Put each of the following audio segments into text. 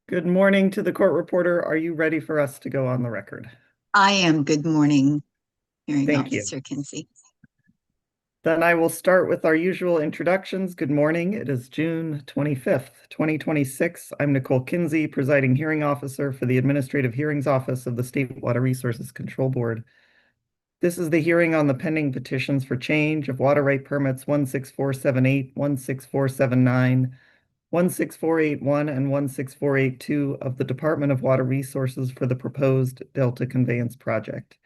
Good morning to the court reporter. Are you ready for us to go on the record? I am. Good morning, Hearing Thank you. Officer Kinsey. Then I will start with our usual introductions. Good morning. It is June 25th, 2026. I'm Nicole Kinsey, presiding hearing officer for the Administrative Hearings Office of the State Water Resources Control Board. This is the hearing on the pending petitions for change of water right permits 16478, 16479, 16481, and 16482 of the Department of Water Resources for the proposed Delta Conveyance project.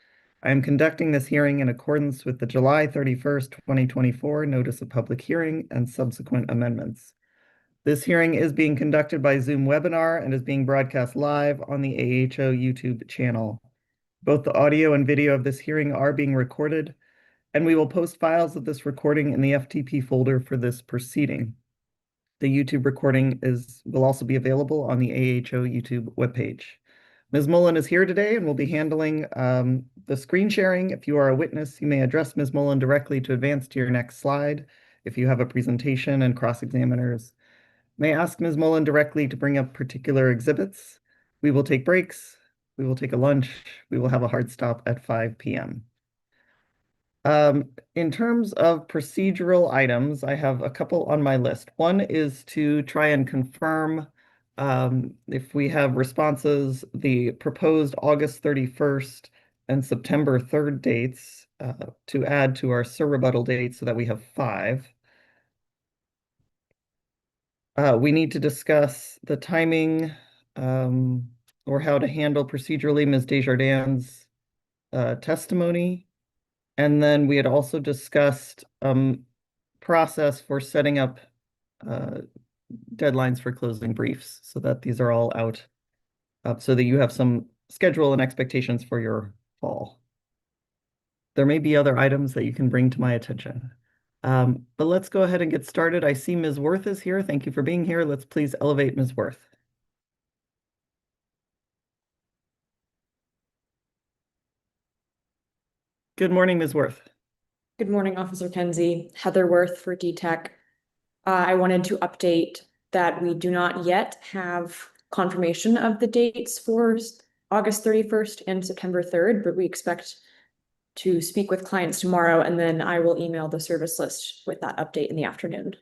I am conducting this hearing in accordance with the July 31st, 2024 Notice of Public Hearing and subsequent amendments. This hearing is being conducted by Zoom webinar and is being broadcast live on the AHO YouTube channel. Both the audio and video of this hearing are being recorded, and we will post files of this recording in the FTP folder for this proceeding. The YouTube recording will also be available on the AHO YouTube webpage. Ms. Mullen is here today and will be handling the screen sharing. If you are a witness, you may address Ms. Mullen directly to advance to your next slide. If you have a presentation and cross-examiners, may ask Ms. Mullen directly to bring up particular exhibits. We will take breaks. We will take a lunch. We will have a hard stop at 5 p.m. In terms of procedural items, I have a couple on my list. One is to try and confirm if we have responses, the proposed August 31st and September 3rd dates to add to our surrebuttal dates so that we have 5. We need to discuss the timing or how to handle procedurally Ms. Desjardins' testimony. And then we had also discussed process for setting up deadlines for closing briefs so that these are all out so that you have some schedule and expectations for your fall. There may be other items that you can bring to my attention. But let's go ahead and get started. I see Ms. Worth is here. Thank you for being here. Let's please elevate Ms. Worth. Good morning, Ms. Worth. Good morning, Officer Kinsey. Heather Worth for DTEC. I wanted to update that we do not yet have confirmation of the dates for August 31st and September 3rd, but we expect to speak with clients tomorrow, and then I will email the service list with that update in the afternoon.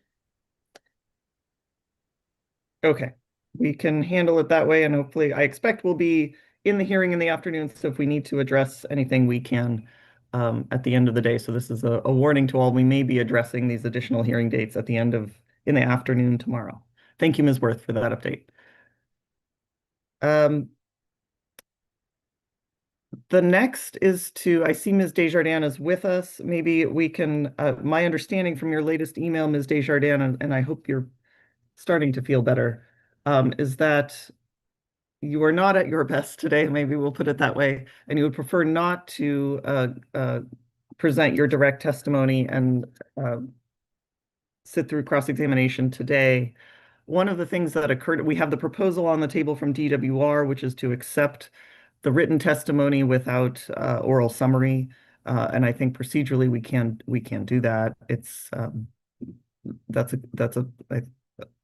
Okay, we can handle it that way, and hopefully I expect we'll be in the hearing in the afternoon, so if we need to address anything, we can at the end of the day. So this is a warning to all. We may be addressing these additional hearing dates in the afternoon tomorrow. Thank you, Ms. Worth, for that update. The next is I see Ms. Desjardins is with us. Maybe we can, my understanding from your latest email, Ms. Desjardins, and I hope you're starting to feel better, is that you are not at your best today, maybe we'll put it that way, and you would prefer not to present your direct testimony and sit through cross-examination today. One of the things that occurred, we have the proposal on the table from DWR, which is to accept the written testimony without oral summary, and I think procedurally we can do that. That's an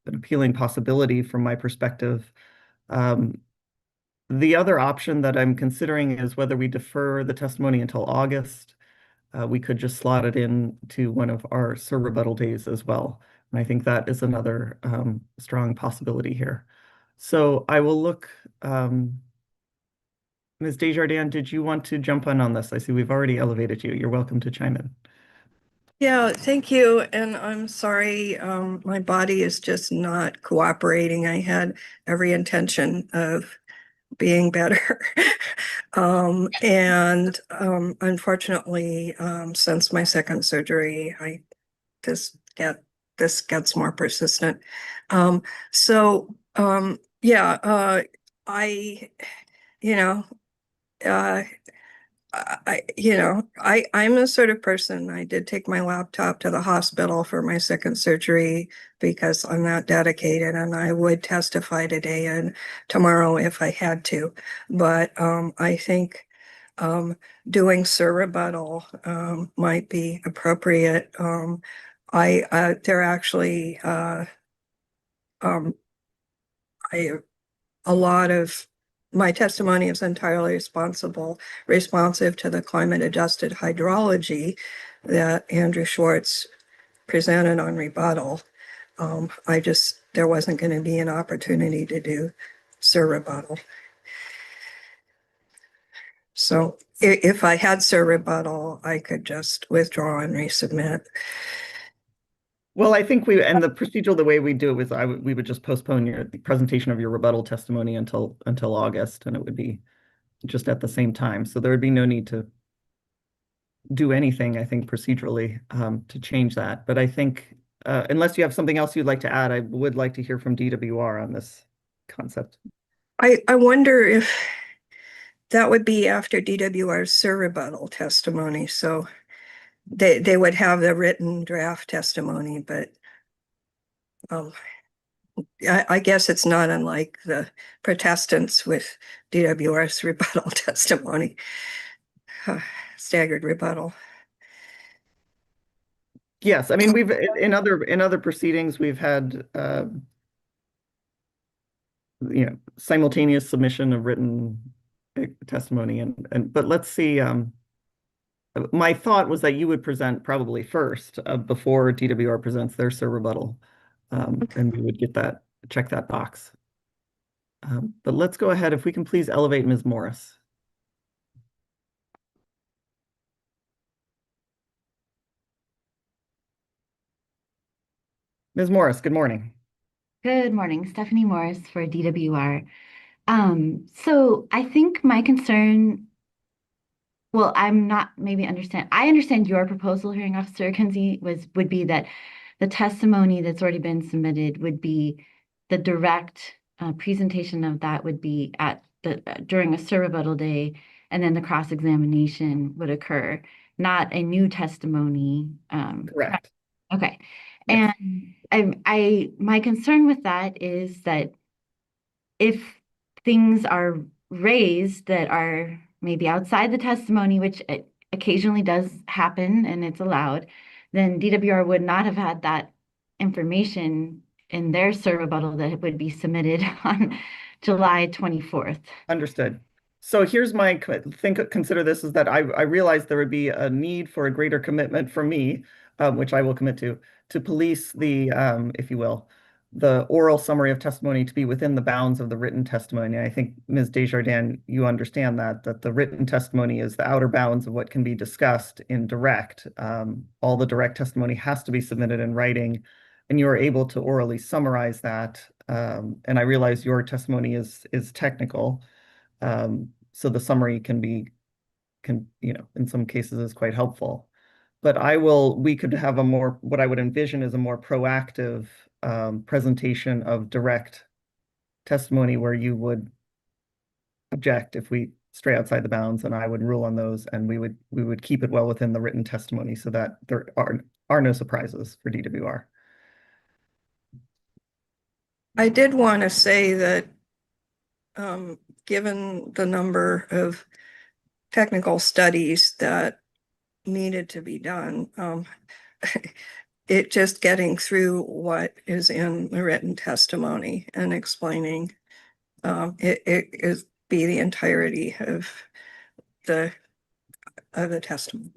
appealing possibility from my perspective. The other option that I'm considering is whether we defer the testimony until August. We could just slot it in to one of our surrebuttal days as well. And I think that is another strong possibility here. So I will look, Ms. Desjardins, did you want to jump on this? I see we've already elevated you. You're welcome to chime in. Yeah, thank you. And I'm sorry, my body is just not cooperating. I had every intention of being better. Unfortunately, since my second surgery, this gets more persistent. Yeah, I'm the sort of person, I did take my laptop to the hospital for my second surgery because I'm that dedicated, and I would testify today and tomorrow if I had to. But I think doing surrebuttal might be appropriate. They're actually I a lot of my testimony is entirely responsive to the climate adjusted hydrology that Andrew Schwartz presented on rebuttal. There wasn't going to be an opportunity to do Sir rebuttal. So if I had Sir rebuttal, I could just withdraw and resubmit. Well, I think and the procedural, the way we do it was we would just postpone the presentation of your rebuttal testimony until August, and it would be just at the same time. So there would be no need to do anything, I think, procedurally to change that. But I think unless you have something else you'd like to add, I would like to hear from DWR on this concept. I wonder if that would be after DWR's Sir rebuttal testimony. So they would have the written draft testimony, but I guess it's not unlike the protestants with DWR's rebuttal testimony, staggered rebuttal. Yes, I mean we've in other proceedings we've had simultaneous submission of written testimony and but let's see. My thought was that you would present probably first before DWR presents their Sir rebuttal, and we would check that box. But let's go ahead. If we can please elevate Ms. Morris. Ms. Morris, good morning. Good morning, Stephanie Morris for DWR. So I think my concern, well, I understand your proposal, Hearing Officer Kinsey, would be that the testimony that's already been submitted would be the direct presentation of that would be during a Sir rebuttal day, and then the cross-examination would occur, not a new testimony. Correct. Okay. Yes. And my concern with that is that if things are raised that are maybe outside the testimony, which occasionally does happen and it's allowed, then DWR would not have had that information in their Sir rebuttal that would be submitted on July 24th. Understood. So here's my consider this is that I realized there would be a need for a greater commitment from me, which I will commit to police the, if you will, the oral summary of testimony to be within the bounds of the written testimony. I think, Ms. Desjardins, you understand that the written testimony is the outer bounds of what can be discussed in direct. All the direct testimony has to be submitted in writing, and you are able to orally summarize that. And I realize your testimony is technical, so the summary can in some cases is quite helpful. But we could have what I would envision is a more proactive presentation of direct testimony where you would object if we stray outside the bounds, and I would rule on those, and we would keep it well within the written testimony so that there are no surprises for DWR. I did want to say that given the number of technical studies that needed to be done, it just getting through what is in the written testimony and explaining it is be the entirety of the testimony.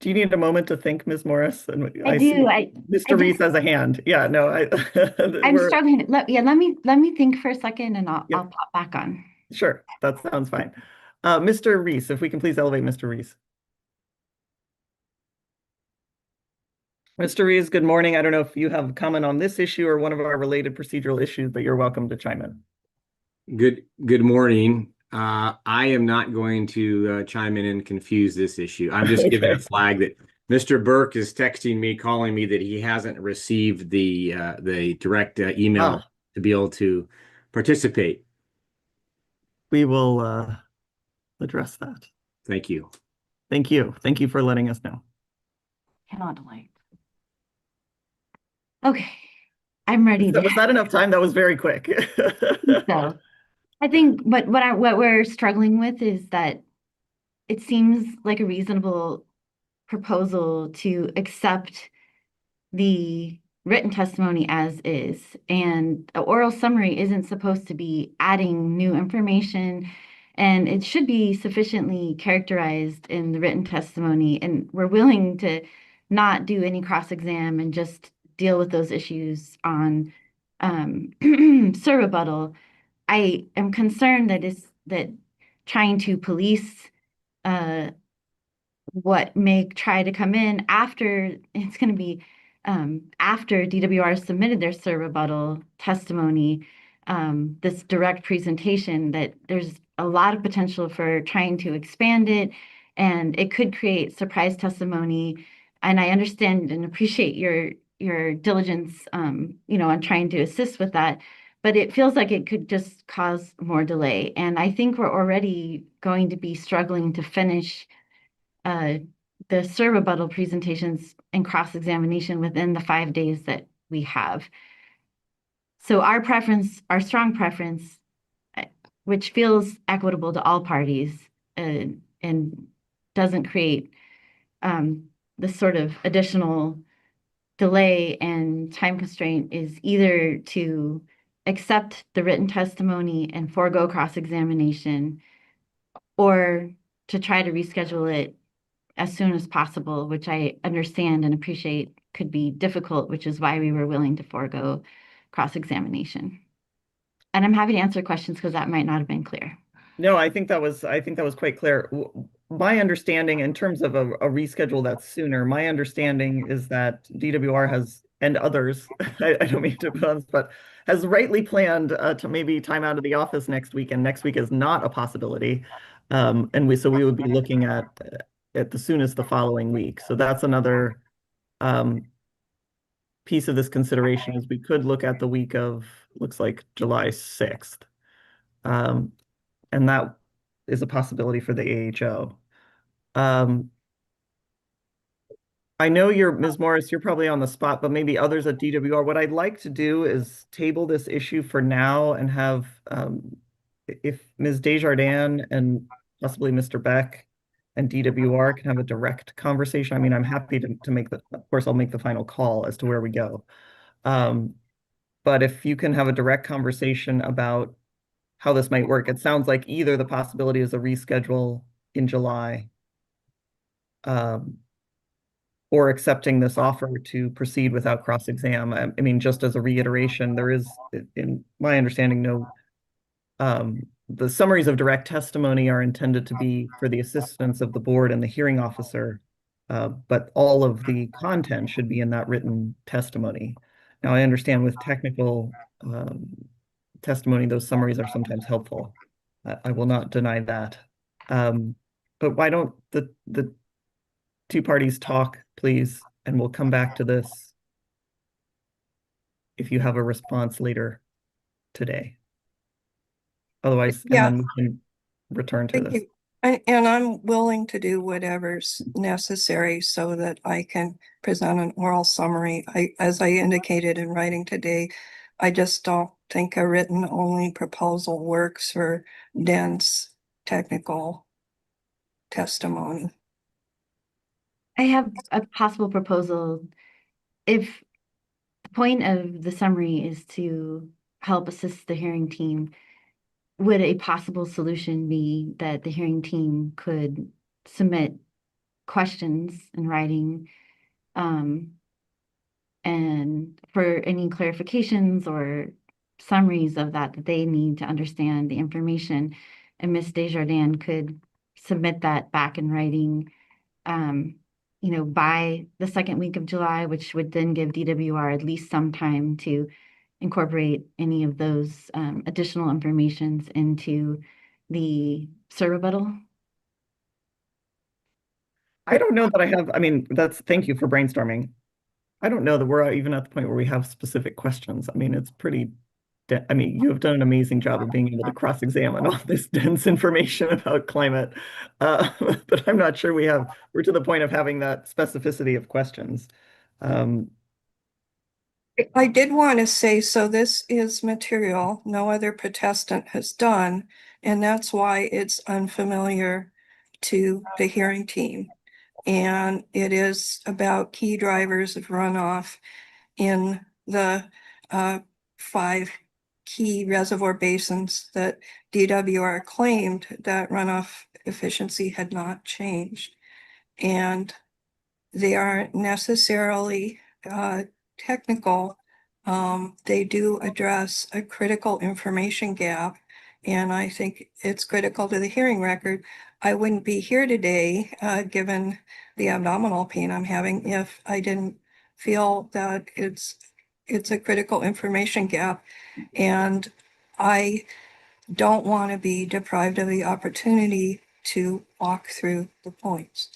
Do you need a moment to think, Ms. Morris? And I do. Mr. Reese has a hand. Yeah, no, I'm struggling. Let me think for a second, and I'll pop back on. Sure, that sounds fine. Mr. Reese, if we can please elevate Mr. Reese. Mr. Reese, good morning. I don't know if you have a comment on this issue or one of our related procedural issues, but you're welcome to chime in. Good morning. I am not going to chime in and confuse this issue. I'm just giving a flag that Mr. Burke is texting me, calling me that he hasn't received the direct email to be able to participate. We will address that. Thank you. Thank you. Thank you for letting us know. Cannot delay. Okay, I'm ready. Was that enough time? That was very quick. So I think what we're struggling with is that it seems like a reasonable proposal to accept the written testimony as is. And an oral summary isn't supposed to be adding new information, and it should be sufficiently characterized in the written testimony. And we're willing to not do any cross-exam and just deal with those issues on Sir rebuttal. I am concerned that trying to police what may try to come in after it's going to be after DWR submitted their Sir rebuttal testimony, this direct presentation, that there's a lot of potential for trying to expand it, and it could create surprise testimony. And I understand and appreciate your diligence, on trying to assist with that, but it feels like it could just cause more delay. And I think we're already going to be struggling to finish the Sir rebuttal presentations and cross-examination within the 5 days that we have. So our strong preference, which feels equitable to all parties, and doesn't create this sort of additional delay and time constraint, is either to accept the written testimony and forego cross-examination, or to try to reschedule it as soon as possible, which I understand and appreciate could be difficult, which is why we were willing to forego cross-examination. And I'm happy to answer questions because that might not have been clear. No, I think that was quite clear. My understanding in terms of a reschedule that's sooner, my understanding is that DWR has, and others, I don't mean to put on, but has rightly planned to maybe time out of the office next week, and next week is not a possibility. And we would be looking at the soonest the following week. So that's another piece of this consideration, is we could look at the week of, looks like July 6th. And that is a possibility for the AHO. I know Ms. Morris, you're probably on the spot, but maybe others at DWR. What I'd like to do is table this issue for now and have, if Ms. Desjardins and possibly Mr. Beck and DWR can have a direct conversation. I mean, I'm happy to make of course, I'll make the final call as to where we go. But if you can have a direct conversation about how this might work, it sounds like either the possibility is a reschedule in July, or accepting this offer to proceed without cross-exam. I mean, just as a reiteration, there is, in my understanding, no, the summaries of direct testimony are intended to be for the assistance of the board and the hearing officer, but all of the content should be in that written testimony. Now, I understand with technical testimony, those summaries are sometimes helpful. I will not deny that. But why don't the two parties talk, please, and we'll come back to this if you have a response later today. Otherwise, and Yeah. then we can return to Thank this. you. And I'm willing to do whatever's necessary so that I can present an oral summary. As I indicated in writing today, I just don't think a written only proposal works for dense technical testimony. I have a possible proposal. If the point of the summary is to help assist the hearing team, would a possible solution be that the hearing team could submit questions in writing, and for any clarifications or summaries of that they need to understand the information, and Ms. Desjardins could submit that back in writing, by the second week of July, which would then give DWR at least some time to incorporate any of those additional informations into the Sir rebuttal. I don't know that I have, I mean, thank you for brainstorming. I don't know that we're even at the point where we have specific questions. I mean, it's pretty, I mean, you have done an amazing job of being able to cross-examine all this dense information about climate. But I'm not sure we're to the point of having that specificity of questions. I did want to say, so this is material no other protestant has done, and that's why it's unfamiliar to the hearing team. And it is about key drivers of runoff in the 5 key reservoir basins that DWR claimed that runoff efficiency had not changed. And they aren't necessarily technical. They do address a critical information gap, and I think it's critical to the hearing record. I wouldn't be here today, given the abdominal pain I'm having, if I didn't feel that it's a critical information gap. And I don't want to be deprived of the opportunity to walk through the points.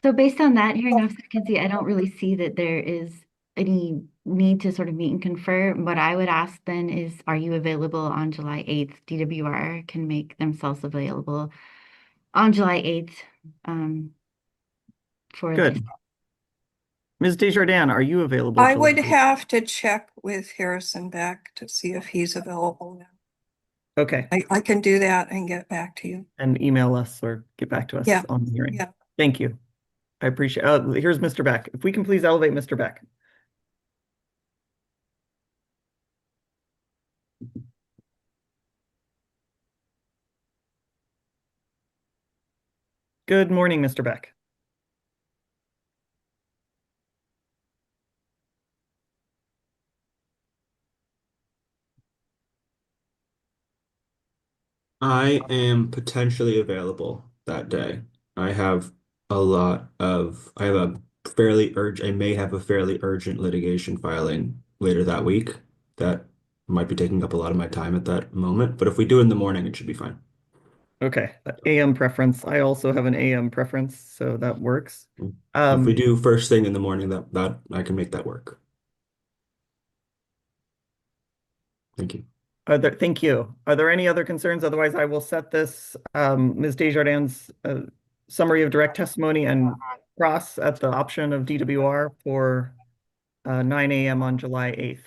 So based on that, hearing officer Kinsey, I don't really see that there is any need to sort of meet and confer. What I would ask then is, are you available on July 8th? DWR can make themselves available on July 8th for this. Good. Ms. Desjardins, are you available? I July would 8th? have to check with Harrison Beck to see if he's available now. Okay, I can do that and get back to you. and email us or get back to us Yeah, on the hearing. yeah. Thank you. I appreciate, here's Mr. Beck. If we can please elevate Mr. Beck. Good morning, Mr. Beck. I am potentially available that day. I have I have a I may have a fairly urgent litigation filing later that week that might be taking up a lot of my time at that moment. But if we do it in the morning, it should be fine. Okay, AM preference. I also have an AM preference, so that works. If we do first thing in the morning, that I can make that work. Thank you. Thank you. Are there any other concerns? Otherwise, I will set this Ms. Desjardins' summary of direct testimony and cross at the option of DWR for 9 a.m. on July 8th.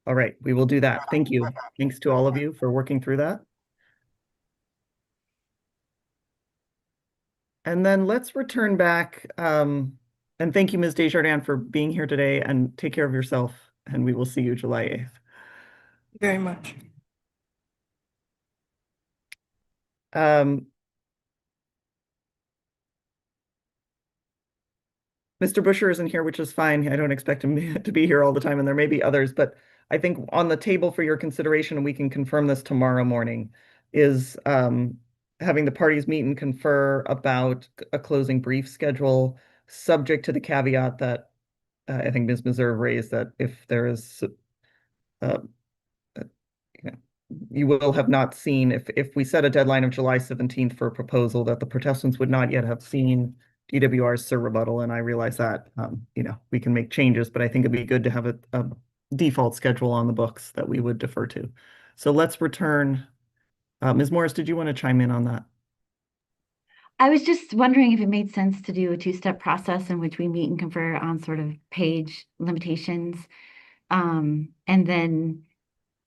All right, we will do that. Thank you. Thanks to all of you for working through that. And then let's return back. And thank you, Ms. Desjardins, for being here today, and take care of yourself. And we will see you July 8th. Very much. Mr. Busher isn't here, which is fine. I don't expect him to be here all the time, and there may be others, but I think on the table for your consideration, and we can confirm this tomorrow morning, is having the parties meet and confer about a closing brief schedule, subject to the caveat that I think Ms. Meserve raised, that if there is you will have not seen, if we set a deadline of July 17th for a proposal, that the protestants would not yet have seen DWR's SIR rebuttal. And I realize that, we can make changes, but I think it'd be good to have a default schedule on the books that we would defer to. So let's return. Ms. Morris, did you want to chime in on that? I was just wondering if it made sense to do a two-step process in which we meet and confer on sort of page limitations. And then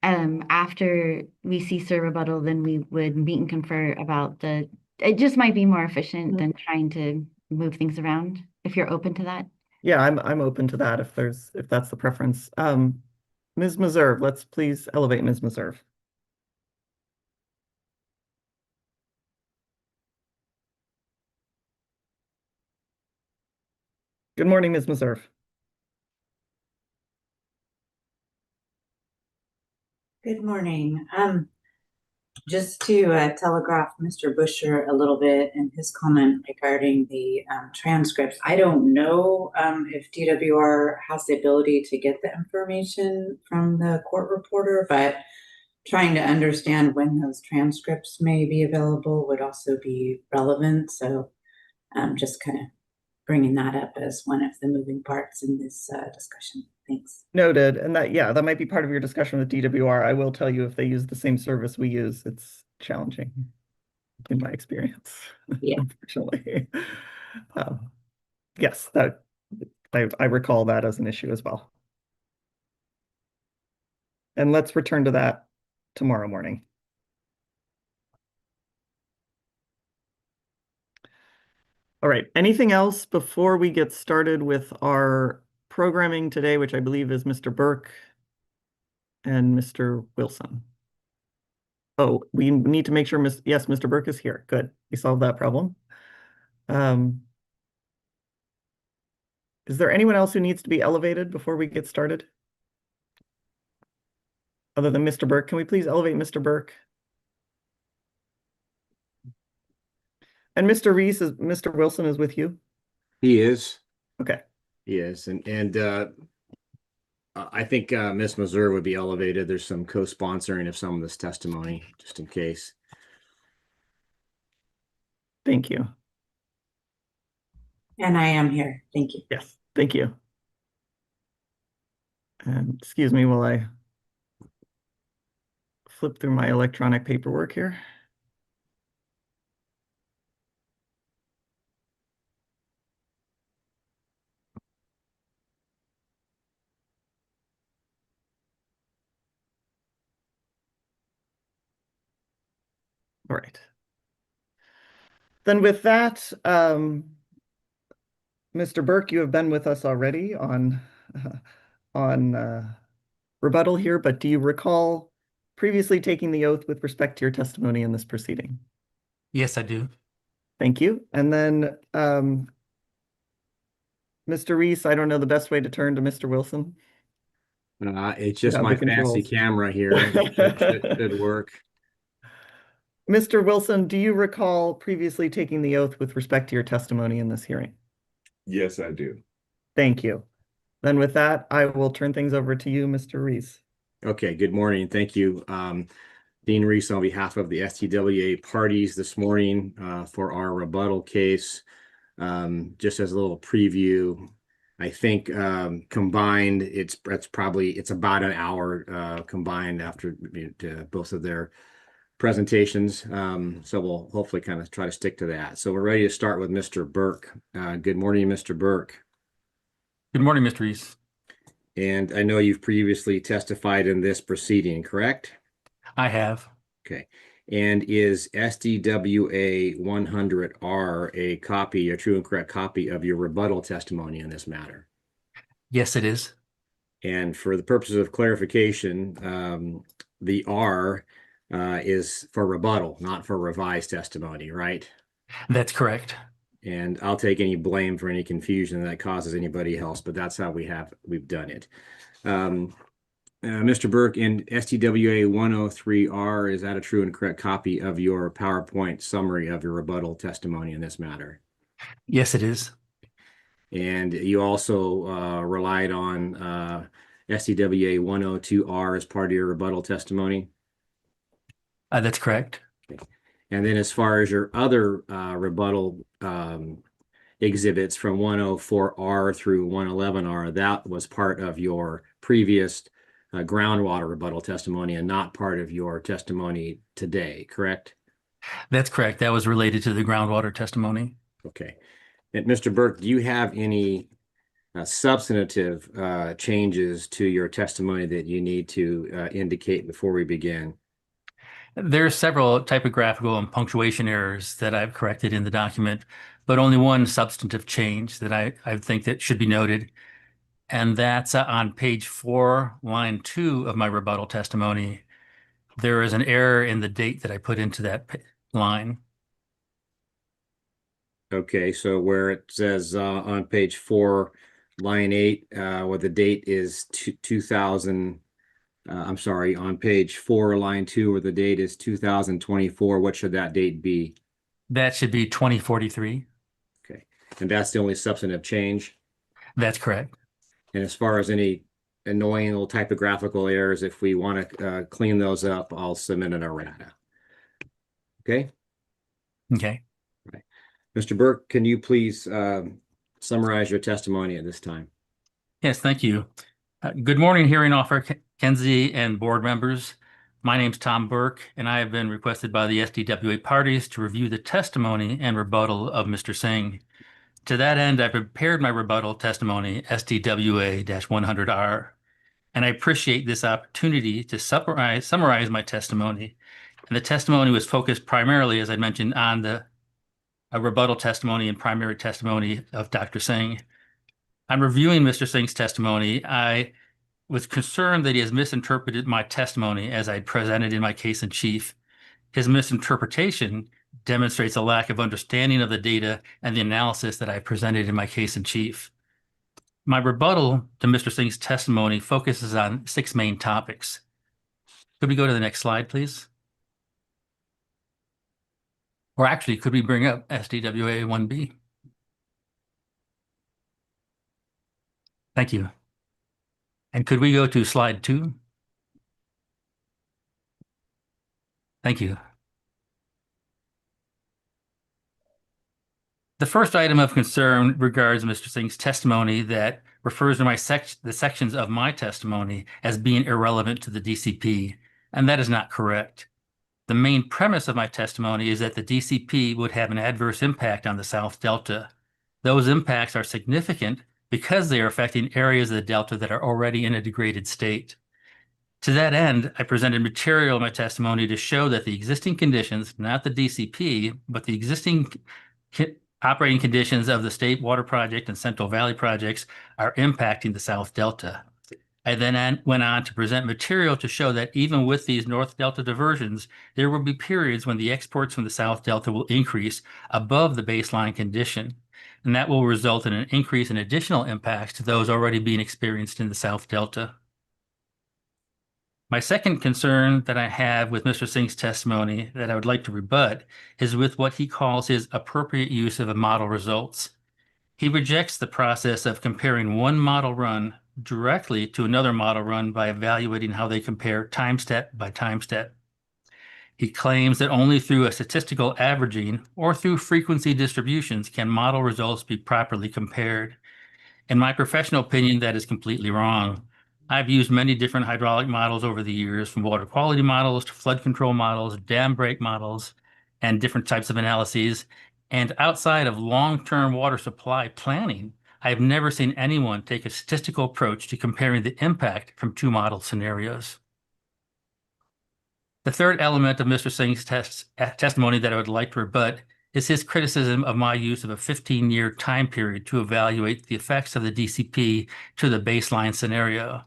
after we see SIR rebuttal, then we would meet and confer about it just might be more efficient than trying to move things around, if you're open to that. Yeah, I'm open to that if that's the preference. Ms. Meserve, let's please elevate Ms. Meserve. Good morning, Ms. Meserve. Good morning. Just to telegraph Mr. Busher a little bit and his comment regarding the transcripts. I don't know if DWR has the ability to get the information from the court reporter, but trying to understand when those transcripts may be available would also be relevant. So just kind of bringing that up as one of the moving parts in this discussion. Thanks. Noted. And that might be part of your discussion with DWR. I will tell you, if they use the same service we use, it's challenging in my experience. Yeah. Unfortunately. Yes, that I recall that as an issue as well. And let's return to that tomorrow morning. All right. Anything else before we get started with our programming today, which I believe is Mr. Burke and Mr. Wilson? Oh, we need to make sure, yes, Mr. Burke is here. Good. We solved that problem. Is there anyone else who needs to be elevated before we get started? Other than Mr. Burke, can we please elevate Mr. Burke? And Mr. Mr. Wilson is with you? He is. Okay. He is. And I think Miss Missouri would be elevated. There's some co-sponsoring of some of this testimony, just in case. Thank you. And I am here. Thank you. Yes, thank you. And excuse me while I flip through my electronic paperwork here. All right. Then with that, Mr. Burke, you have been with us already on rebuttal here, but do you recall previously taking the oath with respect to your testimony in this proceeding? Yes, I do. Thank you. And then, Mr. Reese, I don't know the best way to turn to Mr. Wilson. It's just Yeah, my the fancy controls. camera here. It should work. Mr. Wilson, do you recall previously taking the oath with respect to your testimony in this hearing? Yes, I do. Thank you. Then with that, I will turn things over to you, Mr. Reese. Okay, good morning. Thank you. Dean Reese on behalf of the STWA parties this morning for our rebuttal case. Just as a little preview, I think combined, it's about an hour combined after both of their presentations. So we'll hopefully kind of try to stick to that. So we're ready to start with Mr. Burke. Good morning, Mr. Burke. Good morning, Mr. Reese. And I know you've previously testified in this proceeding, correct? I have. Okay. And is SDWA 100R a copy, a true and correct copy of your rebuttal testimony in this matter? Yes, it is. And for the purposes of clarification, the R is for rebuttal, not for revised testimony, right? That's correct. And I'll take any blame for any confusion that causes anybody else, but that's how we've done it. Mr. Burke, in STWA 103R, is that a true and correct copy of your PowerPoint summary of your rebuttal testimony in this matter? Yes, it is. And you also relied on STWA 102R as part of your rebuttal testimony? That's correct. Okay. And then as far as your other rebuttal exhibits from 104R through 111R, that was part of your previous groundwater rebuttal testimony and not part of your testimony today, correct? That's correct. That was related to the groundwater testimony. Okay. And Mr. Burke, do you have any substantive changes to your testimony that you need to indicate before we begin? There are several typographical and punctuation errors that I've corrected in the document, but only one substantive change that I think that should be noted. And that's on page 4, line 2 of my rebuttal testimony. There is an error in the date that I put into that line. Okay, so where it says on page 4, line 8, where the date is 2000, I'm sorry, on page 4, line 2, where the date is 2024, what should that date be? That should be 2043. Okay, and that's the only substantive change? That's correct. And as far as any annoying little typographical errors, if we want to clean those up, I'll submit an errata. Okay? Okay. Right. Mr. Burke, can you please summarize your testimony at this time? Yes, thank you. Good morning, hearing officer Kenzie and board members. My name's Tom Burke, and I have been requested by the SDWA parties to review the testimony and rebuttal of Mr. Singh. To that end, I prepared my rebuttal testimony, SDWA-100R, and I appreciate this opportunity to summarize my testimony. And the testimony was focused primarily, as I mentioned, on the a rebuttal testimony and primary testimony of Dr. Singh. I'm reviewing Mr. Singh's testimony. I was concerned that he has misinterpreted my testimony as I presented in my case in chief. His misinterpretation demonstrates a lack of understanding of the data and the analysis that I presented in my case in chief. My rebuttal to Mr. Singh's testimony focuses on 6 main topics. Could we go to the next slide, please? Or actually, could we bring up SDWA 1B? Thank you. And could we go to slide 2? Thank you. The first item of concern regards Mr. Singh's testimony that refers to the sections of my testimony as being irrelevant to the DCP, and that is not correct. The main premise of my testimony is that the DCP would have an adverse impact on the South Delta. Those impacts are significant because they are affecting areas of the Delta that are already in a degraded state. To that end, I presented material in my testimony to show that the existing conditions, not the DCP, but the existing operating conditions of the State Water Project and Central Valley projects are impacting the South Delta. I then went on to present material to show that even with these North Delta diversions, there will be periods when the exports from the South Delta will increase above the baseline condition, and that will result in an increase in additional impacts to those already being experienced in the South Delta. My second concern that I have with Mr. Singh's testimony that I would like to rebut is with what he calls his appropriate use of model results. He rejects the process of comparing one model run directly to another model run by evaluating how they compare time step by time step. He claims that only through a statistical averaging or through frequency distributions can model results be properly compared. In my professional opinion, that is completely wrong. I've used many different hydraulic models over the years, from water quality models to flood control models, dam break models, and different types of analyses. And outside of long-term water supply planning, I have never seen anyone take a statistical approach to comparing the impact from 2 model scenarios. The third element of Mr. Singh's testimony that I would like to rebut is his criticism of my use of a 15-year time period to evaluate the effects of the DCP to the baseline scenario.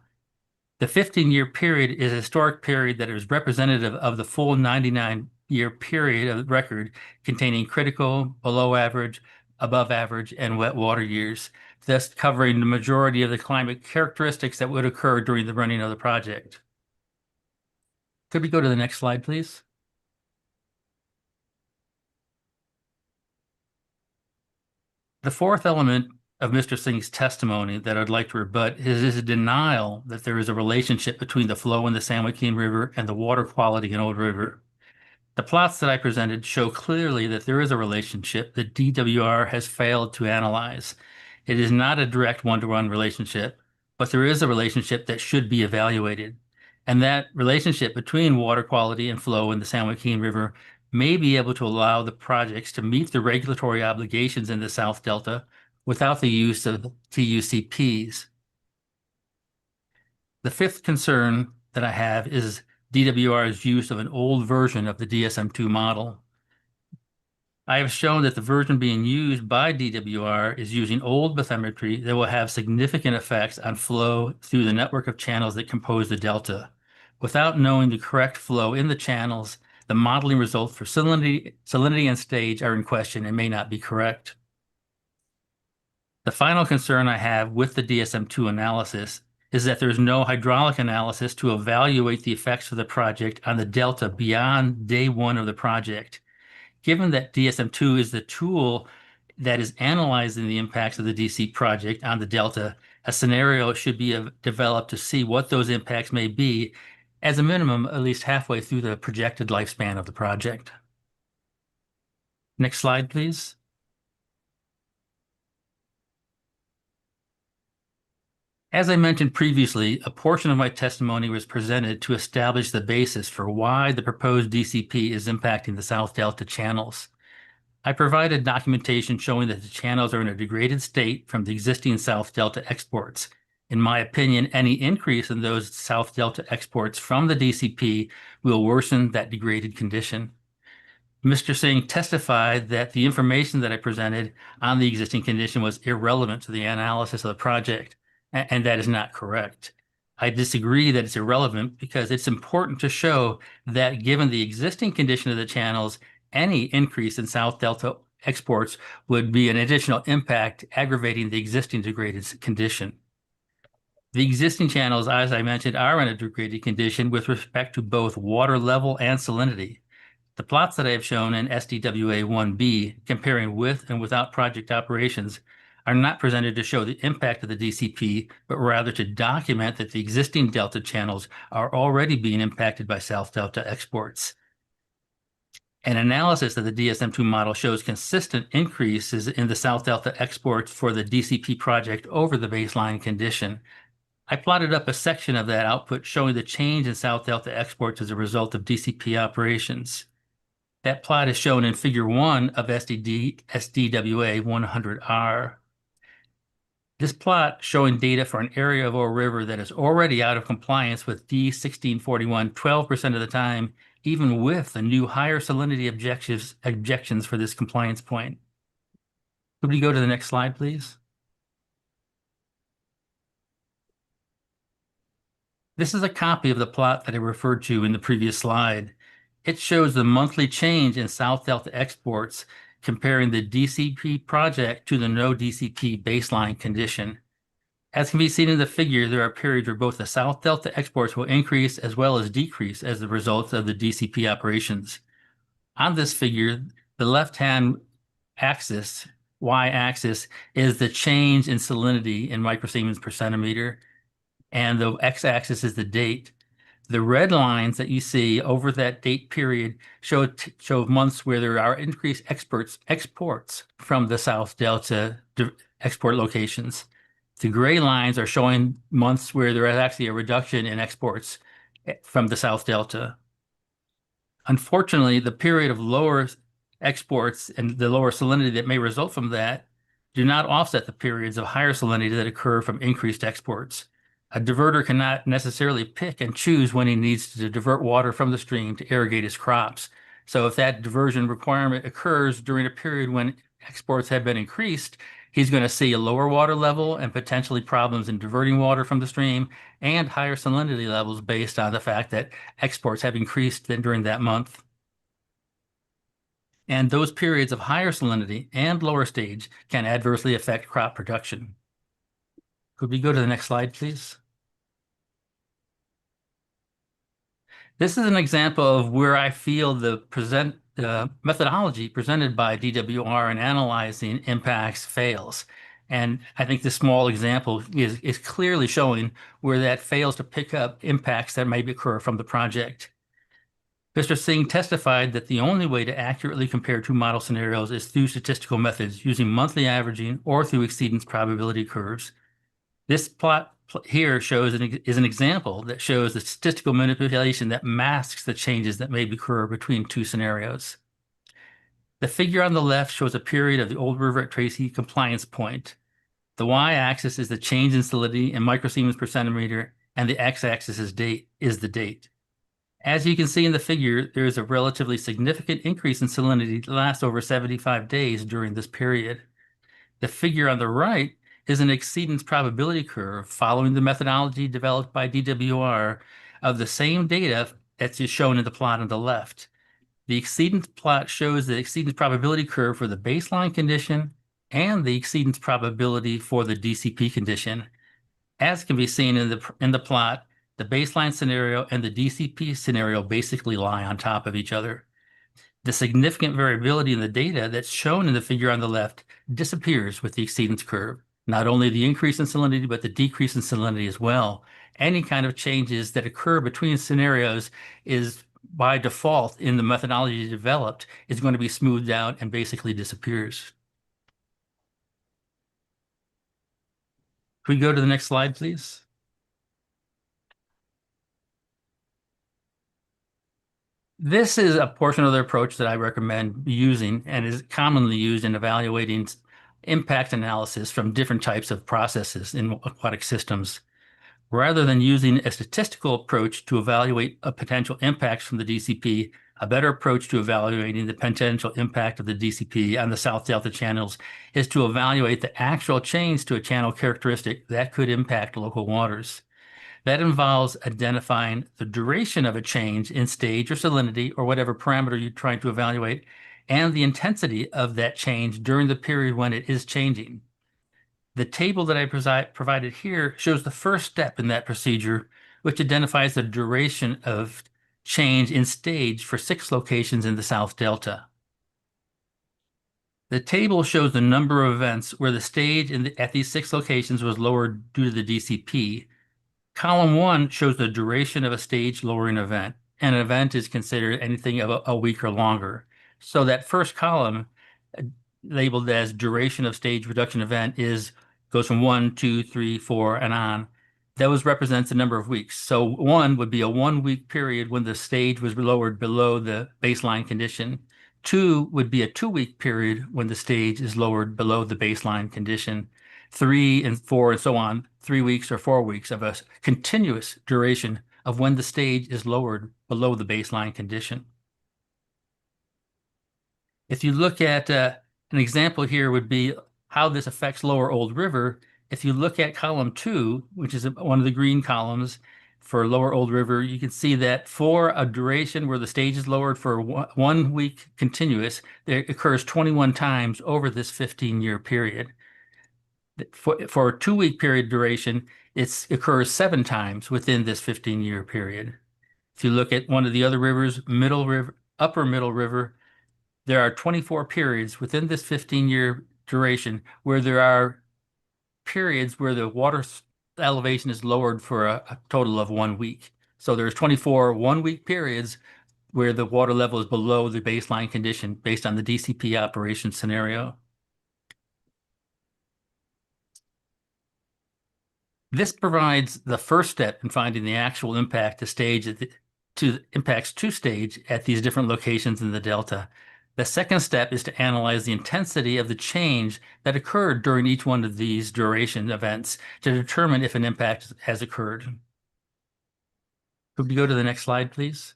The 15-year period is a historic period that is representative of the full 99-year period of record containing critical, below average, above average, and wet water years, thus covering the majority of the climate characteristics that would occur during the running of the project. Could we go to the next slide, please? The fourth element of Mr. Singh's testimony that I'd like to rebut is his denial that there is a relationship between the flow in the San Joaquin River and the water quality in Old River. The plots that I presented show clearly that there is a relationship that DWR has failed to analyze. It is not a direct one-to-one relationship, but there is a relationship that should be evaluated. And that relationship between water quality and flow in the San Joaquin River may be able to allow the projects to meet the regulatory obligations in the South Delta without the use of TUCPs. The fifth concern that I have is DWR's use of an old version of the DSM-2 model. I have shown that the version being used by DWR is using old bathymetry that will have significant effects on flow through the network of channels that compose the delta. Without knowing the correct flow in the channels, the modeling results for salinity and stage are in question and may not be correct. The final concern I have with the DSM-2 analysis is that there's no hydraulic analysis to evaluate the effects of the project on the delta beyond day 1 of the project. Given that DSM-2 is the tool that is analyzing the impacts of the DC project on the delta, a scenario should be developed to see what those impacts may be, as a minimum, at least halfway through the projected lifespan of the project. Next slide, please. As I mentioned previously, a portion of my testimony was presented to establish the basis for why the proposed DCP is impacting the South Delta channels. I provided documentation showing that the channels are in a degraded state from the existing South Delta exports. In my opinion, any increase in those South Delta exports from the DCP will worsen that degraded condition. Mr. Singh testified that the information that I presented on the existing condition was irrelevant to the analysis of the project, and that is not correct. I disagree that it's irrelevant because it's important to show that given the existing condition of the channels, any increase in South Delta exports would be an additional impact aggravating the existing degraded condition. The existing channels, as I mentioned, are in a degraded condition with respect to both water level and salinity. The plots that I have shown in SDWA 1B, comparing with and without project operations, are not presented to show the impact of the DCP, but rather to document that the existing Delta channels are already being impacted by South Delta exports. An analysis of the DSM-2 model shows consistent increases in the South Delta exports for the DCP project over the baseline condition. I plotted up a section of that output showing the change in South Delta exports as a result of DCP operations. That plot is shown in Figure 1 of SDWA 100R. This plot showing data for an area of Ore River that is already out of compliance with D1641 12% of the time, even with the new higher salinity objections for this compliance point. Could we go to the next slide, please? This is a copy of the plot that I referred to in the previous slide. It shows the monthly change in South Delta exports comparing the DCP project to the no DCP baseline condition. As can be seen in the figure, there are periods where both the South Delta exports will increase as well as decrease as a result of the DCP operations. On this figure, the left-hand axis, y-axis, is the change in salinity in microsiemens per centimeter, and the x-axis is the date. The red lines that you see over that date period show months where there are increased exports from the South Delta export locations. The gray lines are showing months where there is actually a reduction in exports from the South Delta. Unfortunately, the period of lower exports and the lower salinity that may result from that do not offset the periods of higher salinity that occur from increased exports. A diverter cannot necessarily pick and choose when he needs to divert water from the stream to irrigate his crops. So if that diversion requirement occurs during a period when exports have been increased, he's going to see a lower water level and potentially problems in diverting water from the stream and higher salinity levels based on the fact that exports have increased during that month. And those periods of higher salinity and lower stage can adversely affect crop production. Could we go to the next slide, please? This is an example of where I feel the methodology presented by DWR in analyzing impacts fails. And I think this small example is clearly showing where that fails to pick up impacts that may occur from the project. Mr. Singh testified that the only way to accurately compare two model scenarios is through statistical methods using monthly averaging or through exceedance probability curves. This plot here is an example that shows the statistical manipulation that masks the changes that may occur between two scenarios. The figure on the left shows a period of the Old River at Tracy compliance point. The y-axis is the change in salinity in microsiemens per centimeter, and the x-axis is the date. As you can see in the figure, there is a relatively significant increase in salinity that lasts over 75 days during this period. The figure on the right is an exceedance probability curve following the methodology developed by DWR of the same data that's shown in the plot on the left. The exceedance plot shows the exceedance probability curve for the baseline condition and the exceedance probability for the DCP condition. As can be seen in the plot, the baseline scenario and the DCP scenario basically lie on top of each other. The significant variability in the data that's shown in the figure on the left disappears with the exceedance curve. Not only the increase in salinity, but the decrease in salinity as well. Any kind of changes that occur between scenarios is by default in the methodology developed is going to be smoothed out and basically disappears. Can we go to the next slide, please? This is a portion of the approach that I recommend using and is commonly used in evaluating impact analysis from different types of processes in aquatic systems. Rather than using a statistical approach to evaluate potential impacts from the DCP, A better approach to evaluating the potential impact of the DCP on the South Delta channels is to evaluate the actual change to a channel characteristic that could impact local waters. That involves identifying the duration of a change in stage or salinity or whatever parameter you're trying to evaluate, and the intensity of that change during the period when it is changing. The table that I provided here shows the first step in that procedure, which identifies the duration of change in stage for 6 locations in the South Delta. The table shows the number of events where the stage at these 6 locations was lowered due to the DCP. Column 1 shows the duration of a stage lowering event. An event is considered anything of a week or longer. So that first column, labeled as duration of stage reduction event, goes from 1, 2, 3, 4, and on. Those represents the number of weeks. So 1 would be a 1-week period when the stage was lowered below the baseline condition. 2 would be a 2-week period when the stage is lowered below the baseline condition. 3 and 4 and so on, 3 weeks or 4 weeks of a continuous duration of when the stage is lowered below the baseline condition. If you look at an example here would be how this affects Lower Old River. If you look at column 2, which is one of the green columns for Lower Old River, you can see that for a duration where the stage is lowered for 1 week continuous, it occurs 21 times over this 15-year period. For a 2-week period duration, it occurs 7 times within this 15-year period. If you look at one of the other rivers, Middle River, Upper Middle River, there are 24 periods within this 15-year duration where there are periods where the water elevation is lowered for a total of 1 week. So there's 24 1-week periods where the water level is below the baseline condition based on the DCP operation scenario. This provides the first step in finding the actual impact impacts to stage at these different locations in the Delta. The second step is to analyze the intensity of the change that occurred during each one of these duration events to determine if an impact has occurred. Could we go to the next slide, please?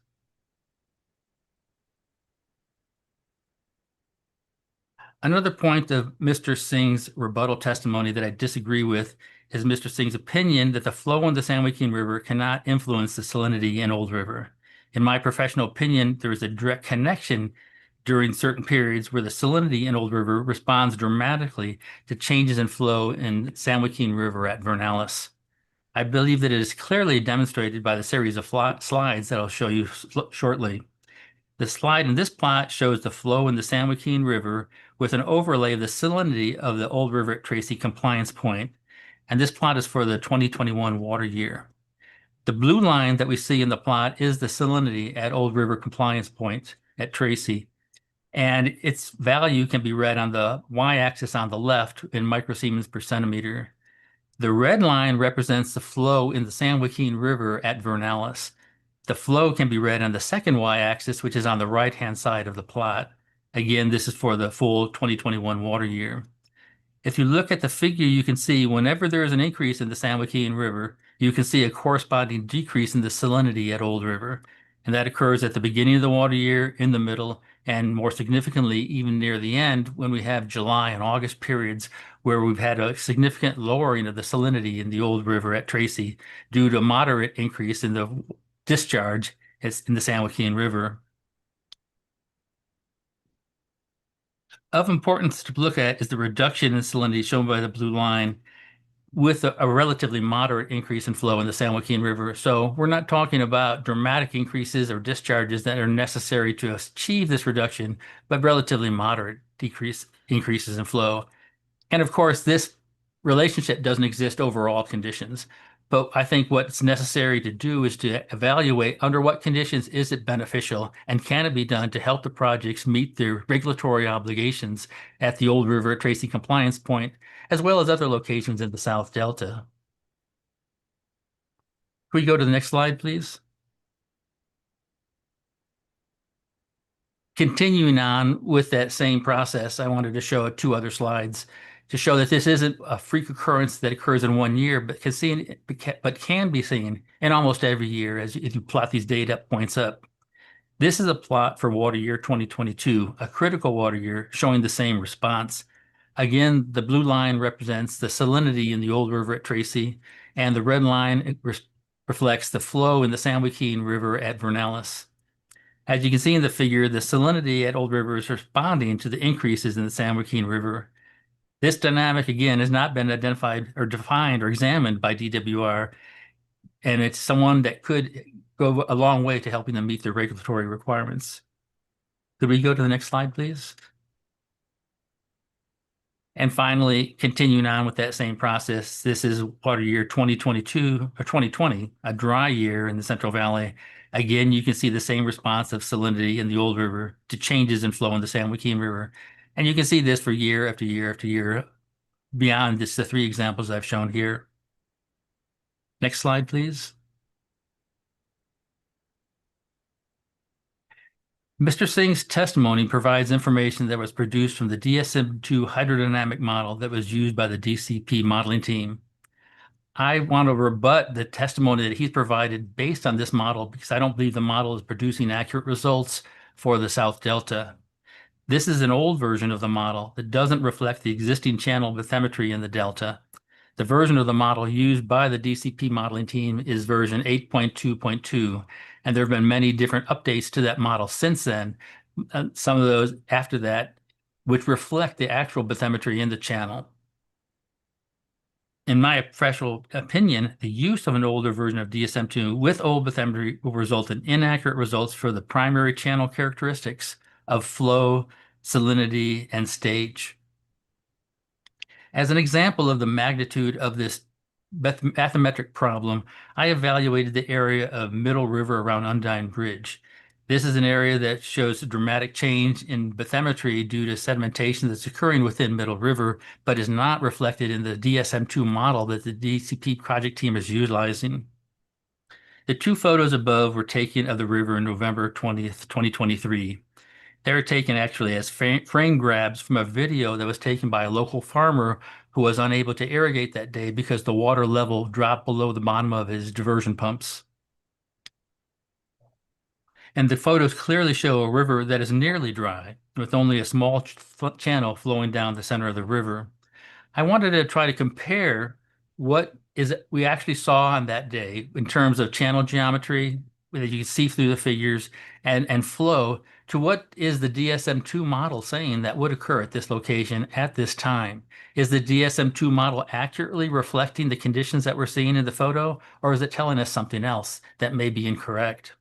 Another point of Mr. Singh's rebuttal testimony that I disagree with is Mr. Singh's opinion that the flow in the San Joaquin River cannot influence the salinity in Old River. In my professional opinion, there is a direct connection during certain periods where the salinity in Old River responds dramatically to changes in flow in San Joaquin River at Vernalis. I believe that it is clearly demonstrated by the series of slides that I'll show you shortly. The slide in this plot shows the flow in the San Joaquin River with an overlay of the salinity of the Old River at Tracy compliance point. And this plot is for the 2021 water year. The blue line that we see in the plot is the salinity at Old River compliance point at Tracy. And its value can be read on the y-axis on the left in microsiemens per centimeter. The red line represents the flow in the San Joaquin River at Vernalis. The flow can be read on the second y-axis, which is on the right-hand side of the plot. Again, this is for the full 2021 water year. If you look at the figure, you can see whenever there is an increase in the San Joaquin River, you can see a corresponding decrease in the salinity at Old River. And that occurs at the beginning of the water year, in the middle, and more significantly, even near the end, when we have July and August periods where we've had a significant lowering of the salinity in the Old River at Tracy due to a moderate increase in the discharge in the San Joaquin River. Of importance to look at is the reduction in salinity shown by the blue line with a relatively moderate increase in flow in the San Joaquin River. So we're not talking about dramatic increases or discharges that are necessary to achieve this reduction, but relatively moderate increases in flow. And of course, this relationship doesn't exist over all conditions. But I think what's necessary to do is to evaluate under what conditions is it beneficial and can it be done to help the projects meet their regulatory obligations at the Old River Tracy compliance point, as well as other locations in the South Delta. Can we go to the next slide, please? Continuing on with that same process, I wanted to show 2 other slides to show that this isn't a freak occurrence that occurs in 1 year, but can be seen in almost every year as if you plot these data points up. This is a plot for water year 2022, a critical water year, showing the same response. Again, the blue line represents the salinity in the old river at Tracy, and the red line reflects the flow in the San Joaquin River at Vernalis. As you can see in the figure, the salinity at Old River is responding to the increases in the San Joaquin River. This dynamic, again, has not been identified or defined or examined by DWR, and it's someone that could go a long way to helping them meet their regulatory requirements. Could we go to the next slide, please? And finally, continuing on with that same process, this is water year 2022 or 2020, a dry year in the Central Valley. Again, you can see the same response of salinity in the Old River to changes in flow in the San Joaquin River. And you can see this for year after year after year beyond just the three examples I've shown here. Next slide, please. Mr. Singh's testimony provides information that was produced from the DSM-2 hydrodynamic model that was used by the DCP modeling team. I want to rebut the testimony that he's provided based on this model because I don't believe the model is producing accurate results for the South Delta. This is an old version of the model that doesn't reflect the existing channel bathymetry in the Delta. The version of the model used by the DCP modeling team is version 8.2.2, and there have been many different updates to that model since then, some of those after that, which reflect the actual bathymetry in the channel. In my professional opinion, the use of an older version of DSM-2 with old bathymetry will result in inaccurate results for the primary channel characteristics of flow, salinity, and stage. As an example of the magnitude of this bathymetric problem, I evaluated the area of Middle River around Undine Bridge. This is an area that shows a dramatic change in bathymetry due to sedimentation that's occurring within Middle River, but is not reflected in the DSM-2 model that the DCP project team is utilizing. The two photos above were taken of the river on November 20th, 2023. They were taken actually as frame grabs from a video that was taken by a local farmer who was unable to irrigate that day because the water level dropped below the bottom of his diversion pumps. And the photos clearly show a river that is nearly dry, with only a small channel flowing down the center of the river. I wanted to try to compare what we actually saw on that day in terms of channel geometry that you can see through the figures and flow to what is the DSM-2 model saying that would occur at this location at this time. Is the DSM-2 model accurately reflecting the conditions that we're seeing in the photo, or is it telling us something else that may be incorrect?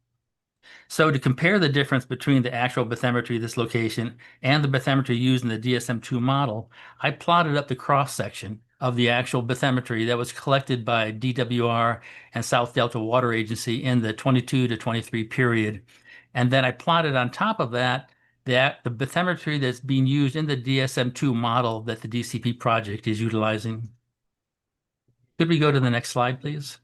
So to compare the difference between the actual bathymetry of this location and the bathymetry used in the DSM-2 model, I plotted up the cross-section of the actual bathymetry that was collected by DWR and South Delta Water Agency in the 22 to 23 period. And then I plotted on top of that the bathymetry that's being used in the DSM-2 model that the DCP project is utilizing. Could we go to the next slide, please?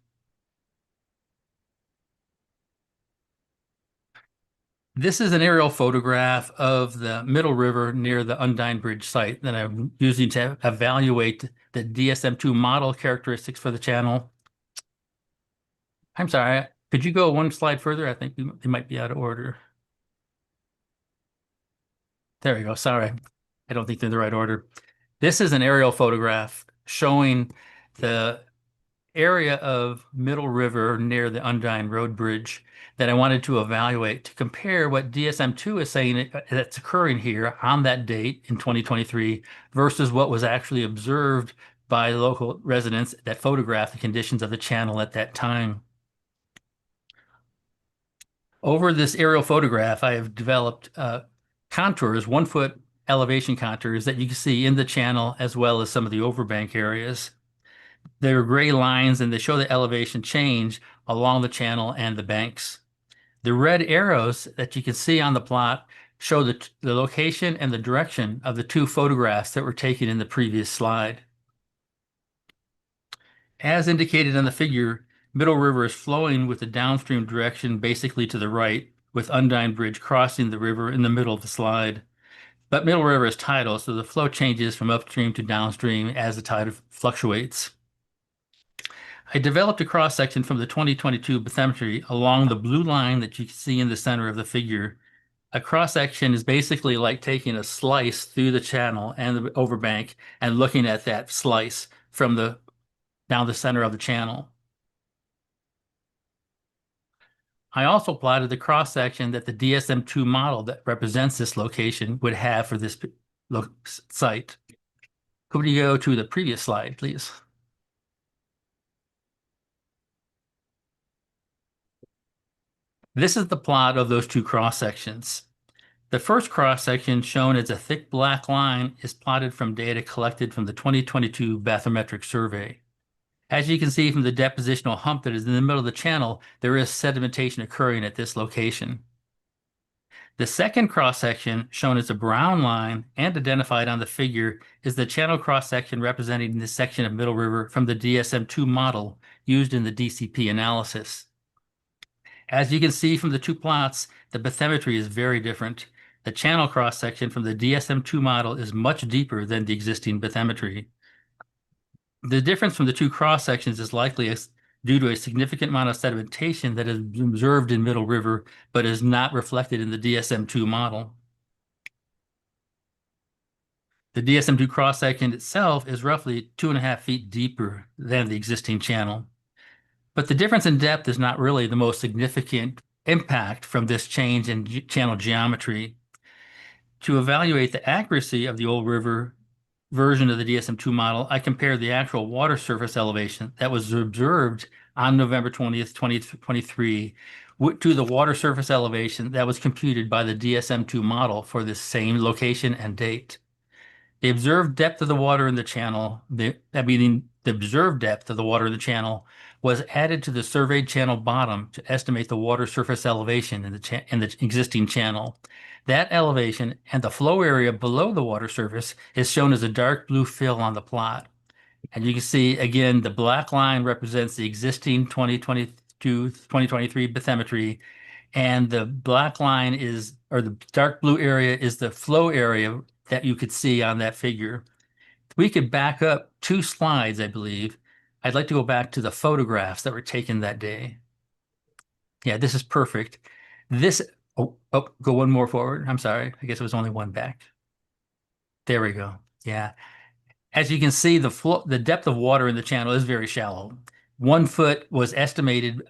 This is an aerial photograph of the Middle River near the Undine Bridge site that I'm using to evaluate the DSM-2 model characteristics for the channel. I'm sorry, could you go one slide further? I think it might be out of order. There we go, sorry. I don't think they're in the right order. This is an aerial photograph showing the area of Middle River near the Undine Road Bridge that I wanted to evaluate to compare what DSM-2 is saying that's occurring here on that date in 2023 versus what was actually observed by local residents that photographed the conditions of the channel at that time. Over this aerial photograph, I have developed contours, 1 foot elevation contours that you can see in the channel as well as some of the overbank areas. There are gray lines and they show the elevation change along the channel and the banks. The red arrows that you can see on the plot show the location and the direction of the two photographs that were taken in the previous slide. As indicated on the figure, Middle River is flowing with the downstream direction basically to the right, with Undine Bridge crossing the river in the middle of the slide. But Middle River is tidal, so the flow changes from upstream to downstream as the tide fluctuates. I developed a cross-section from the 2022 bathymetry along the blue line that you can see in the center of the figure. A cross-section is basically like taking a slice through the channel and the overbank and looking at that slice from down the center of the channel. I also plotted the cross-section that the DSM-2 model that represents this location would have for this site. Could we go to the previous slide, please? This is the plot of those two cross-sections. The first cross-section, shown as a thick black line, is plotted from data collected from the 2022 bathymetric survey. As you can see from the depositional hump that is in the middle of the channel, there is sedimentation occurring at this location. The second cross-section, shown as a brown line and identified on the figure, is the channel cross-section representing this section of Middle River from the DSM-2 model used in the DCP analysis. As you can see from the two plots, the bathymetry is very different. The channel cross-section from the DSM-2 model is much deeper than the existing bathymetry. The difference from the two cross-sections is likely due to a significant amount of sedimentation that is observed in Middle River, but is not reflected in the DSM-2 model. The DSM-2 cross-section itself is roughly 2.5 feet deeper than the existing channel. But the difference in depth is not really the most significant impact from this change in channel geometry. To evaluate the accuracy of the Old River version of the DSM-2 model, I compared the actual water surface elevation that was observed on November 20th, 2023 to the water surface elevation that was computed by the DSM-2 model for this same location and date. The observed depth of the water in the channel, meaning the observed depth of the water in the channel, was added to the surveyed channel bottom to estimate the water surface elevation in the existing channel. That elevation and the flow area below the water surface is shown as a dark blue fill on the plot. And you can see, again, the black line represents the existing 2022-2023 bathymetry, and the black line is, or the dark blue area is the flow area that you could see on that figure. We could back up 2 slides, I believe. I'd like to go back to the photographs that were taken that day. Yeah, this is perfect. Go one more forward. I'm sorry. I guess it was only one back. There we go. Yeah. As you can see, the depth of water in the channel is very shallow. 1 foot was estimated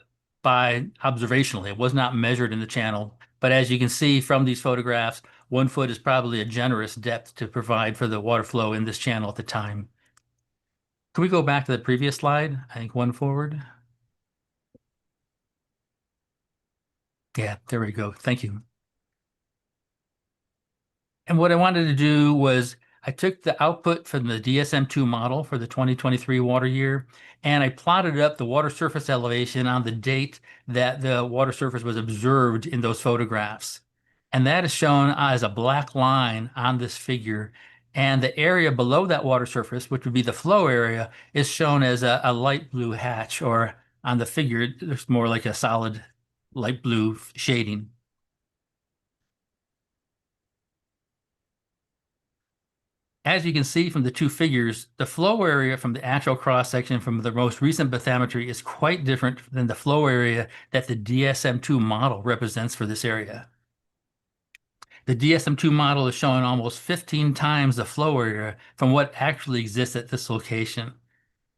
by observationally. It was not measured in the channel. But as you can see from these photographs, 1 foot is probably a generous depth to provide for the water flow in this channel at the time. Can we go back to the previous slide? I think one forward. Yeah, there we go. Thank you. And what I wanted to do was I took the output from the DSM-2 model for the 2023 water year, and I plotted up the water surface elevation on the date that the water surface was observed in those photographs. And that is shown as a black line on this figure. And the area below that water surface, which would be the flow area, is shown as a light blue hatch, or on the figure, there's more like a solid light blue shading. As you can see from the two figures, the flow area from the actual cross-section from the most recent bathymetry is quite different than the flow area that the DSM-2 model represents for this area. The DSM-2 model is showing almost 15 times the flow area from what actually exists at this location.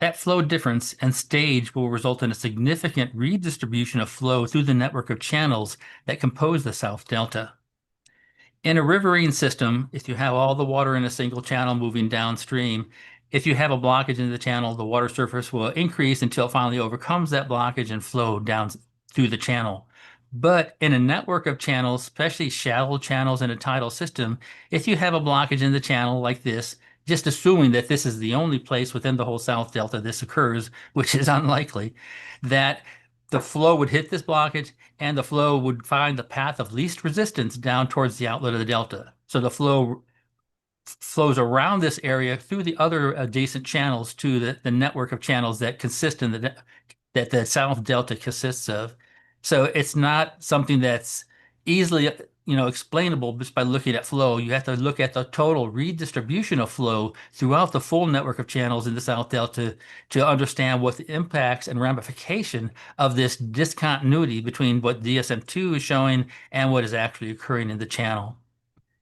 That flow difference and stage will result in a significant redistribution of flow through the network of channels that compose the South Delta. In a riverine system, if you have all the water in a single channel moving downstream, if you have a blockage in the channel, the water surface will increase until it finally overcomes that blockage and flow down through the channel. But in a network of channels, especially shallow channels in a tidal system, if you have a blockage in the channel like this, just assuming that this is the only place within the whole South Delta this occurs, which is unlikely, that the flow would hit this blockage and the flow would find the path of least resistance down towards the outlet of the delta. So the flow flows around this area through the other adjacent channels to the network of channels that consist in that South Delta consists of. So it's not something that's easily explainable just by looking at flow. You have to look at the total redistribution of flow throughout the full network of channels in the South Delta to understand what the impacts and ramification of this discontinuity between what DSM-2 is showing and what is actually occurring in the channel.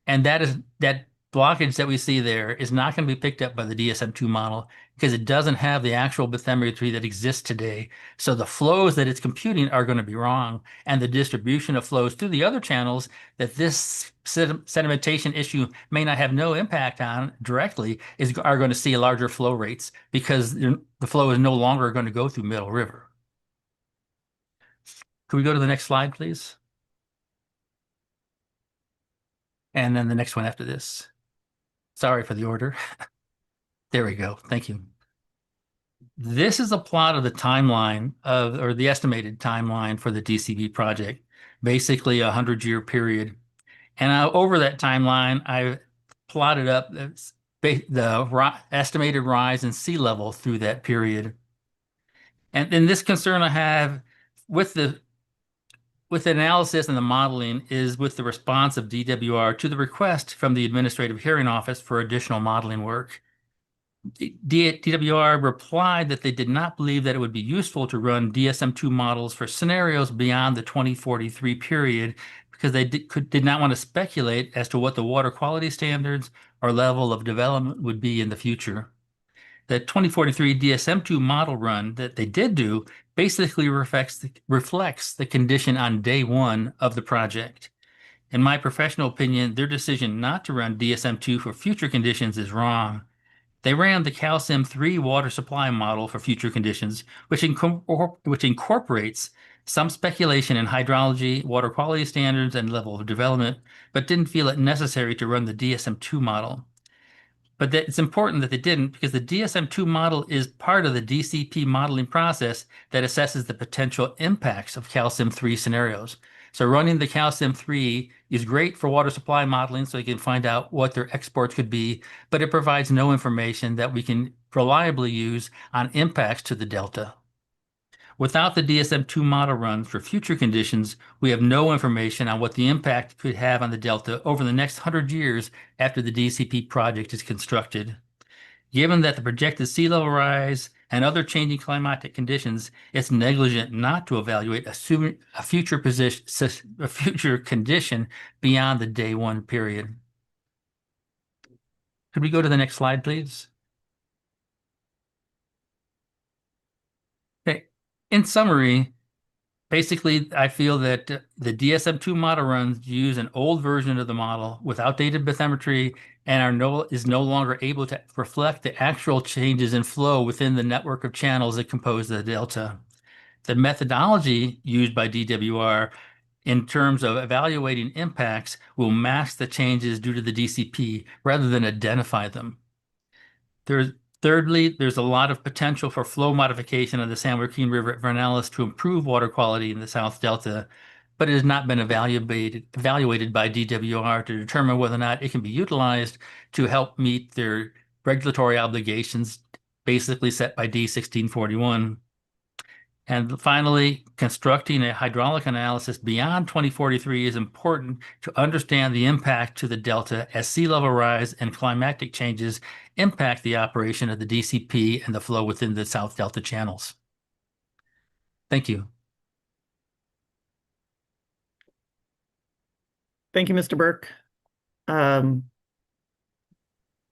And that blockage that we see there is not going to be picked up by the DSM-2 model because it doesn't have the actual bathymetry that exists today. So the flows that it's computing are going to be wrong, and the distribution of flows through the other channels that this sedimentation issue may not have no impact on directly are going to see larger flow rates because the flow is no longer going to go through Middle River. Could we go to the next slide, please? And then the next one after this. Sorry for the order. There we go. Thank you. This is a plot of the timeline or the estimated timeline for the DCB project, basically a 100-year period. And over that timeline, I plotted up the estimated rise in sea level through that period. And then this concern I have with the analysis and the modeling is with the response of DWR to the request from the Administrative Hearing Office for additional modeling work. DWR replied that they did not believe that it would be useful to run DSM-2 models for scenarios beyond the 2043 period because they did not want to speculate as to what the water quality standards or level of development would be in the future. The 2043 DSM-2 model run that they did do basically reflects the condition on day one of the project. In my professional opinion, their decision not to run DSM-2 for future conditions is wrong. They ran the calcium-3 water supply model for future conditions, which incorporates some speculation in hydrology, water quality standards, and level of development, but didn't feel it necessary to run the DSM-2 model. But it's important that they didn't because the DSM-2 model is part of the DCP modeling process that assesses the potential impacts of calcium-3 scenarios. So running the calcium-3 is great for water supply modeling so you can find out what their exports could be, but it provides no information that we can reliably use on impacts to the delta. Without the DSM-2 model runs for future conditions, we have no information on what the impact could have on the delta over the next 100 years after the DCP project is constructed. Given that the projected sea level rise and other changing climatic conditions, it's negligent not to evaluate a future condition beyond the day one period. Could we go to the next slide, please? Okay. In summary, basically, I feel that the DSM-2 model runs use an old version of the model with outdated bathymetry and is no longer able to reflect the actual changes in flow within the network of channels that compose the delta. The methodology used by DWR in terms of evaluating impacts will mask the changes due to the DCP rather than identify them. Thirdly, there's a lot of potential for flow modification of the San Joaquin River at Vernalis to improve water quality in the South Delta, but it has not been evaluated by DWR to determine whether or not it can be utilized to help meet their regulatory obligations, basically set by D1641. And finally, constructing a hydraulic analysis beyond 2043 is important to understand the impact to the delta as sea level rise and climatic changes impact the operation of the DCP and the flow within the South Delta channels. Thank you. Thank you, Mr. Burke.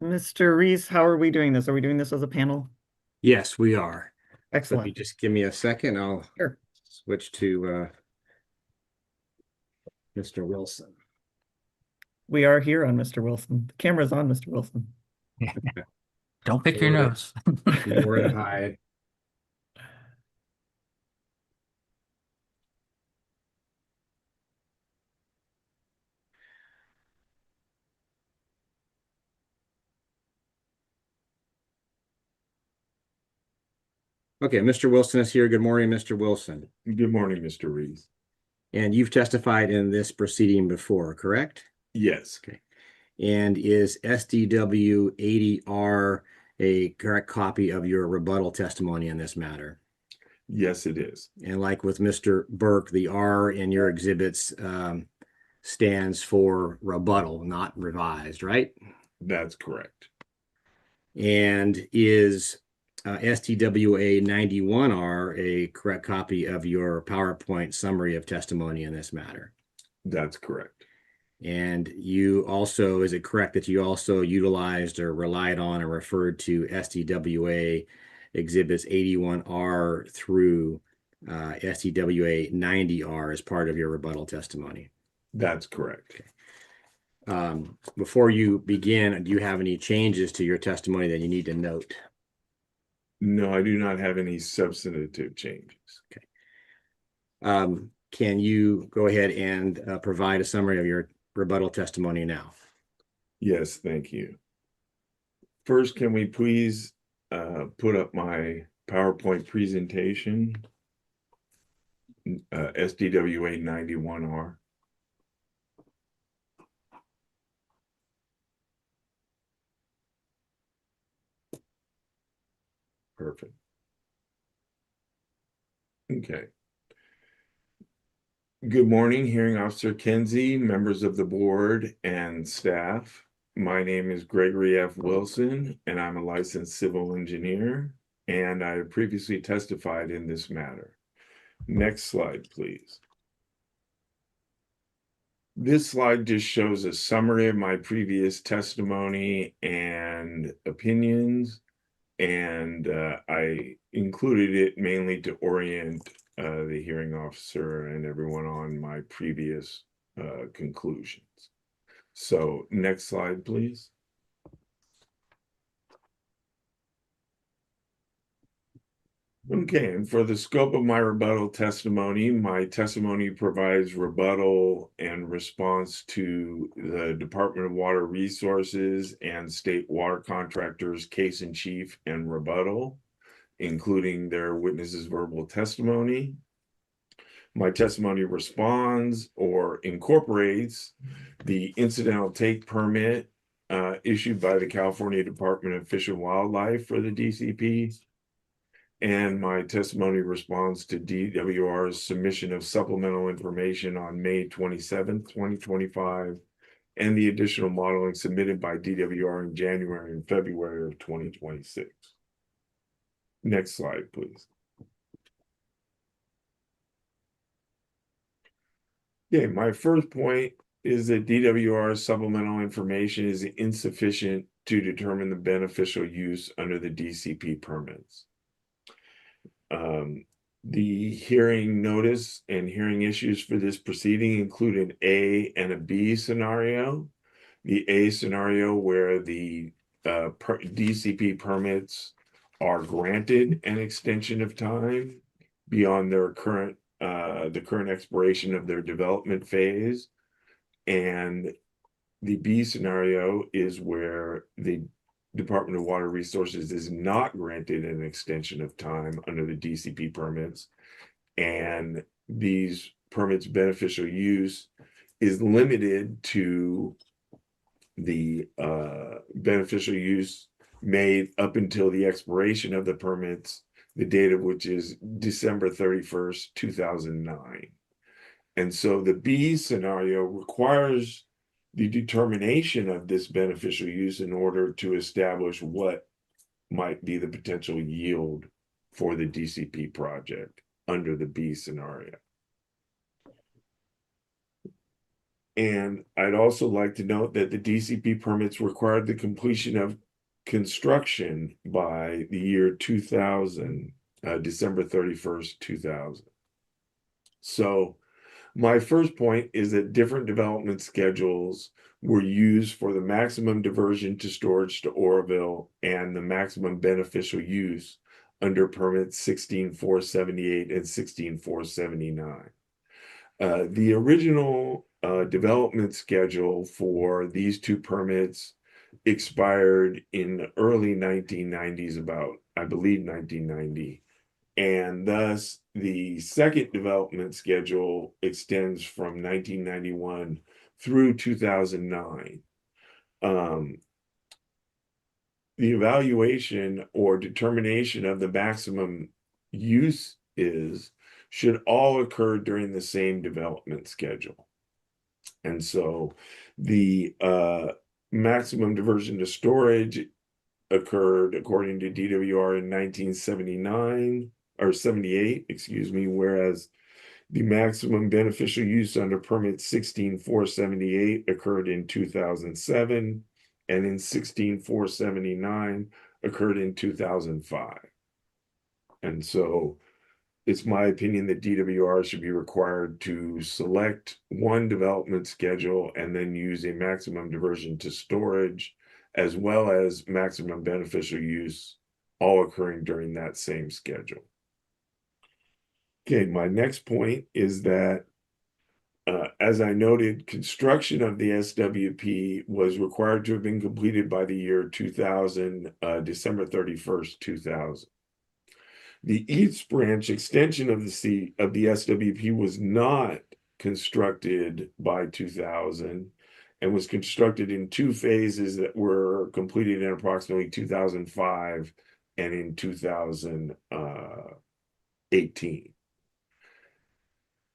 Mr. Rees, how are we doing this? Are we doing this as a panel? Yes, we are. Excellent. If you just give me a second, I'll Sure. switch to Mr. Wilson. We are here on Mr. Wilson. The camera's on Mr. Wilson. Don't pick your nose. Nowhere to hide. Okay, Mr. Wilson is here. Good morning, Mr. Wilson. Good morning, Mr. Rees. And you've testified in this proceeding before, correct? Yes. Okay. And is SDW 80R a correct copy of your rebuttal testimony in this matter? Yes, it is. And like with Mr. Burke, the R in your exhibits stands for rebuttal, not revised, right? That's correct. And is STWA 91R a correct copy of your PowerPoint summary of testimony in this matter? That's correct. And you also, is it correct that you also utilized or relied on or referred to STWA exhibits 81R through STWA 90R as part of your rebuttal testimony? That's correct. Before you begin, do you have any changes to your testimony that you need to note? No, I do not have any substantive changes. Can you go ahead and provide a summary of your rebuttal testimony now? Yes, thank you. First, can we please put up my PowerPoint presentation, SDWA 91R? Perfect. Okay. Good morning, Hearing Officer Kenzie, members of the board and staff. My name is Gregory F. Wilson, and I'm a licensed civil engineer, and I have previously testified in this matter. Next slide, please. This slide just shows a summary of my previous testimony and opinions, and I included it mainly to orient the hearing officer and everyone on my previous conclusions. So next slide, please. Okay, and for the scope of my rebuttal testimony, my testimony provides rebuttal and response to the Department of Water Resources and state water contractors' case in chief and rebuttal, including their witnesses' verbal testimony. My testimony responds or incorporates the incidental take permit issued by the California Department of Fish and Wildlife for the DCP. And my testimony responds to DWR's submission of supplemental information on May 27th, 2025, and the additional modeling submitted by DWR in January and February of 2026. Next slide, please. Okay, my first point is that DWR's supplemental information is insufficient to determine the beneficial use under the DCP permits. The hearing notice and hearing issues for this proceeding include an A and a B scenario. The A scenario where the DCP permits are granted an extension of time beyond their current the current expiration of their development phase, and the B scenario is where the Department of Water Resources is not granted an extension of time under the DCP permits, and these permits beneficial use is limited to the beneficial use made up until the expiration of the permits, the date of which is December 31st, 2009. And so the B scenario requires the determination of this beneficial use in order to establish what might be the potential yield for the DCP project under the B scenario. And I'd also like to note that the DCP permits required the completion of construction by the year 2000, December 31st, 2000. So my first point is that different development schedules were used for the maximum diversion to storage to Oroville and the maximum beneficial use under permits 16478 and 16479. The original development schedule for these two permits expired in the early 1990s, about, I believe, 1990. And thus, the second development schedule extends from 1991 through 2009. The evaluation or determination of the maximum use should all occur during the same development schedule. And so the maximum diversion to storage occurred according to DWR in 1979 or 78, excuse me, whereas the maximum beneficial use under permit 16478 occurred in 2007 and in 16479 occurred in 2005. And so it's my opinion that DWR should be required to select one development schedule and then use a maximum diversion to storage as well as maximum beneficial use, all occurring during that same schedule. Okay, my next point is that as I noted, construction of the SWP was required to have been completed by the year 2000, December 31st, 2000. The East Branch extension of the SWP was not constructed by 2000 and was constructed in two phases that were completed in approximately 2005 and in 2018.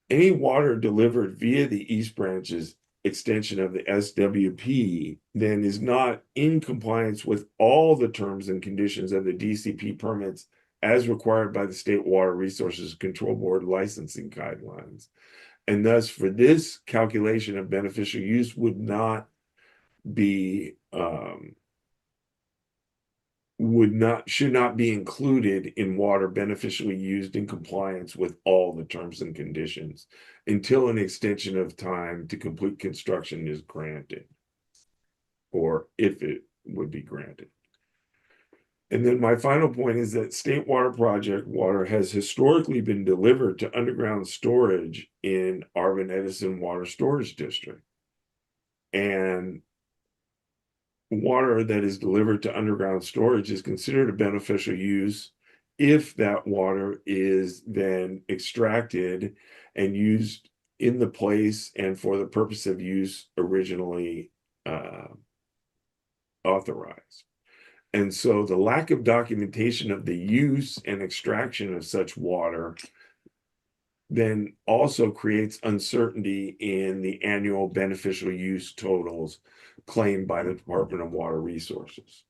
Any water delivered via the East Branch's extension of the SWP then is not in compliance with all the terms and conditions of the DCP permits as required by the State Water Resources Control Board licensing guidelines. And thus, for this calculation of beneficial use would not be should not be included in water beneficially used in compliance with all the terms and conditions until an extension of time to complete construction is granted, or if it would be granted. And then my final point is that State Water Project water has historically been delivered to underground storage in Arvin Edison Water Storage District. And water that is delivered to underground storage is considered a beneficial use if that water is then extracted and used in the place and for the purpose of use originally authorized. And so the lack of documentation of the use and extraction of such water then also creates uncertainty in the annual beneficial use totals claimed by the Department of Water Resources.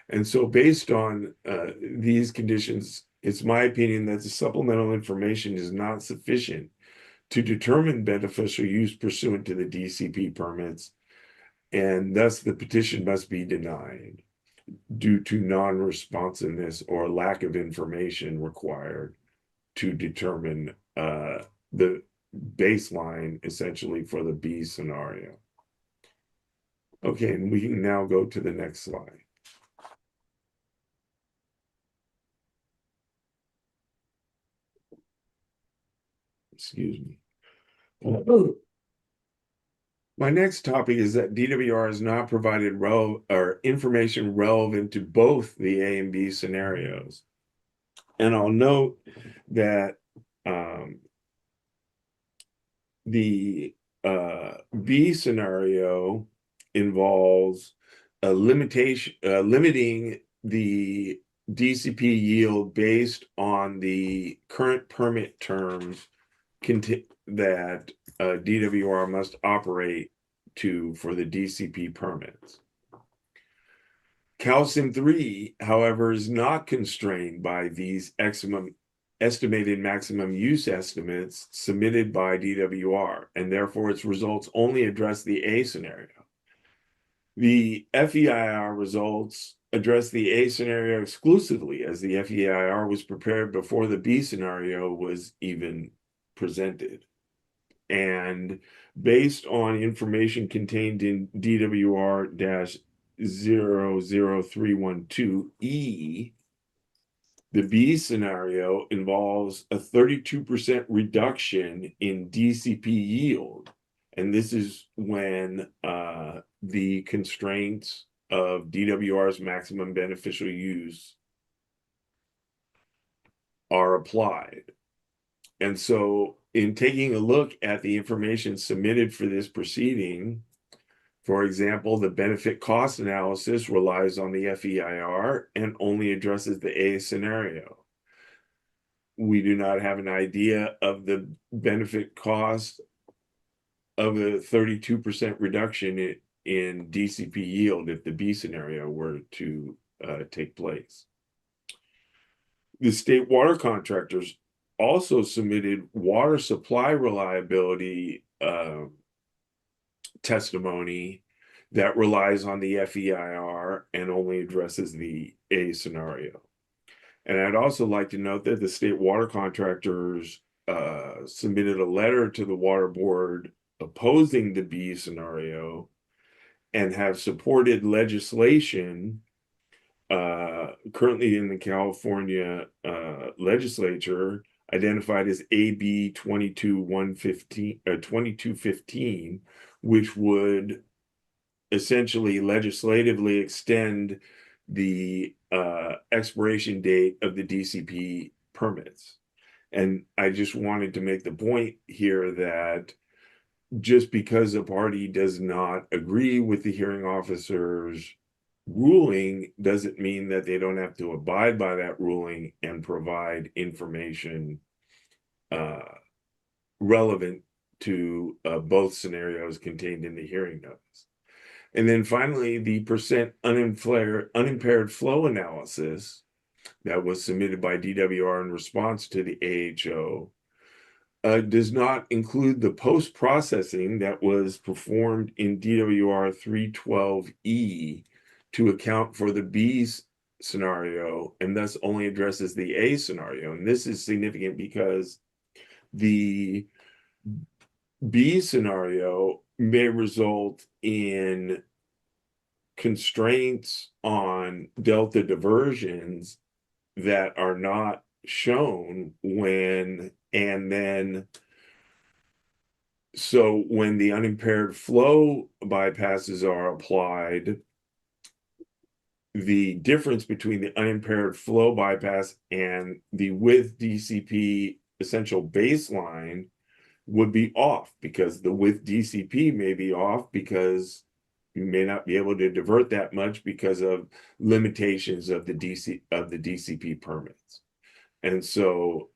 And so based on these conditions, it's my opinion that the supplemental information is not sufficient to determine beneficial use pursuant to the DCP permits, and thus the petition must be denied due to non-responsiveness or lack of information required to determine the baseline essentially for the B scenario. Okay, and we can now go to the next slide. Excuse me. My next topic is that DWR has not provided information relevant to both the A and B scenarios. And I'll note that the B scenario involves a limiting the DCP yield based on the current permit terms that DWR must operate to for the DCP permits. Calcium 3, however, is not constrained by these estimated maximum use estimates submitted by DWR, and therefore its results only address the A scenario. The FEIR results address the A scenario exclusively, as the FEIR was prepared before the B scenario was even presented. And based on information contained in DWR-00312E, the B scenario involves a 32% reduction in DCP yield. And this is when the constraints of DWR's maximum beneficial use are applied. And so in taking a look at the information submitted for this proceeding, for example, the benefit cost analysis relies on the FEIR and only addresses the A scenario. We do not have an idea of the benefit cost of a 32% reduction in DCP yield if the B scenario were to take place. The state water contractors also submitted water supply reliability testimony that relies on the FEIR and only addresses the A scenario. And I'd also like to note that the state water contractors submitted a letter to the water board opposing the B scenario and have supported legislation currently in the California legislature identified as AB 2215, which would essentially legislatively extend the expiration date of the DCP permits. And I just wanted to make the point here that just because a party does not agree with the hearing officer's ruling doesn't mean that they don't have to abide by that ruling and provide information relevant to both scenarios contained in the hearing notice. And then finally, the percent unimpaired flow analysis that was submitted by DWR in response to the AHO does not include the post-processing that was performed in DWR 312E to account for the B scenario, and thus only addresses the A scenario. And this is significant because the B scenario may result in constraints on delta diversions that are not shown when the unimpaired flow bypasses are applied, the difference between the unimpaired flow bypass and the width DCP essential baseline would be off, because the width DCP may be off because you may not be able to divert that much because of limitations of the DCP permits. And so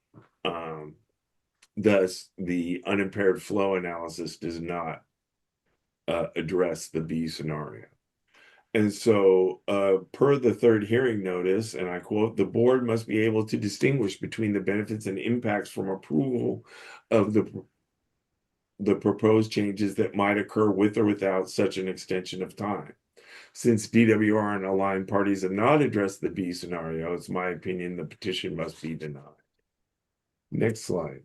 thus the unimpaired flow analysis does not address the B scenario. And so per the third hearing notice, and I quote, the board must be able to distinguish between the benefits and impacts from approval of the proposed changes that might occur with or without such an extension of time. Since DWR and aligned parties have not addressed the B scenario, it's my opinion the petition must be denied. Next slide.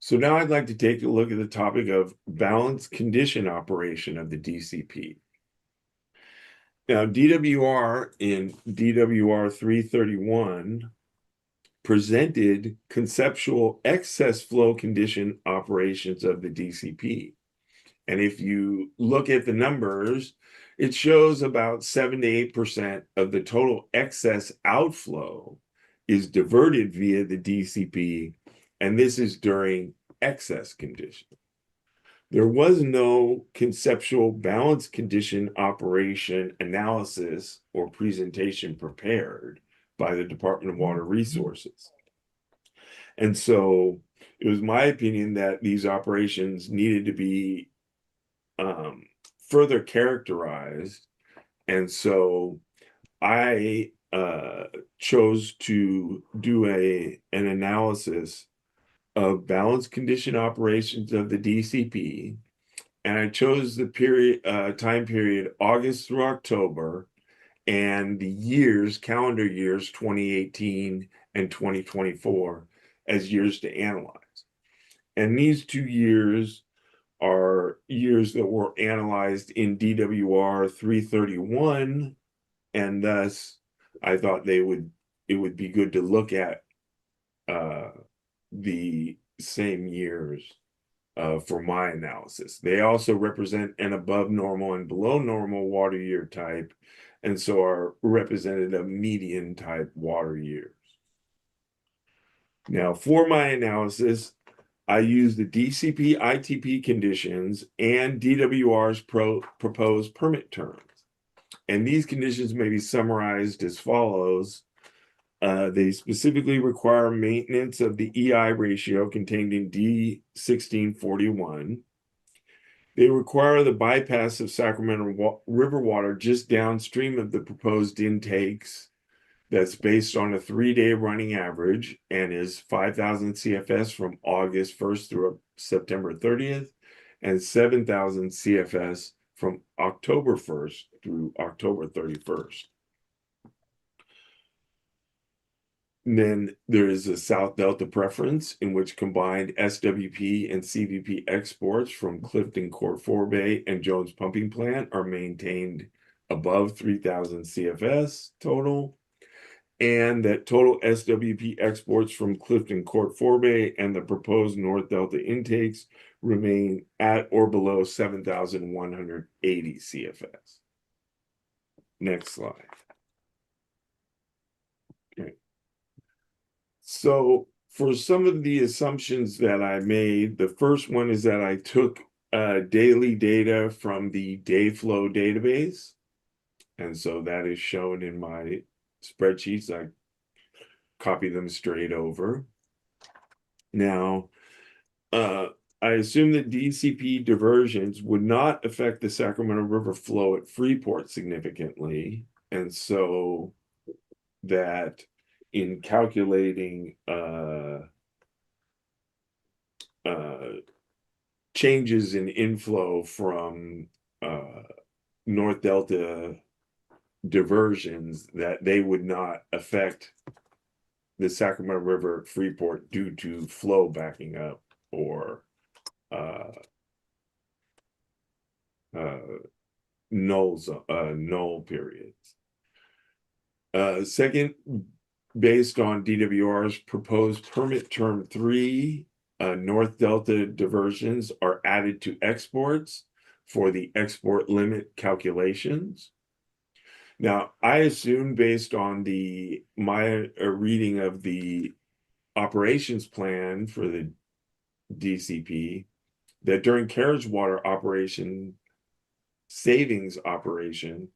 So now I'd like to take a look at the topic of balanced condition operation of the DCP. Now, DWR in DWR 331 presented conceptual excess flow condition operations of the DCP. And if you look at the numbers, it shows about 7 to 8% of the total excess outflow is diverted via the DCP, and this is during excess conditions. There was no conceptual balance condition operation analysis or presentation prepared by the Department of Water Resources. And so it was my opinion that these operations needed to be further characterized. And so I chose to do an analysis of balance condition operations of the DCP, and I chose the time period August through October, and the calendar years 2018 and 2024 as years to analyze. And these 2 years are years that were analyzed in DWR 331, and thus I thought it would be good to look at the same years for my analysis. They also represent an above normal and below normal water year type, and so are representative median type water years. Now, for my analysis, I use the DCP ITP conditions and DWR's proposed permit terms. And these conditions may be summarized as follows. They specifically require maintenance of the EI ratio contained in D1641. They require the bypass of Sacramento River water just downstream of the proposed intakes. That's based on a 3-day running average and is 5,000 CFS from August 1st through September 30th and 7,000 CFS from October 1st through October 31st. And then there is a South Delta preference in which combined SWP and CVP exports from Clifton Court Forebay and Jones Pumping Plant are maintained above 3,000 CFS total, and that total SWP exports from Clifton Court Forebay and the proposed North Delta intakes remain at or below 7,180 CFS. Next slide. Okay. So for some of the assumptions that I made, the first one is that I took daily data from the Dayflow database. And so that is shown in my spreadsheets. I copy them straight over. Now, I assume that DCP diversions would not affect the Sacramento River flow at Freeport significantly. And so that in calculating changes in inflow from North Delta diversions, that they would not affect the Sacramento River Freeport due to flow backing up or null periods. Second, based on DWR's proposed permit term 3, North Delta diversions are added to exports for the export limit calculations. Now, I assume based on my reading of the operations plan for the DCP that during carriage water operation, savings operation,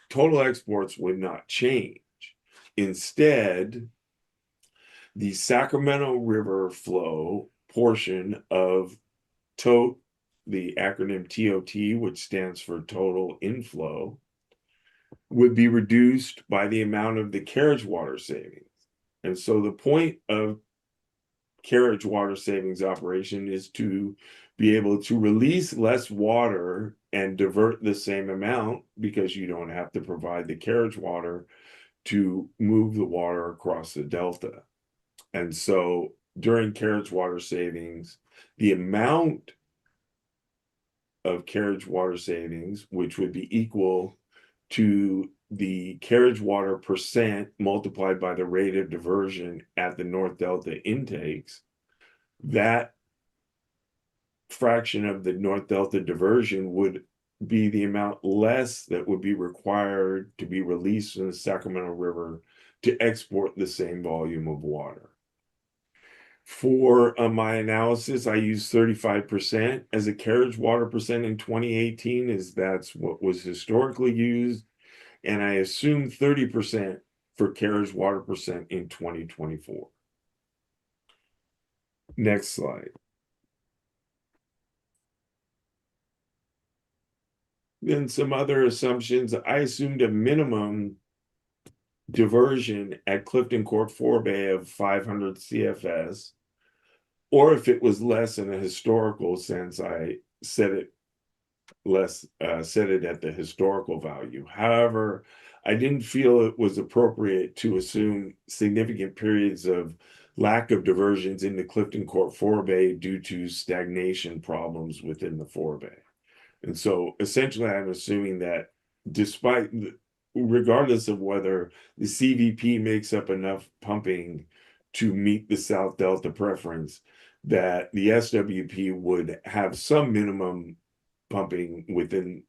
total exports would not change. Instead, the Sacramento River flow portion of TOT, the acronym TOT, which stands for total inflow, would be reduced by the amount of the carriage water savings. And so the point of carriage water savings operation is to be able to release less water and divert the same amount, because you don't have to provide the carriage water to move the water across the delta. And so during carriage water savings, the amount of carriage water savings, which would be equal to the carriage water percent multiplied by the rate of diversion at the North Delta intakes, that fraction of the North Delta diversion would be the amount less that would be required to be released in the Sacramento River to export the same volume of water. For my analysis, I used 35% as a carriage water percent in 2018, as that's what was historically used. And I assume 30% for carriage water percent in 2024. Next slide. Then some other assumptions. I assumed a minimum diversion at Clifton Court Forebay of 500 CFS, or if it was less in a historical sense, I set it at the historical value. However, I didn't feel it was appropriate to assume significant periods of lack of diversions in the Clifton Court Forebay due to stagnation problems within the forebay. And so essentially I'm assuming that regardless of whether the CVP makes up enough pumping to meet the South Delta preference, that the SWP would have some minimum pumping within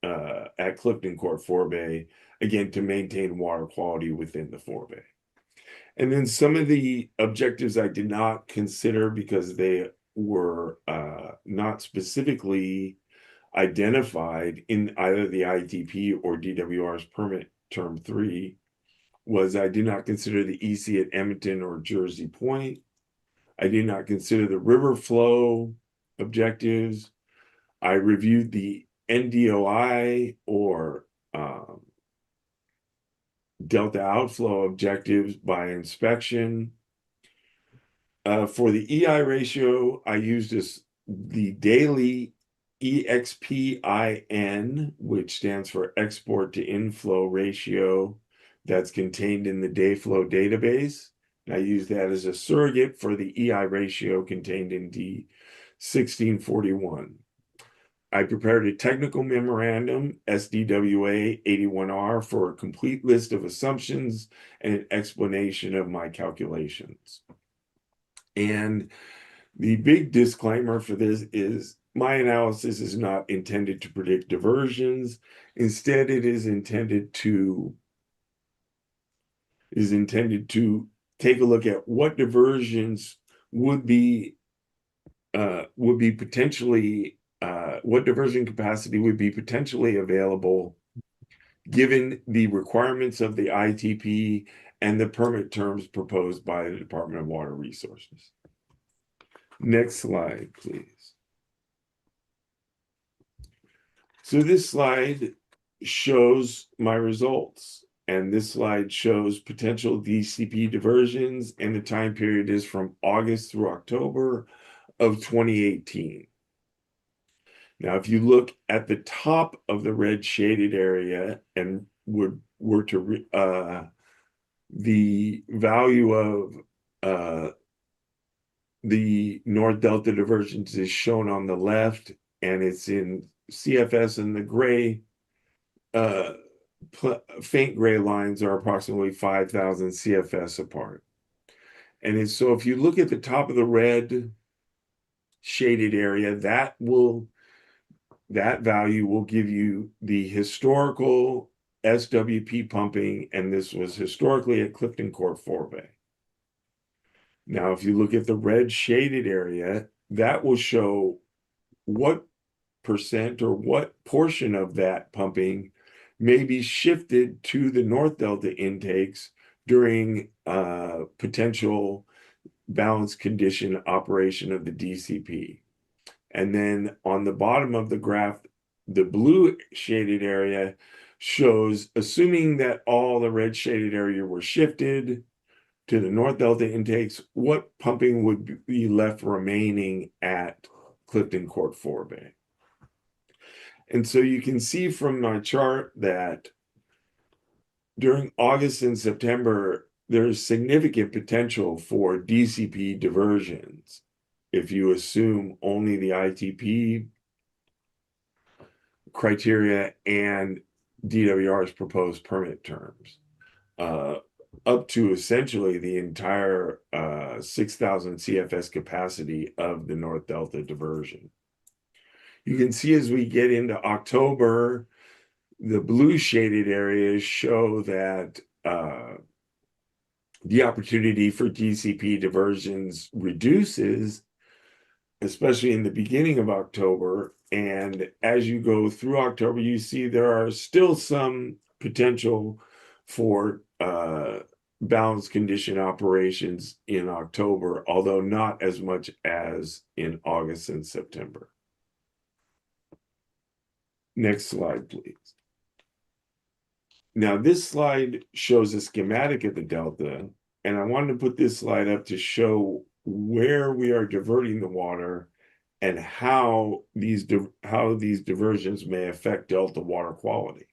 at Clifton Court Forebay, again, to maintain water quality within the forebay. And then some of the objectives I did not consider because they were not specifically identified in either the ITP or DWR's permit term 3 was I did not consider the EC at Edmonton or Jersey Point. I did not consider the river flow objectives. I reviewed the NDOI or delta outflow objectives by inspection. For the EI ratio, I used the daily EXPIN, which stands for export to inflow ratio, that's contained in the Dayflow database. And I use that as a surrogate for the EI ratio contained in D1641. I prepared a technical memorandum, SDWA 81R, for a complete list of assumptions and an explanation of my calculations. And the big disclaimer for this is my analysis is not intended to predict diversions. Instead, it is intended to take a look at what diversions would be potentially what diversion capacity would be potentially available given the requirements of the ITP and the permit terms proposed by the Department of Water Resources. Next slide, please. So this slide shows my results, and this slide shows potential DCP diversions, and the time period is from August through October of 2018. Now, if you look at the top of the red shaded area and were to the value of the North Delta diversions is shown on the left, and it's in CFS, and the gray, faint gray lines are approximately 5,000 CFS apart. And so if you look at the top of the red shaded area, that value will give you the historical SWP pumping, and this was historically at Clifton Court Forebay. Now, if you look at the red shaded area, that will show what percent or what portion of that pumping may be shifted to the North Delta intakes during potential balanced condition operation of the DCP. And then on the bottom of the graph, the blue shaded area shows, assuming that all the red shaded area were shifted to the North Delta intakes, what pumping would be left remaining at Clifton Court Forebay. And so you can see from my chart that during August and September, there's significant potential for DCP diversions if you assume only the ITP criteria and DWR's proposed permit terms, up to essentially the entire 6,000 CFS capacity of the North Delta diversion. You can see as we get into October, the blue shaded areas show that the opportunity for DCP diversions reduces, especially in the beginning of October. And as you go through October, you see there are still some potential for balanced condition operations in October, although not as much as in August and September. Next slide, please. Now, this slide shows a schematic of the Delta, and I wanted to put this slide up to show where we are diverting the water and how these diversions may affect Delta water quality.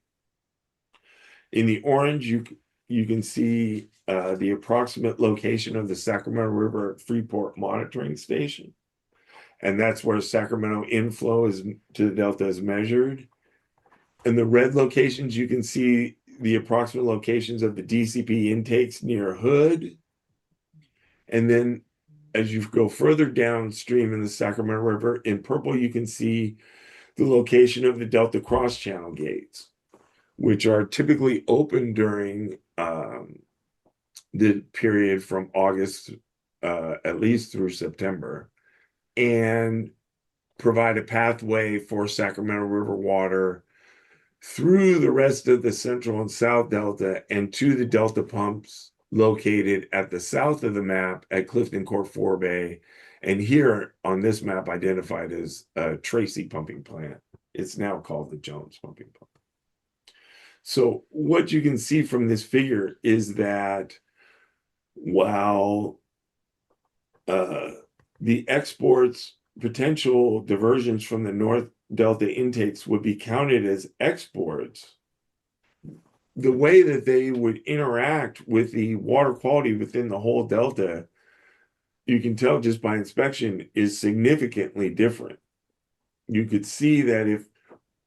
In the orange, you can see the approximate location of the Sacramento River Freeport Monitoring Station, and that's where Sacramento inflow to the Delta is measured. In the red locations, you can see the approximate locations of the DCP intakes near Hood. And then as you go further downstream in the Sacramento River, in purple, you can see the location of the Delta cross channel gates, which are typically open during the period from August at least through September, and provide a pathway for Sacramento River water through the rest of the central and south delta and to the delta pumps located at the south of the map at Clifton Court 4 Bay, and here on this map identified as Tracy Pumping Plant. It's now called the Jones Pumping Plant. So what you can see from this figure is that while the exports potential diversions from the North Delta intakes would be counted as exports, the way that they would interact with the water quality within the whole delta, you can tell just by inspection, is significantly different. You could see that if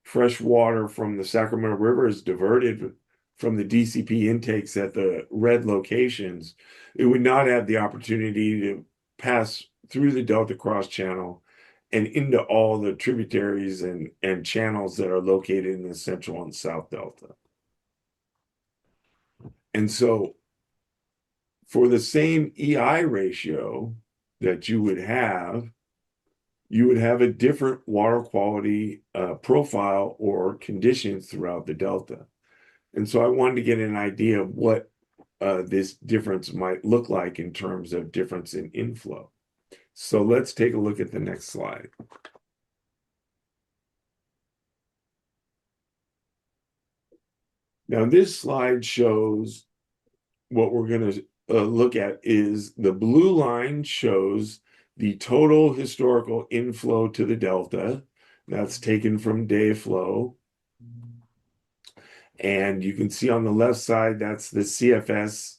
fresh water from the Sacramento River is diverted from the DCP intakes at the red locations, it would not have the opportunity to pass through the Delta Cross Channel and into all the tributaries and channels that are located in the central and south delta. And so for the same EI ratio that you would have a different water quality profile or conditions throughout the delta. And so I wanted to get an idea of what this difference might look like in terms of difference in inflow. So let's take a look at the next slide. Now this slide shows what we're going to look at is the blue line shows the total historical inflow to the delta. That's taken from day flow. And you can see on the left side, that's the CFS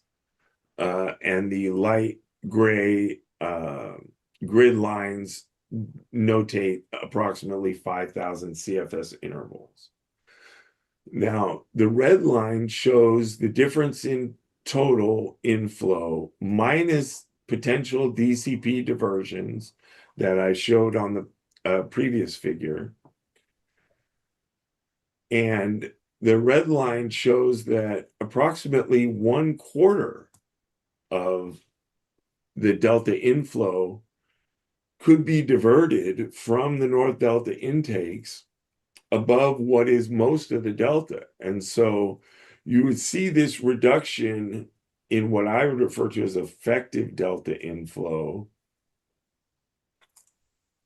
and the light gray grid lines notate approximately 5,000 CFS intervals. Now, the red line shows the difference in total inflow minus potential DCP diversions that I showed on the previous figure. And the red line shows that approximately 1/4 of the delta inflow could be diverted from the North Delta intakes above what is most of the delta. And so you would see this reduction in what I would refer to as effective delta inflow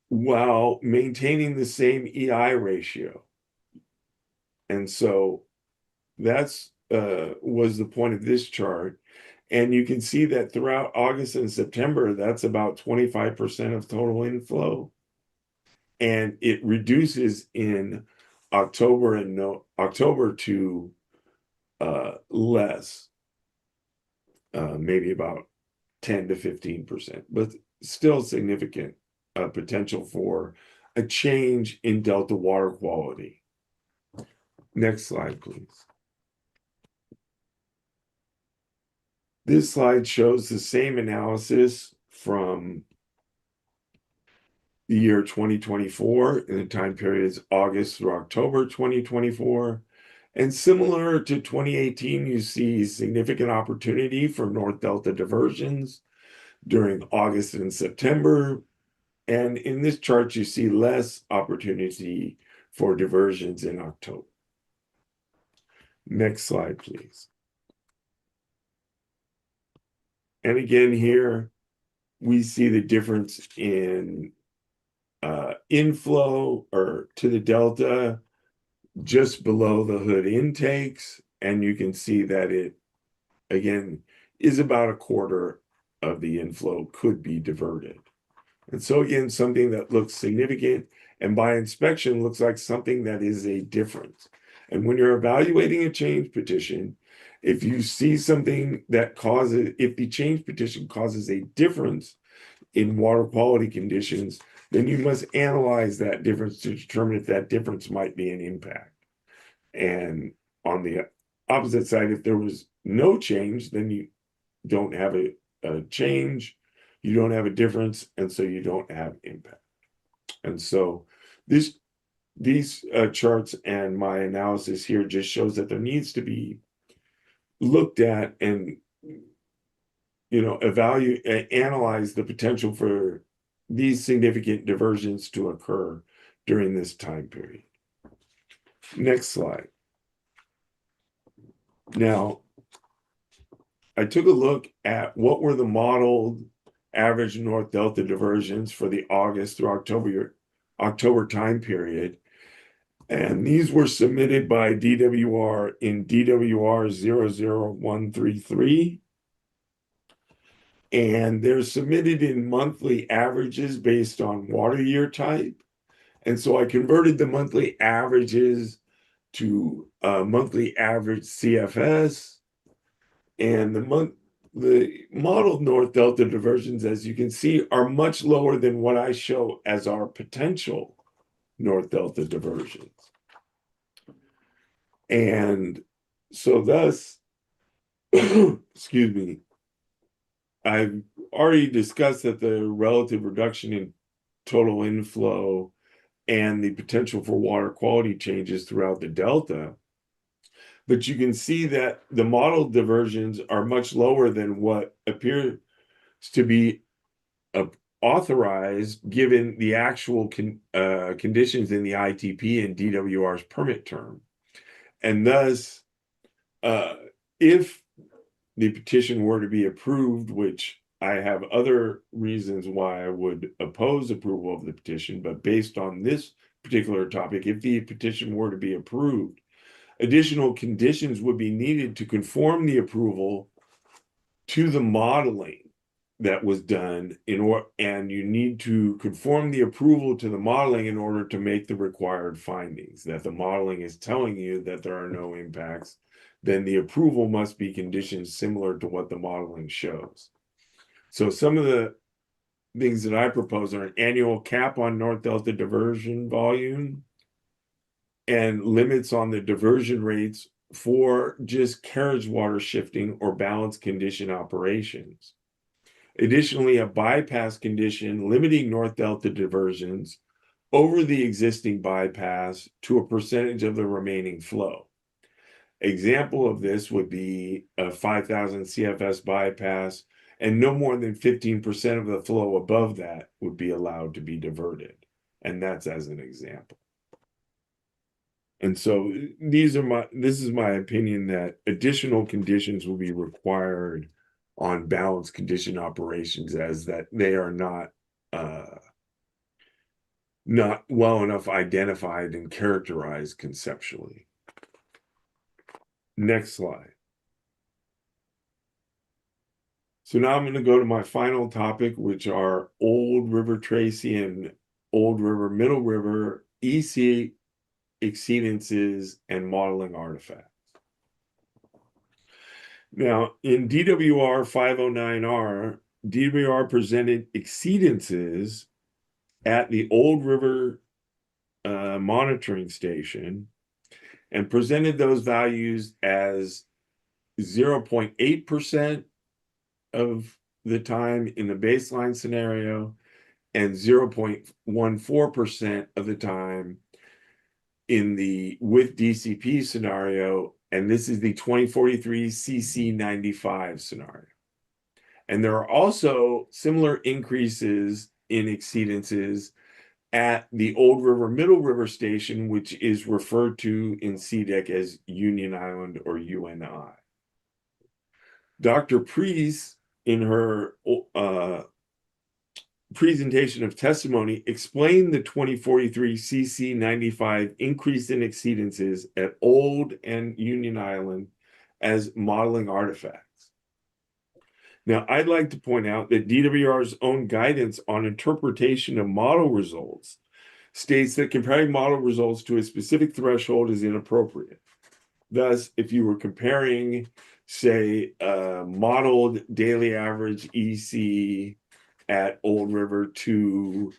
while maintaining the same EI ratio. And so that's was the point of this chart. And you can see that throughout August and September, that's about 25% of total inflow. And it reduces in October to less, maybe about 10 to 15%, but still significant potential for a change in delta water quality. Next slide, please. This slide shows the same analysis from the year 2024, and the time period is August through October 2024. And similar to 2018, you see significant opportunity for North Delta diversions during August and September. And in this chart, you see less opportunity for diversions in October. Next slide, please. And again, here we see the difference in inflow or to the delta just below the hood intakes. And you can see that it, again, is about 1/4 of the inflow could be diverted. And so again, something that looks significant and by inspection looks like something that is a difference. And when you're evaluating a change petition, if you see something that causes, if the change petition causes a difference in water quality conditions, then you must analyze that difference to determine if that difference might be an impact. And on the opposite side, if there was no change, then you don't have a change, you don't have a difference, and so you don't have impact. And so these charts and my analysis here just shows that there needs to be looked at and analyze the potential for these significant diversions to occur during this time period. Next slide. Now, I took a look at what were the modeled average North Delta diversions for the August through October time period. And these were submitted by DWR in DWR 00133. And they're submitted in monthly averages based on water year type. And so I converted the monthly averages to monthly average CFS. And the modeled North Delta diversions, as you can see, are much lower than what I show as our potential North Delta diversions. And so thus, excuse me, I've already discussed that the relative reduction in total inflow and the potential for water quality changes throughout the Delta. But you can see that the modeled diversions are much lower than what appears to be authorized given the actual conditions in the ITP and DWR's permit term. And thus, if the petition were to be approved, which I have other reasons why I would oppose approval of the petition, but based on this particular topic, if the petition were to be approved, additional conditions would be needed to conform the approval to the modeling that was done and you need to conform the approval to the modeling in order to make the required findings. That the modeling is telling you that there are no impacts, then the approval must be conditioned similar to what the modeling shows. So some of the things that I propose are an annual cap on North Delta diversion volume and limits on the diversion rates for just carriage water shifting or balance condition operations. Additionally, a bypass condition limiting North Delta diversions over the existing bypass to a percentage of the remaining flow. Example of this would be a 5,000 CFS bypass, and no more than 15% of the flow above that would be allowed to be diverted. And that's as an example. And so this is my opinion that additional conditions will be required on balance condition operations, as that they are not well enough identified and characterized conceptually. Next slide. So now I'm going to go to my final topic, which are Old River Tracy and Old River Middle River EC exceedances and modeling artifacts. Now, in DWR 509R, DWR presented exceedances at the Old River monitoring station and presented those values as 0.8% of the time in the baseline scenario and 0.14% of the time in the with DCP scenario, and this is the 2043 CC95 scenario. And there are also similar increases in exceedances at the Old River Middle River station, which is referred to in CDEC as Union Island or UNI. Dr. Priest, in her presentation of testimony, explained the 2043 CC95 increase in exceedances at Old and Union Island as modeling artifacts. Now, I'd like to point out that DWR's own guidance on interpretation of model results states that comparing model results to a specific threshold is inappropriate. Thus, if you were comparing, say, modeled daily average EC at Old River to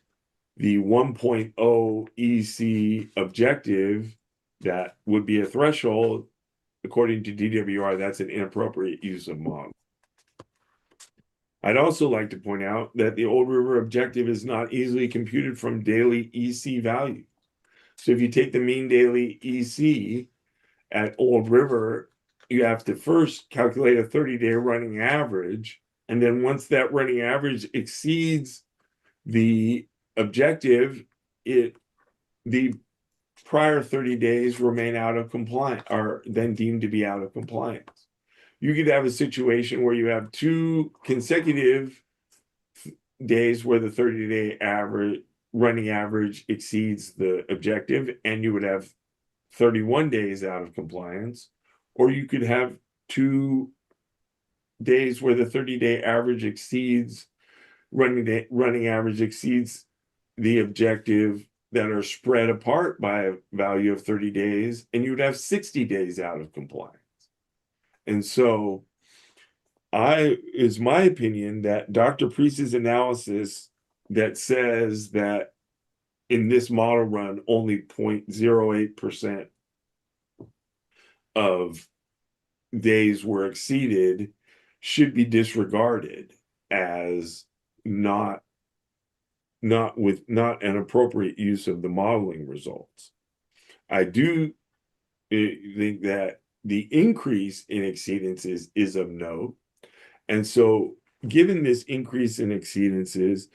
the 1.0 EC objective, that would be a threshold. According to DWR, that's an inappropriate use of model. I'd also like to point out that the Old River objective is not easily computed from daily EC values. So if you take the mean daily EC at Old River, you have to first calculate a 30-day running average. And then once that running average exceeds the objective, the prior 30 days remain out of compliance, are then deemed to be out of compliance. You could have a situation where you have 2 consecutive days where the 30-day average running average exceeds the objective, and you would have 31 days out of compliance, or you could have 2 days where the 30-day average exceeds running average exceeds the objective that are spread apart by a value of 30 days, and you would have 60 days out of compliance. And so is my opinion that Dr. Priest's analysis that says that in this model run, only 0.08% of days were exceeded should be disregarded as not an appropriate use of the modeling results. I do think that the increase in exceedances is of note. And so given this increase in exceedances,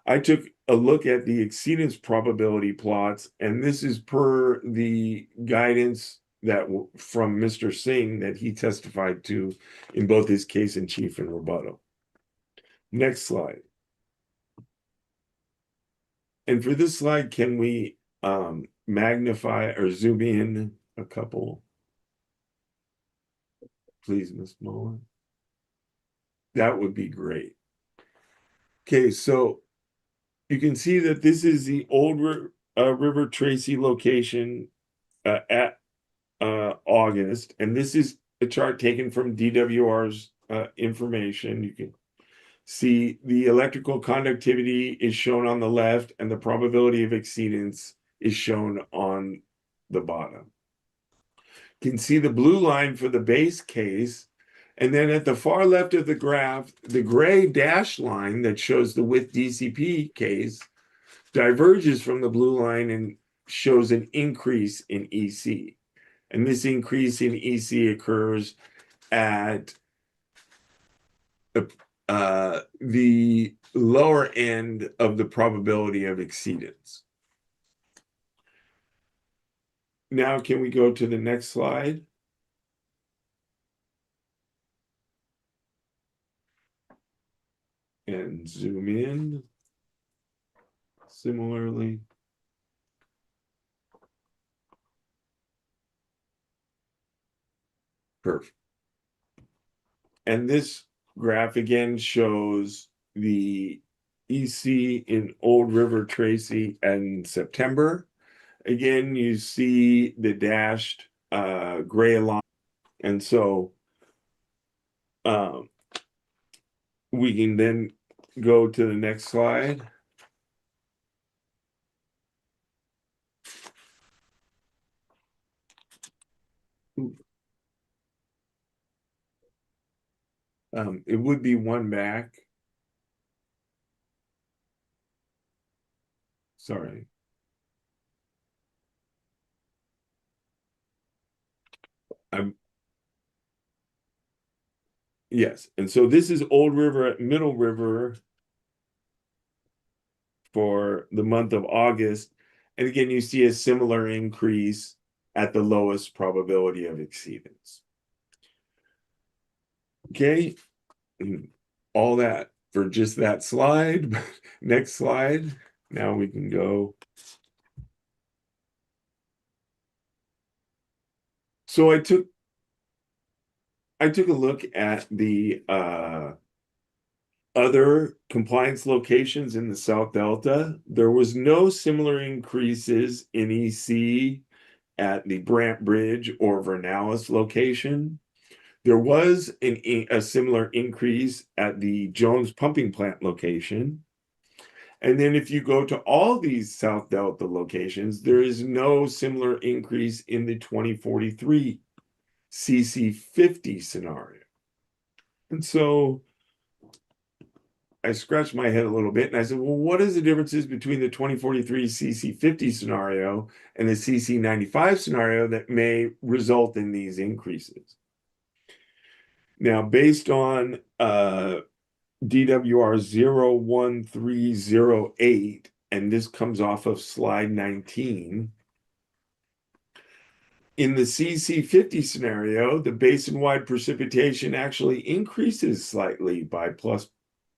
I took a look at the exceedance probability plots, and this is per the guidance that from Mr. Singh that he testified to in both his case in chief and rebuttal. Next slide. And for this slide, can we magnify or zoom in a couple? Please, Ms. Mullen. That would be great. Okay, so you can see that this is the old River Tracy location at August, and this is a chart taken from DWR's information. You can see the electrical conductivity is shown on the left, and the probability of exceedance is shown on the bottom. You can see the blue line for the base case, and then at the far left of the graph, the gray dashed line that shows the with DCP case diverges from the blue line and shows an increase in EC. And this increase in EC occurs at the lower end of the probability of exceedance. Now, can we go to the next slide? And zoom in similarly. Perfect. And this graph again shows the EC in Old River Tracy in September. Again, you see the dashed gray line. And so we can then go to the next slide. It would be one back. Sorry. Yes, and so this is Old River, Middle River for the month of August. And again, you see a similar increase at the lowest probability of exceedance. Okay, all that for just that slide. Next slide. Now we can go. So I took a look at the other compliance locations in the South Delta. There was no similar increases in EC at the Brant Bridge or Vernalis location. There was a similar increase at the Jones Pumping Plant location. And then if you go to all these South Delta locations, there is no similar increase in the 2043 CC50 scenario. And so I scratched my head a little bit and I said, well, what is the differences between the 2043 CC50 scenario and the CC95 scenario that may result in these increases? Now, based on DWR 01308, and this comes off of slide 19, In the CC50 scenario, the basin-wide precipitation actually increases slightly by plus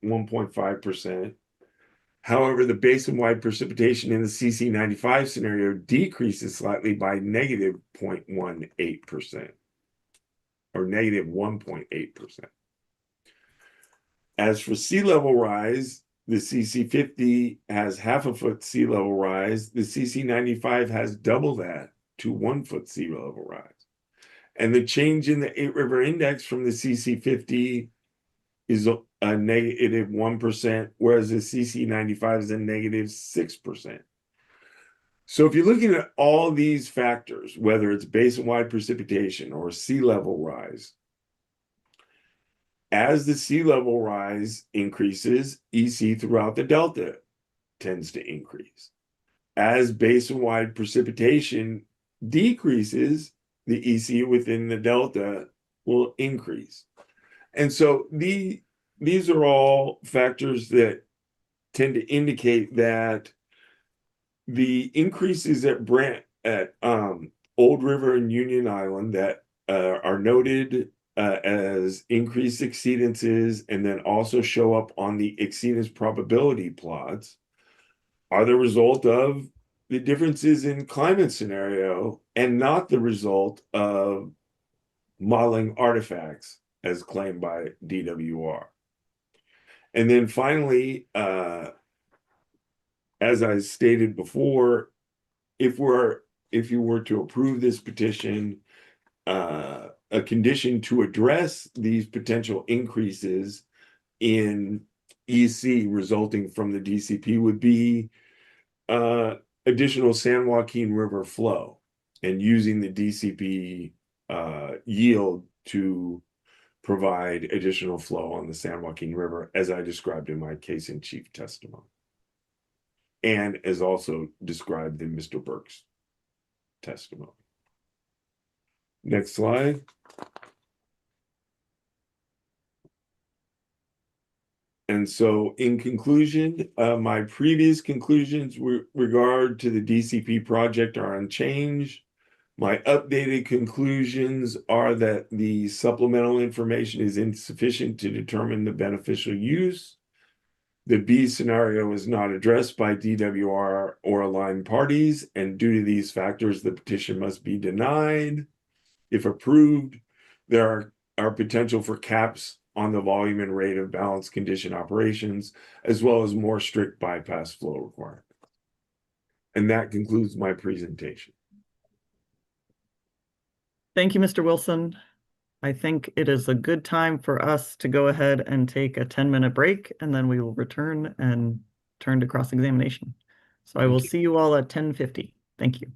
1.5%. However, the basin-wide precipitation in the CC95 scenario decreases slightly by negative 0.18% or negative 1.8%. As for sea level rise, the CC50 has half a foot sea level rise. The CC95 has double that to 1 foot sea level rise. And the change in the 8 river index from the CC50 is a negative 1%, whereas the CC95 is a negative 6%. So if you're looking at all these factors, whether it's basin-wide precipitation or sea level rise, as the sea level rise increases, EC throughout the delta tends to increase. As basin-wide precipitation decreases, the EC within the delta will increase. And so these are all factors that tend to indicate that the increases at Old River and Union Island that are noted as increased exceedances and then also show up on the exceedance probability plots are the result of the differences in climate scenario and not the result of modeling artifacts as claimed by DWR. And then finally, as I stated before, if you were to approve this petition, a condition to address these potential increases in EC resulting from the DCP would be additional San Joaquin River flow and using the DCP yield to provide additional flow on the San Joaquin River, as I described in my case in chief testimony, and as also described in Mr. Burke's testimony. Next slide. And so in conclusion, my previous conclusions with regard to the DCP project are unchanged. My updated conclusions are that the supplemental information is insufficient to determine the beneficial use. The B scenario is not addressed by DWR or aligned parties, and due to these factors, the petition must be denied. If approved, there are potential for caps on the volume and rate of balanced condition operations, as well as more strict bypass flow requirements. And that concludes my presentation. Thank you, Mr. Wilson. I think it is a good time for us to go ahead and take a 10-minute break, and then we will return and turn to cross-examination. So I will see you all at 10:50. Thank you.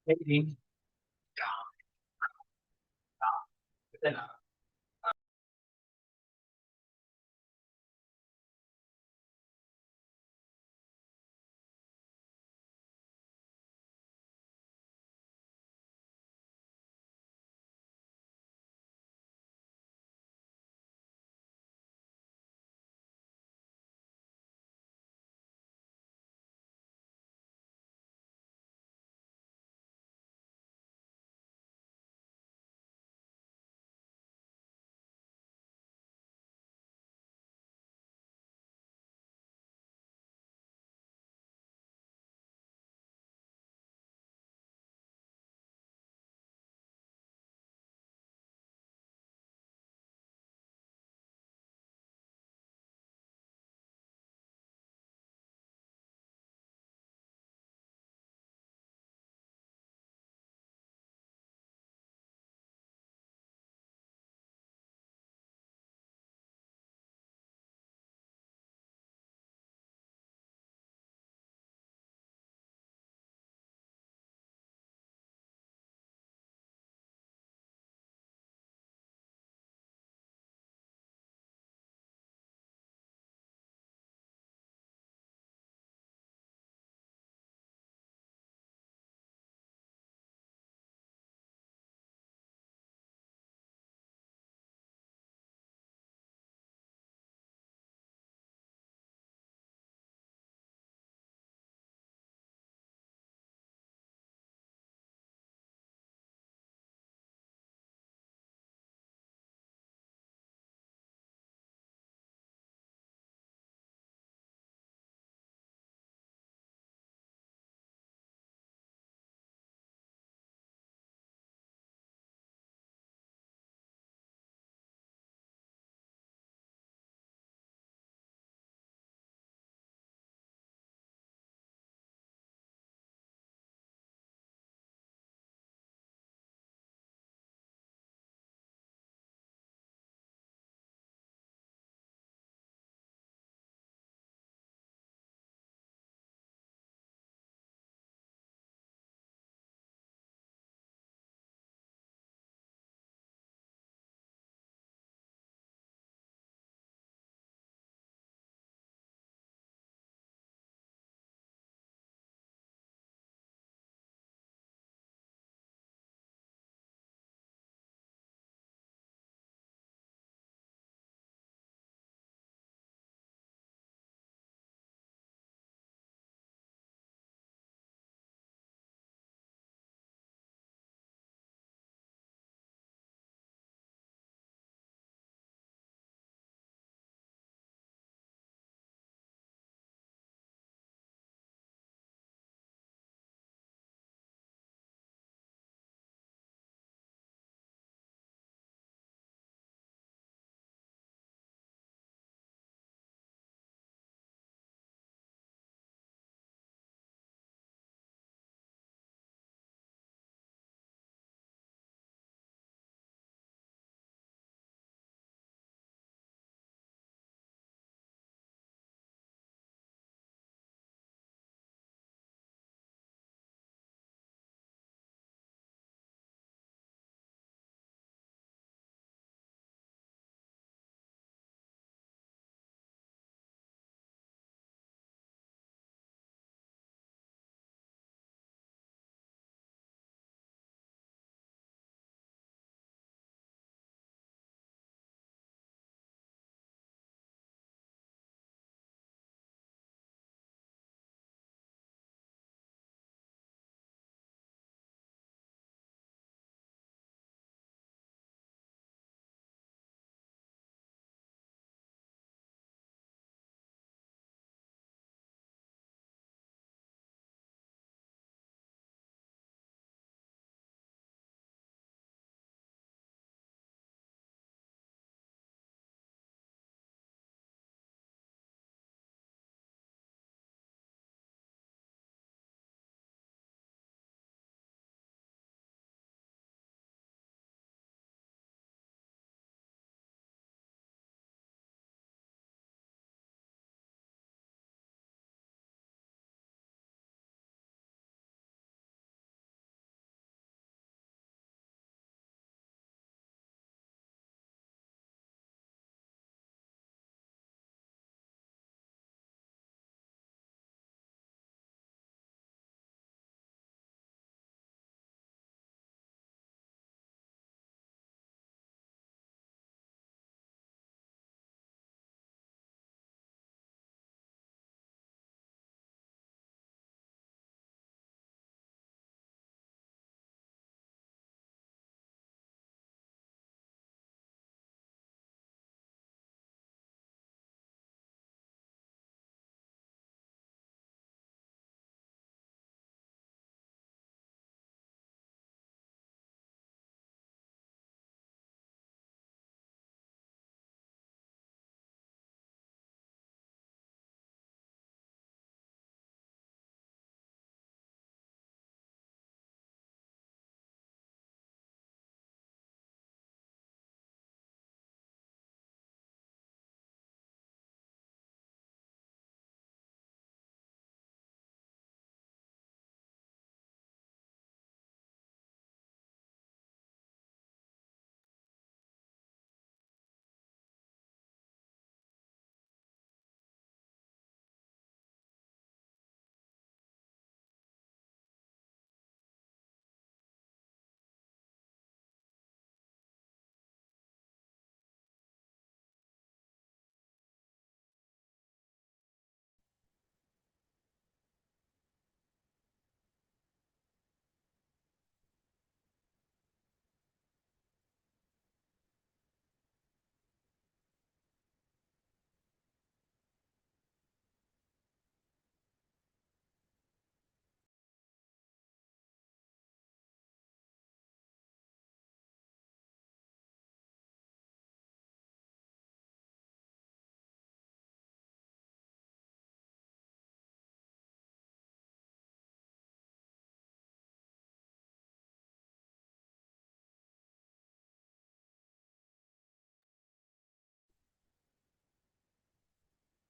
Meeting.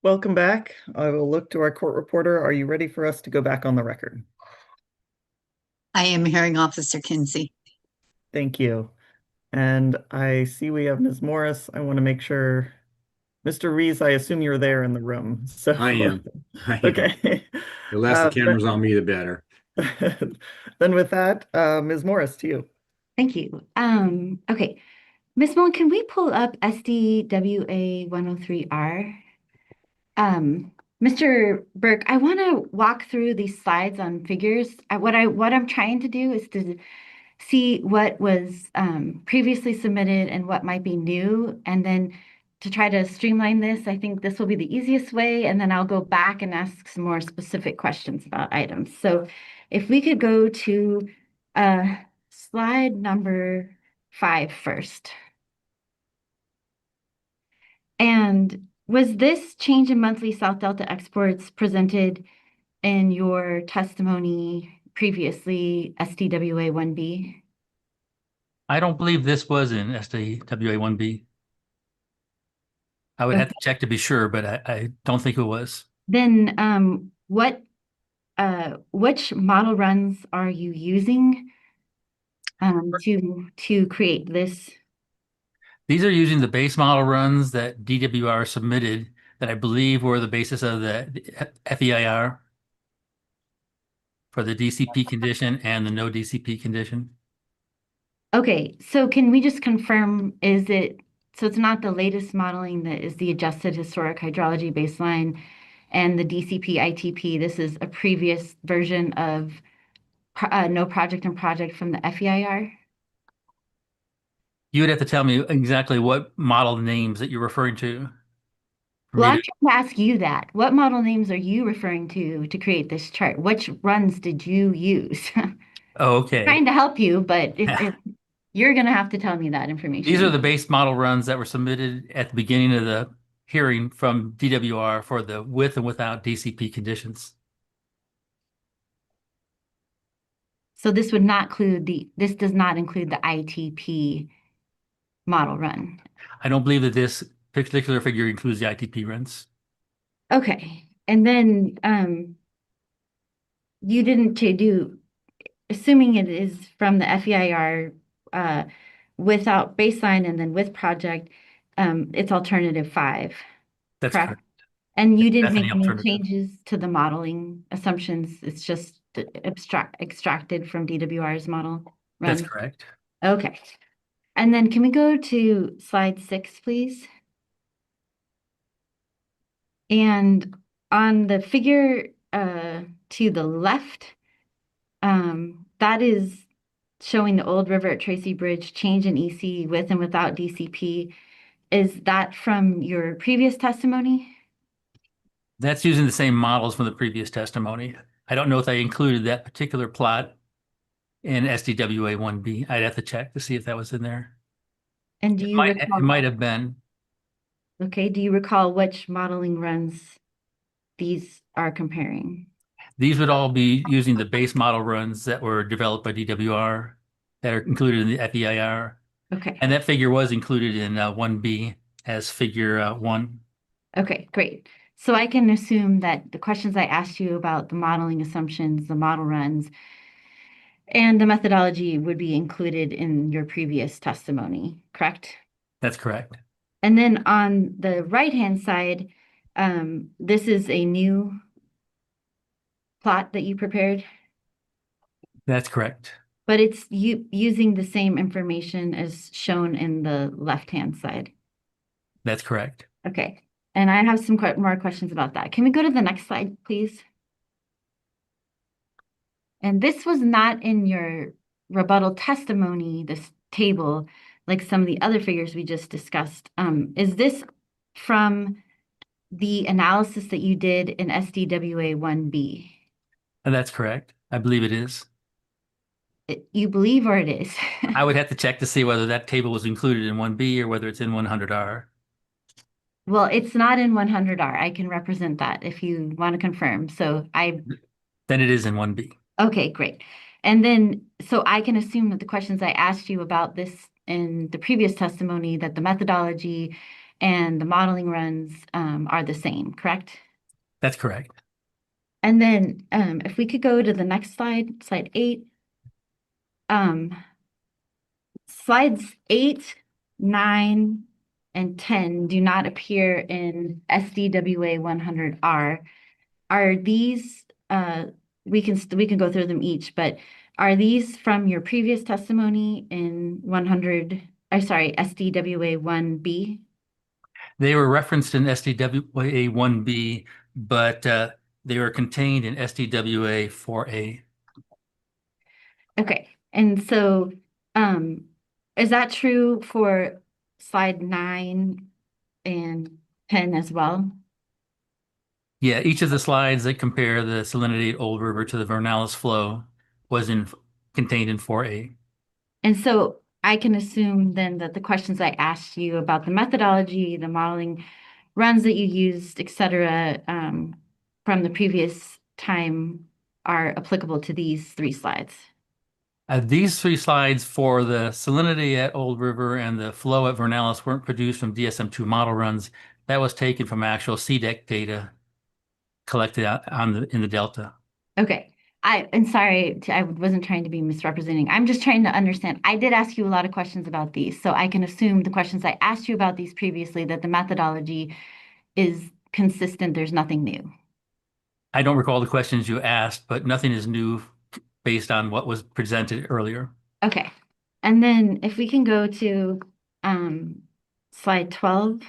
welcome back. I will look to our court reporter. Are you ready for us to go back on the record? I am Hearing Officer Kinsey. Thank you. And I see we have Ms. Morris. I want to make sure, Mr. Rees, I assume you're there in the room. So I am. okay. The less the Uh, cameras on me, the better. Then with that, Ms. Morris, to you. Thank you. Okay. Ms. Moen, can we pull up SDWA 103R? Mr. Burke, I want to walk through these slides on figures. What I'm trying to do is to see what was previously submitted and what might be new, and then to try to streamline this. I think this will be the easiest way, and then I'll go back and ask some more specific questions about items. So if we could go to slide number 5 first. And was this change in monthly South Delta exports presented in your testimony previously, SDWA 1B? I don't believe this was in SDWA 1B. I would have to check to be sure, but I don't think it was. Then which model runs are you using to create this? These are using the base model runs that DWR submitted that I believe were the basis of the FEIR for the DCP condition and the no DCP condition. Okay, so can we just confirm, so it's not the latest modeling that is the adjusted historic hydrology baseline and the DCP ITP. This is a previous version of no project and project from the FEIR? You would have to tell me exactly what model names that you're referring to. Well, I'm trying to ask you that. What model names are you referring to create this chart? Which runs did you use? Oh, okay. Trying to help you, but if you're going to have to tell me that information. These are the base model runs that were submitted at the beginning of the hearing from DWR for the with and without DCP conditions. So this would not include this does not include the ITP model run. I don't believe that this particular figure includes the ITP runs. Okay. And then you didn't do, assuming it is from the FEIR without baseline and then with project, it's alternative 5. That's correct. And you didn't make Definitely any alternative. changes to the modeling assumptions. It's just extracted from DWR's model run. That's correct. Okay. And then can we go to slide 6, please? And on the figure to the left, that is showing the old River at Tracy Bridge change in EC with and without DCP. Is that from your previous testimony? That's using the same models from the previous testimony. I don't know if I included that particular plot in SDWA 1B. I'd have to check to see if that was in there. And do you recall? It might have been. Okay, do you recall which modeling runs these are comparing? These would all be using the base model runs that were developed by DWR that are included in the FEIR. Okay. And that figure was included in 1B as figure 1. Okay, great. So I can assume that the questions I asked you about the modeling assumptions, the model runs, and the methodology would be included in your previous testimony, correct? That's correct. And then on the right-hand side, this is a new plot that you prepared, That's correct. but it's using the same information as shown in the left-hand side. That's correct. Okay, and I have some more questions about that. Can we go to the next slide, please? And this was not in your rebuttal testimony, this table, like some of the other figures we just discussed. Is this from the analysis that you did in SDWA 1B? That's correct. I believe it is. You believe or it is? I would have to check to see whether that table was included in 1B or whether it's in 100R. Well, it's not in 100R. I can represent that if you want to confirm. So Then it is in 1B. Okay, great. And then, so I can assume that the questions I asked you about this in the previous testimony, that the methodology and the modeling runs are the same, correct? That's correct. And then if we could go to the next slide, slide 8. Slides 8, 9, and 10 do not appear in SDWA 100R. Are these, we can go through them each, but are these from your previous testimony in SDWA 1B? They were referenced in SDWA 1B, but they were contained in SDWA 4A. Okay, and so is that true for slide 9 and 10 as well? Yeah, each of the slides that compare the salinity at Old River to the Vernalis flow was contained in 4A. And so I can assume then that the questions I asked you about the methodology, the modeling runs that you used, et cetera, from the previous time are applicable to these 3 slides. These 3 slides for the salinity at Old River and the flow at Vernalis weren't produced from DSM-2 model runs. That was taken from actual CDEC data collected in the Delta. Okay. I'm sorry, I wasn't trying to be misrepresenting. I'm just trying to understand. I did ask you a lot of questions about these, so I can assume the questions I asked you about these previously, that the methodology is consistent. There's nothing new. I don't recall the questions you asked, but nothing is new based on what was presented earlier. Okay. And then if we can go to slide 12.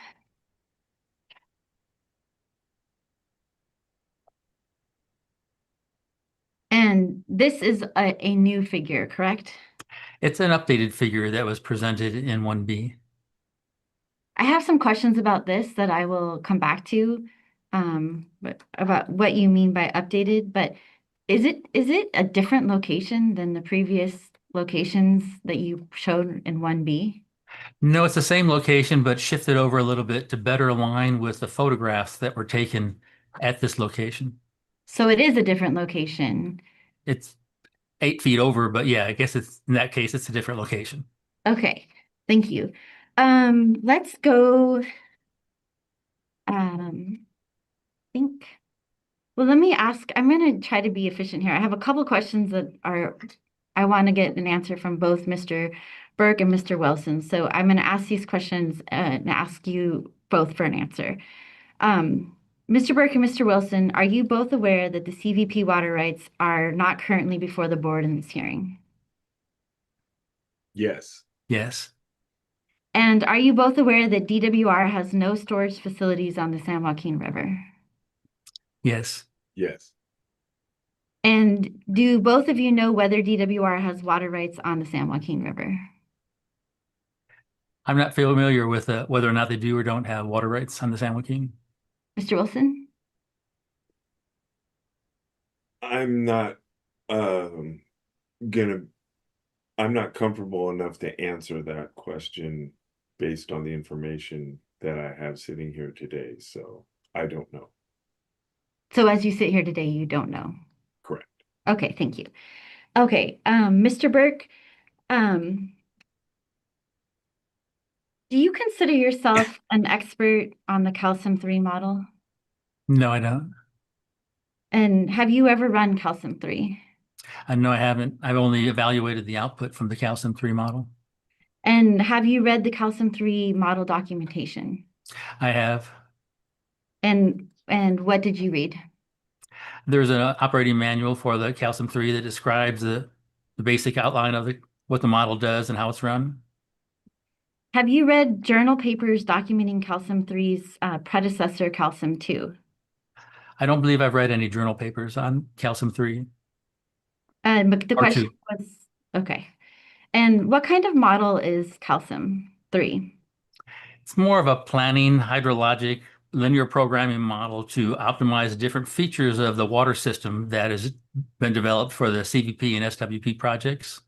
And this is a new figure, correct? It's an updated figure that was presented in 1B. I have some questions about this that I will come back to, but about what you mean by updated. But is it a different location than the previous locations that you showed in 1B? No, it's the same location, but shifted over a little bit to better align with the photographs that were taken at this location. So it is a different location. It's 8 feet over, but yeah, I guess it's in that case, it's a different location. Okay, thank you. Let's go. Think. Well, let me ask. I'm going to try to be efficient here. I have a couple questions that I want to get an answer from both Mr. Burke and Mr. Wilson. So I'm going to ask these questions and ask you both for an answer. Mr. Burke and Mr. Wilson, are you both aware that the CVP water rights are not currently before the board in this hearing? Yes. Yes. And are you both aware that DWR has no storage facilities on the San Joaquin River? Yes. Yes. And do both of you know whether DWR has water rights on the San Joaquin River? I'm not familiar with whether or not they do or don't have water rights on the San Joaquin. Mr. Wilson? I'm not I'm not comfortable enough to answer that question based on the information that I have sitting here today, so I don't know. So as you sit here today, you don't know? Correct. Okay, thank you. Okay, Mr. Burke, do you consider yourself an expert on the calcium 3 model? No, I don't. And have you ever run calcium 3? No, I haven't. I've only evaluated the output from the calcium 3 model. And have you read the calcium 3 model documentation? I have. And what did you read? There's an operating manual for the calcium 3 that describes the basic outline of what the model does and how it's run. Have you read journal papers documenting calcium 3's predecessor, calcium 2? I don't believe I've read any journal papers on calcium 3. But the Or question 2. was, okay. And what kind of model is calcium 3? It's more of a planning, hydrologic, linear programming model to optimize different features of the water system that has been developed for the CVP and SWP projects.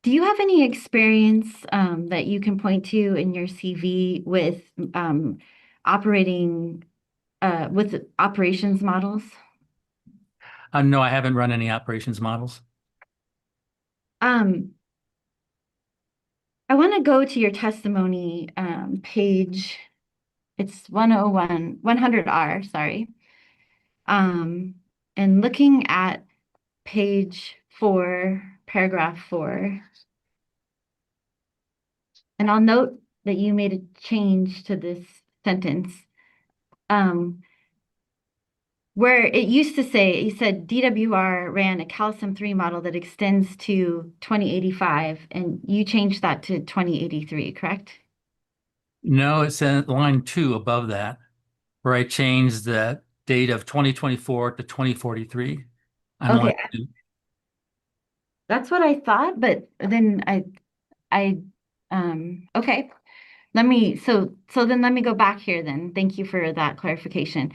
Do you have any experience that you can point to in your CV with operating with operations models? No, I haven't run any operations models. I want to go to your testimony, page It's 101, 100R, sorry. And looking at page 4, paragraph 4, and I'll note that you made a change to this sentence. Where it used to say, you said DWR ran a calcium 3 model that extends to 2085, and you changed that to 2083, correct? No, it's in line 2 above that, where I changed the date of 2024 to 2043 on line Okay, 2. that's what I thought, but then okay. So then let me go back here then. Thank you for that clarification.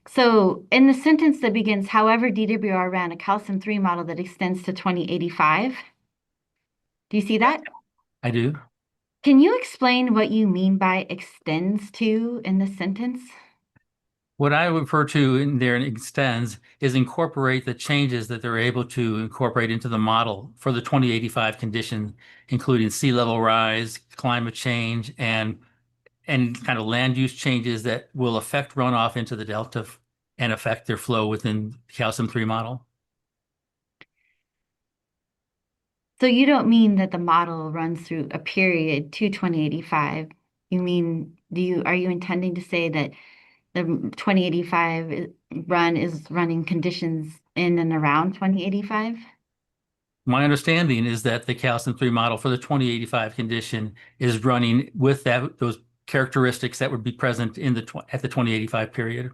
So in the sentence that begins, however, DWR ran a calcium 3 model that extends to 2085. Do you see that? I do. Can you explain what you mean by extends to in this sentence? What I refer to in there and extends is incorporate the changes that they're able to incorporate into the model for the 2085 condition, including sea level rise, climate change, and kind of land use changes that will affect runoff into the delta and affect their flow within the calcium 3 model. So you don't mean that the model runs through a period to 2085. You mean, are you intending to say that the 2085 run is running conditions in and around 2085? My understanding is that the calcium 3 model for the 2085 condition is running with those characteristics that would be present in at the 2085 period.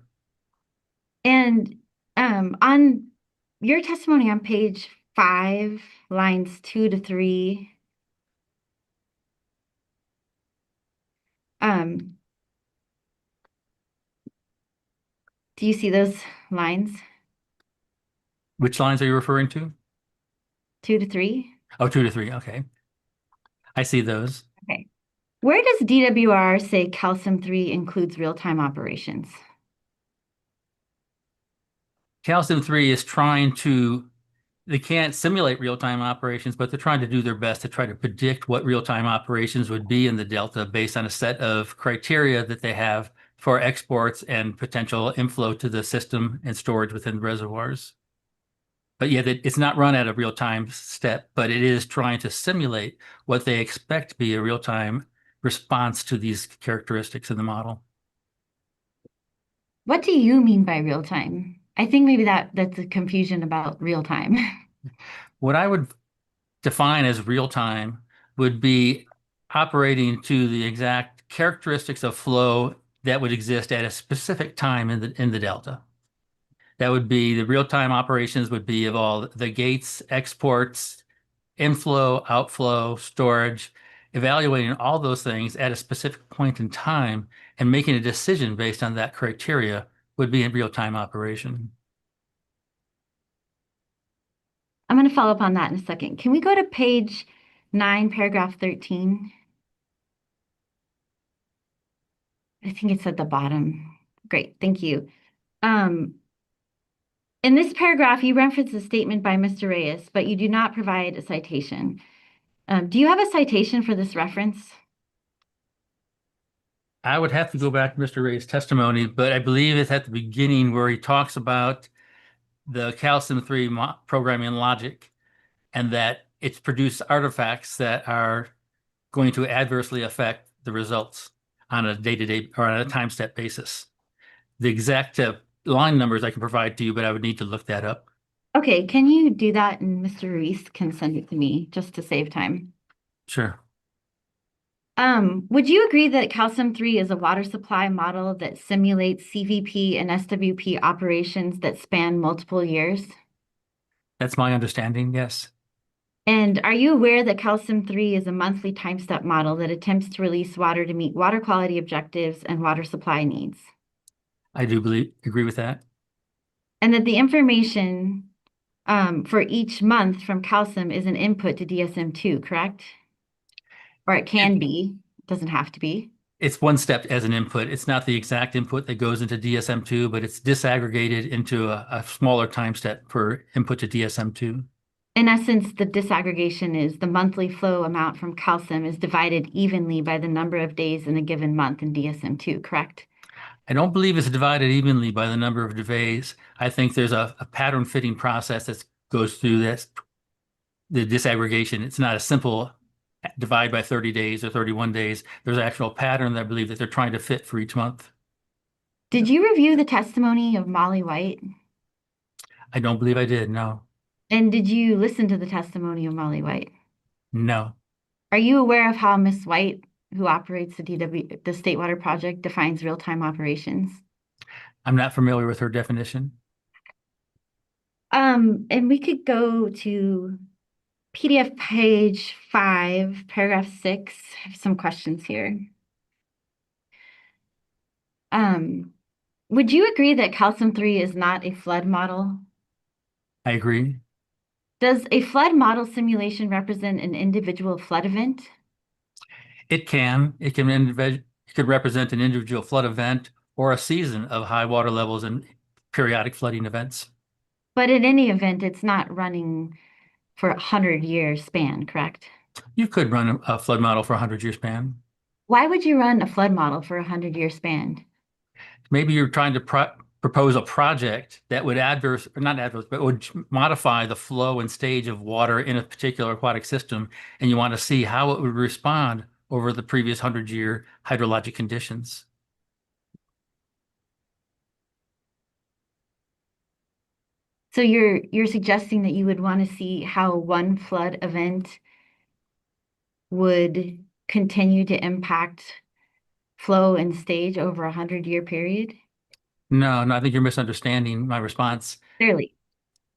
And on your testimony on page 5, lines 2 to 3, do you see those lines? Which lines are you referring to? 2 to 3? Oh, 2 to 3. Okay. I see those. Okay. Where does DWR say calcium 3 includes real-time operations? Calcium 3 is they can't simulate real-time operations, but they're trying to do their best to try to predict what real-time operations would be in the delta based on a set of criteria that they have for exports and potential inflow to the system and storage within reservoirs. But yeah, it's not run at a real-time step, but it is trying to simulate what they expect to be a real-time response to these characteristics in the model. What do you mean by real time? I think maybe that's a confusion about real time. What I would define as real time would be operating to the exact characteristics of flow that would exist at a specific time in the delta. That would be the real-time operations would be of all the gates, exports, inflow, outflow, storage, evaluating all those things at a specific point in time and making a decision based on that criteria would be a real-time operation. I'm going to follow up on that in a second. Can we go to page 9, paragraph 13? I think it's at the bottom. Great, thank you. In this paragraph, you reference a statement by Mr. Reyes, but you do not provide a citation. Do you have a citation for this reference? I would have to go back to Mr. Ray's testimony, but I believe it's at the beginning where he talks about the calcium 3 programming logic and that it's produced artifacts that are going to adversely affect the results on a day-to-day or on a time step basis. The exact line numbers I can provide to you, but I would need to look that up. Okay, can you do that and Mr. Ruiz can send it to me just to save time? Sure. Would you agree that calcium 3 is a water supply model that simulates CVP and SWP operations that span multiple years? That's my understanding, yes. And are you aware that calcium 3 is a monthly time step model that attempts to release water to meet water quality objectives and water supply needs? I do agree with that. And that the information for each month from calcium is an input to DSM-2, correct? Or it can be, it doesn't have to be. It's one step as an input. It's not the exact input that goes into DSM-2, but it's disaggregated into a smaller time step for input to DSM-2. In essence, the disaggregation is the monthly flow amount from calcium is divided evenly by the number of days in a given month in DSM-2, correct? I don't believe it's divided evenly by the number of duvets. I think there's a pattern fitting process that goes through this, the disaggregation. It's not a simple divide by 30 days or 31 days. There's an actual pattern that I believe that they're trying to fit for each month. Did you review the testimony of Molly White? I don't believe I did. No, And did you listen to the testimony of Molly White? no. Are you aware of how Miss White, who operates the State Water Project, defines real-time operations? I'm not familiar with her definition. And we could go to PDF page 5, paragraph 6. I have some questions here. Would you agree that calcium 3 is not a flood model? I agree. Does a flood model simulation represent an individual flood event? It could represent an individual flood event or a season of high water levels and periodic flooding events. But in any event, it's not running for a 100-year span, correct? You could run a flood model for a 100-year span. Why would you run a flood model for a 100-year span? Maybe you're trying to propose a project that would but would modify the flow and stage of water in a particular aquatic system, and you want to see how it would respond over the previous 100-year hydrologic conditions. So you're suggesting that you would want to see how one flood event would continue to impact flow and stage over a 100-year period? No, I think you're misunderstanding my response. Clearly.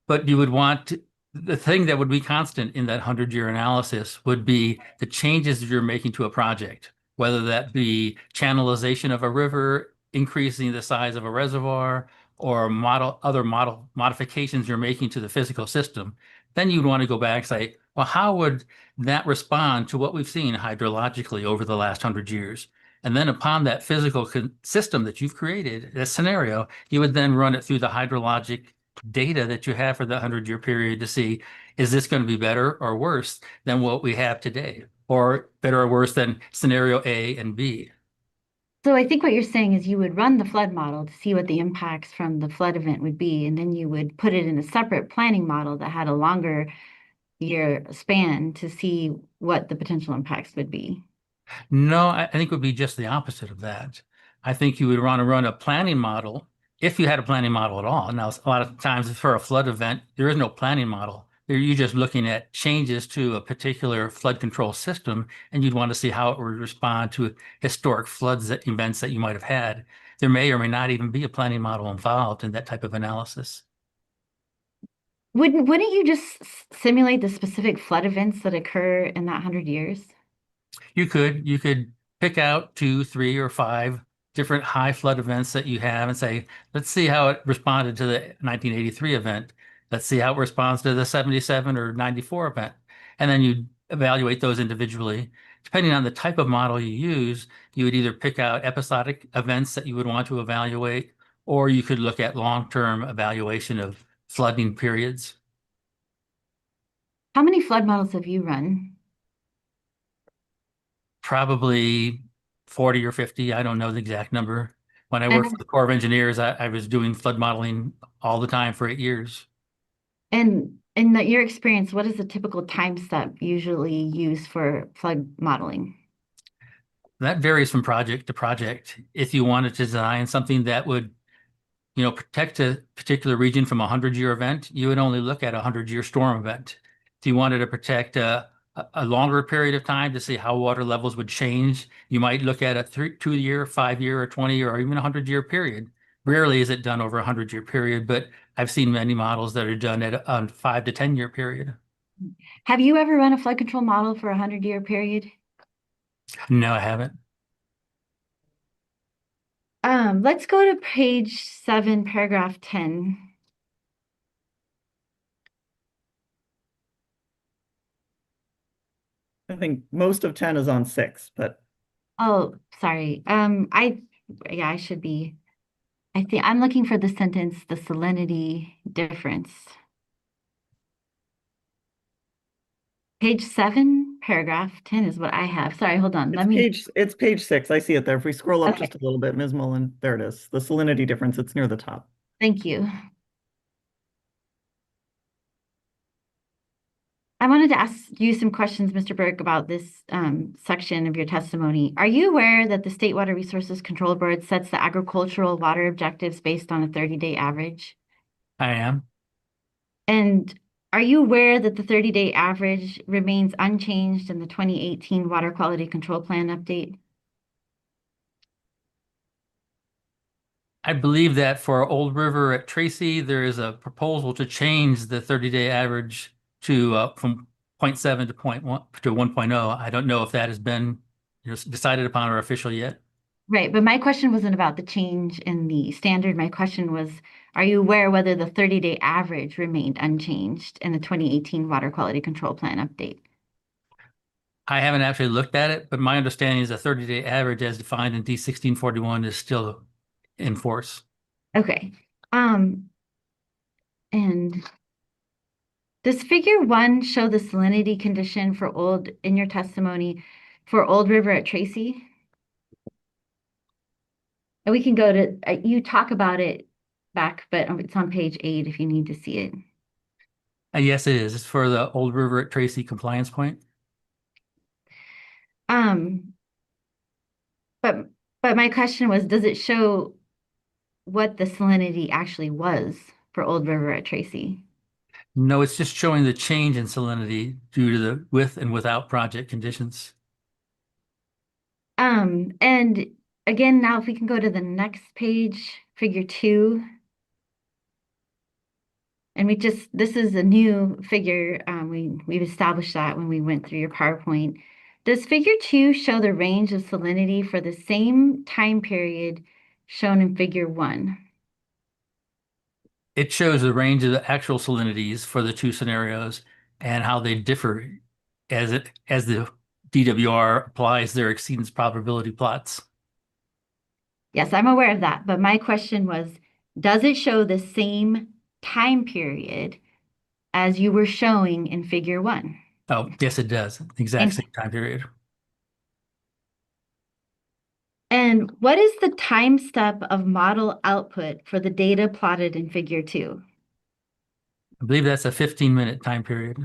But you would want the thing that would be constant in that 100-year analysis would be the changes that you're making to a project, whether that be channelization of a river, increasing the size of a reservoir, or other modifications you're making to the physical system. Then you'd want to go back and say, well, how would that respond to what we've seen hydrologically over the last 100 years? And then upon that physical system that you've created, that scenario, you would then run it through the hydrologic data that you have for the 100-year period to see, is this going to be better or worse than what we have today, or better or worse than scenario A and B? So I think what you're saying is you would run the flood model to see what the impacts from the flood event would be, and then you would put it in a separate planning model that had a longer year span to see what the potential impacts would be. No, I think it would be just the opposite of that. I think you would want to run a planning model if you had a planning model at all. Now, a lot of times for a flood event, there is no planning model. You're just looking at changes to a particular flood control system, and you'd want to see how it would respond to historic events that you might have had. There may or may not even be a planning model involved in that type of analysis. Wouldn't you just simulate the specific flood events that occur in that 100 years? You could pick out 2, 3, or 5 different high flood events that you have and say, let's see how it responded to the 1983 event. Let's see how it responds to the 77 or 94 event. And then you evaluate those individually. Depending on the type of model you use, you would either pick out episodic events that you would want to evaluate, or you could look at long-term evaluation of flooding periods. How many flood models have you run? Probably 40 or 50. I don't know the exact number. When I worked for the Corps of Engineers, I was doing flood modeling all the time for 8 years. And in your experience, what is the typical time step usually used for flood modeling? That varies from project to project. If you wanted to design something that would, protect a particular region from a 100-year event, you would only look at a 100-year storm event. If you wanted to protect a longer period of time to see how water levels would change, you might look at a 2-year, 5-year, or 20-year, or even a 100-year period. Rarely is it done over a 100-year period, but I've seen many models that are done at a 5 to 10-year period. Have you ever run a flood control model for a 100-year period? No, I haven't. Let's go to page 7, paragraph 10. I think most of 10 is on 6, but Oh, sorry. I should be. I think I'm looking for the sentence, the salinity difference. Page 7, paragraph 10 is what I have. Sorry, hold on. It's page 6. I see it there. If we scroll up Okay. just a little bit, Ms. Mullen, there it is. The salinity difference, it's near the top. Thank you. I wanted to ask you some questions, Mr. Burke, about this section of your testimony. Are you aware that the State Water Resources Control Board sets the agricultural water objectives based on a 30-day average? I am. And are you aware that the 30-day average remains unchanged in the 2018 Water Quality Control Plan update? I believe that for Old River at Tracy, there is a proposal to change the 30-day average to from 0.7 to 0.1 to 1.0. I don't know if that has been decided upon or official yet. Right, but my question wasn't about the change in the standard. My question was, are you aware whether the 30-day average remained unchanged in the 2018 Water Quality Control Plan update? I haven't actually looked at it, but my understanding is the 30-day average as defined in D1641 is still in force. Okay. And does figure 1 show the salinity condition in your testimony for Old River at Tracy? And we can go to, you talk about it back, but it's on page 8 if you need to see it. Yes, it is. It's for the Old River at Tracy compliance point. But my question was, does it show what the salinity actually was for Old River at Tracy? No, it's just showing the change in salinity due to the with and without project conditions. And again, now if we can go to the next page, figure 2. And this is a new figure. We've established that when we went through your PowerPoint. Does figure 2 show the range of salinity for the same time period shown in figure 1? It shows the range of the actual salinities for the two scenarios and how they differ as the DWR applies their exceedance probability plots. Yes, I'm aware of that. But my question was, does it show the same time period as you were showing in figure 1? Oh, yes, it does. The exact same time period. And what is the time step of model output for the data plotted in figure 2? I believe that's a 15-minute time period.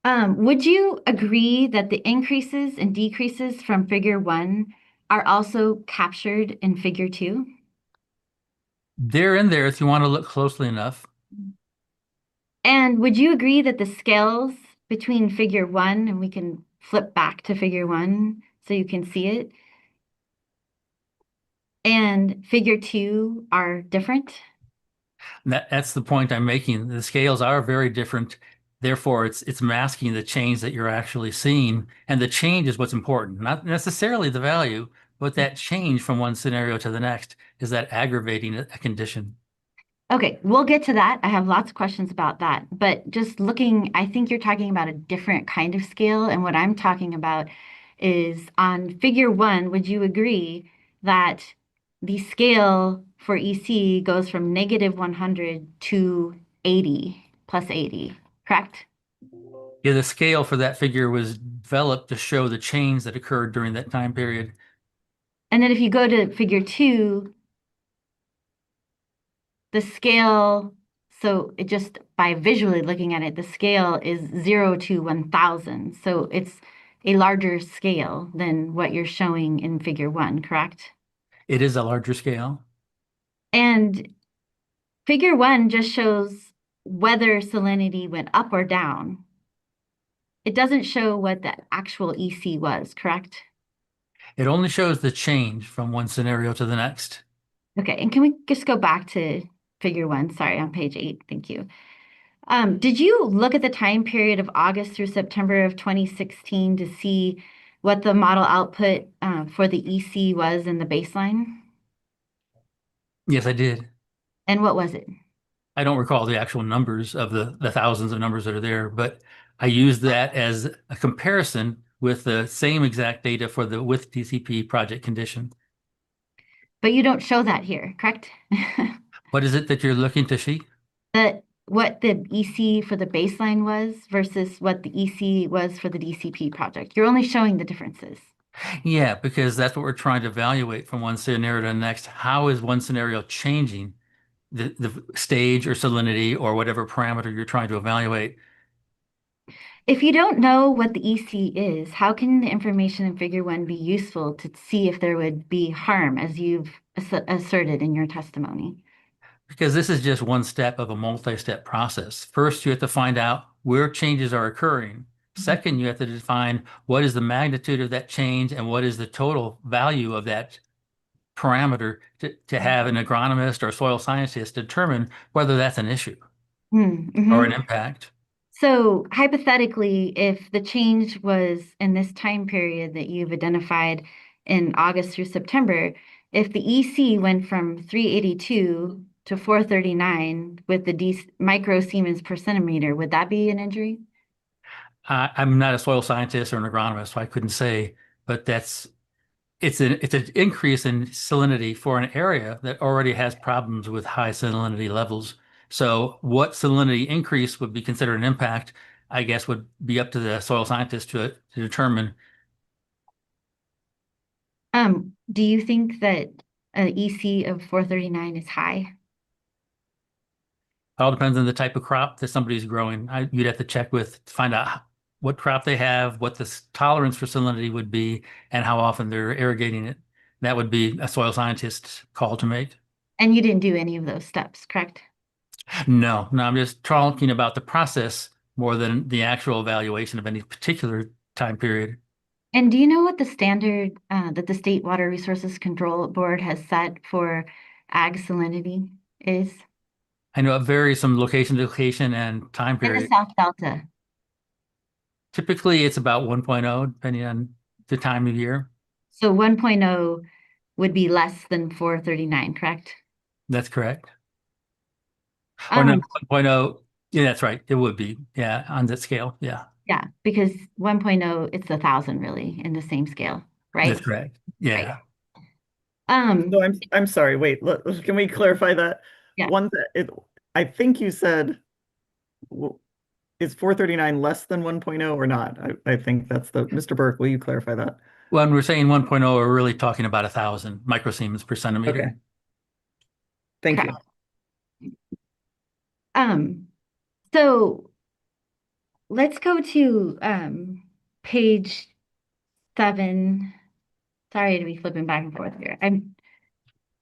Would you agree that the increases and decreases from figure 1 are also captured in figure 2? They're in there if you want to look closely enough. And would you agree that the scales between figure 1, and we can flip back to figure 1 so you can see it, and figure 2 are different? That's the point I'm making. The scales are very different. Therefore, it's masking the change that you're actually seeing. And the change is what's important, not necessarily the value, but that change from one scenario to the next. Is that aggravating a condition? Okay, we'll get to that. I have lots of questions about that. But just looking, I think you're talking about a different kind of scale. And what I'm talking about is on figure 1, would you agree that the scale for EC goes from -100 to 80 plus 80, correct? Yeah, the scale for that figure was developed to show the change that occurred during that time period. And then if you go to figure 2, the scale, so it just by visually looking at it, the scale is 0 to 1,000. So it's a larger scale than what you're showing in figure 1, correct? It is a larger scale. And figure 1 just shows whether salinity went up or down. It doesn't show what the actual EC was, correct? It only shows the change from one scenario to the next. Okay, and can we just go back to figure 1? Sorry, on page 8. Thank you. Did you look at the time period of August through September of 2016 to see what the model output for the EC was in the baseline? Yes, I did. And what was it? I don't recall the actual numbers of the thousands of numbers that are there, but I used that as a comparison with the same exact data for the with DCP project condition. But you don't show that here, correct? What is it that you're looking to see? what the EC for the baseline was versus what the EC was for the DCP project. You're only showing the differences. Yeah, because that's what we're trying to evaluate from one scenario to the next. How is one scenario changing the stage or salinity or whatever parameter you're trying to evaluate? If you don't know what the EC is, how can the information in Figure 1 be useful to see if there would be harm, as you've asserted in your testimony? Because this is just one step of a multi-step process. First, you have to find out where changes are occurring. Second, you have to define what is the magnitude of that change and what is the total value of that parameter to have an agronomist or soil scientist determine whether that's an issue or an impact. So hypothetically, if the change was in this time period that you've identified in August through September, if the EC went from 382 to 439 with the micro Siemens per centimeter, would that be an injury? I'm not a soil scientist or an agronomist, so I couldn't say, but it's an increase in salinity for an area that already has problems with high salinity levels. So what salinity increase would be considered an impact, I guess, would be up to the soil scientist to determine. Do you think that an EC of 439 is high? All depends on the type of crop that somebody's growing. You'd have to check with to find out what crop they have, what the tolerance for salinity would be, and how often they're irrigating it. That would be a soil scientist's call to make. And you didn't do any of those steps, correct? No, I'm just talking about the process more than the actual evaluation of any particular time period. And do you know what the standard that the State Water Resources Control Board has set for ag salinity is? I know it varies from location to location and time In the period. South Delta. Typically, it's about 1.0, depending on the time of year. So 1.0 would be less than 439, correct? That's correct. Or no, Um, 1.0. Yeah, that's right. It would be. Yeah, on that scale. Yeah, yeah, because 1.0, it's 1,000 really in the same scale, right? that's correct. Yeah. So I'm sorry, wait, can we clarify that? Yeah. I think you said, is 439 less than 1.0 or not? I think that's Mr. Burke, will you clarify that? When we're saying 1.0, we're really talking about 1,000 microsiemens per centimeter. Okay. Thank you. So let's go to page 7. Sorry to be flipping back and forth here. And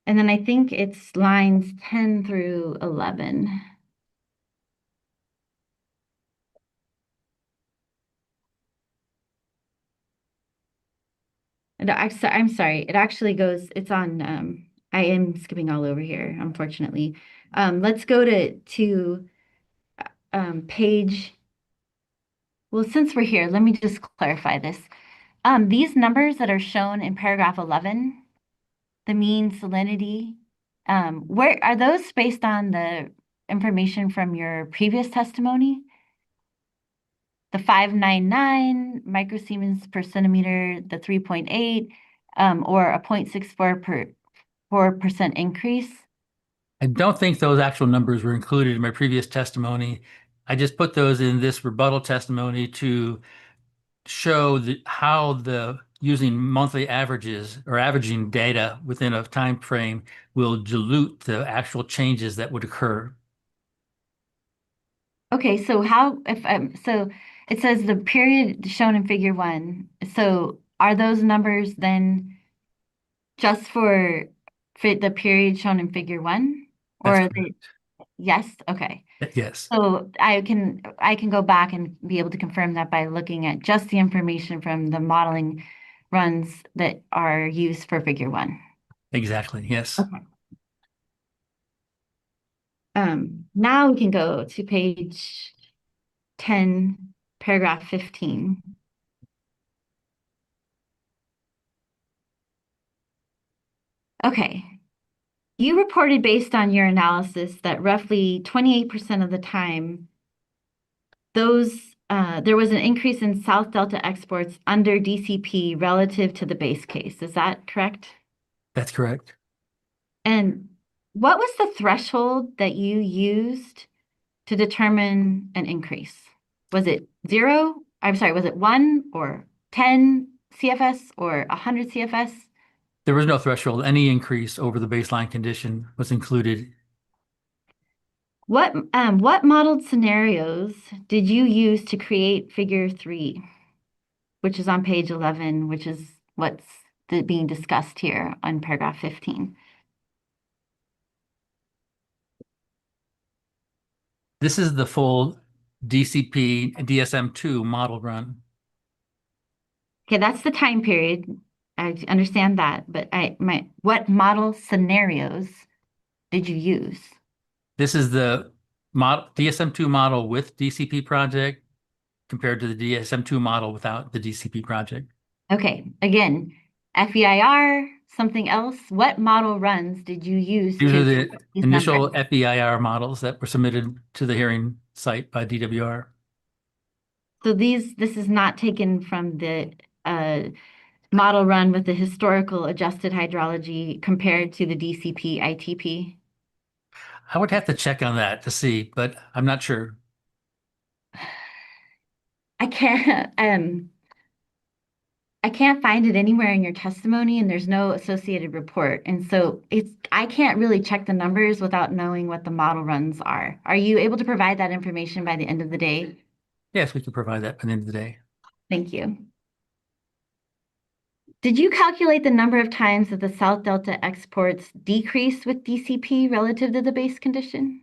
then I think it's lines 10 through 11. And I'm sorry, it actually goes, it's on, I am skipping all over here, unfortunately. Let's go to page, well, since we're here, let me just clarify this. These numbers that are shown in paragraph 11, the mean salinity, where are those based on the information from your previous testimony? The 599 microsiemens per centimeter, the 3.8, or a 0.64% increase? I don't think those actual numbers were included in my previous testimony. I just put those in this rebuttal testimony to show how using monthly averages or averaging data within a time frame will dilute the actual changes that would occur. Okay, so so it says the period shown in figure 1. So are those numbers then just for the period shown in figure 1? Or are they? Yes, okay. Yes. So I can go back and be able to confirm that by looking at just the information from the modeling runs that are used for figure 1. Exactly, yes. Okay. Now we can go to page 10, paragraph 15. Okay. You reported based on your analysis that roughly 28% of the time, there was an increase in South Delta exports under DCP relative to the base case. Is that correct? That's correct. And what was the threshold that you used to determine an increase? Was it 0? I'm sorry, was it 1 or 10 CFS or 100 CFS? There was no threshold. Any increase over the baseline condition was included. What modeled scenarios did you use to create figure 3, which is on page 11, which is what's being discussed here on paragraph 15? This is the full DCP DSM-2 model run. Okay, that's the time period. I understand that, but what model scenarios did you use? This is the DSM-2 model with DCP project compared to the DSM-2 model without the DCP project. Okay, again, FEIR, something else. What model runs did you use These to are the these initial numbers? FEIR models that were submitted to the hearing site by DWR. So this is not taken from the model run with the historical adjusted hydrology compared to the DCP ITP? I would have to check on that to see, but I'm not sure. I can't find it anywhere in your testimony, and there's no associated report. And so I can't really check the numbers without knowing what the model runs are. Are you able to provide that information by the end of the day? Yes, we could provide that by the end of the day. Thank you. Did you calculate the number of times that the South Delta exports decreased with DCP relative to the base condition?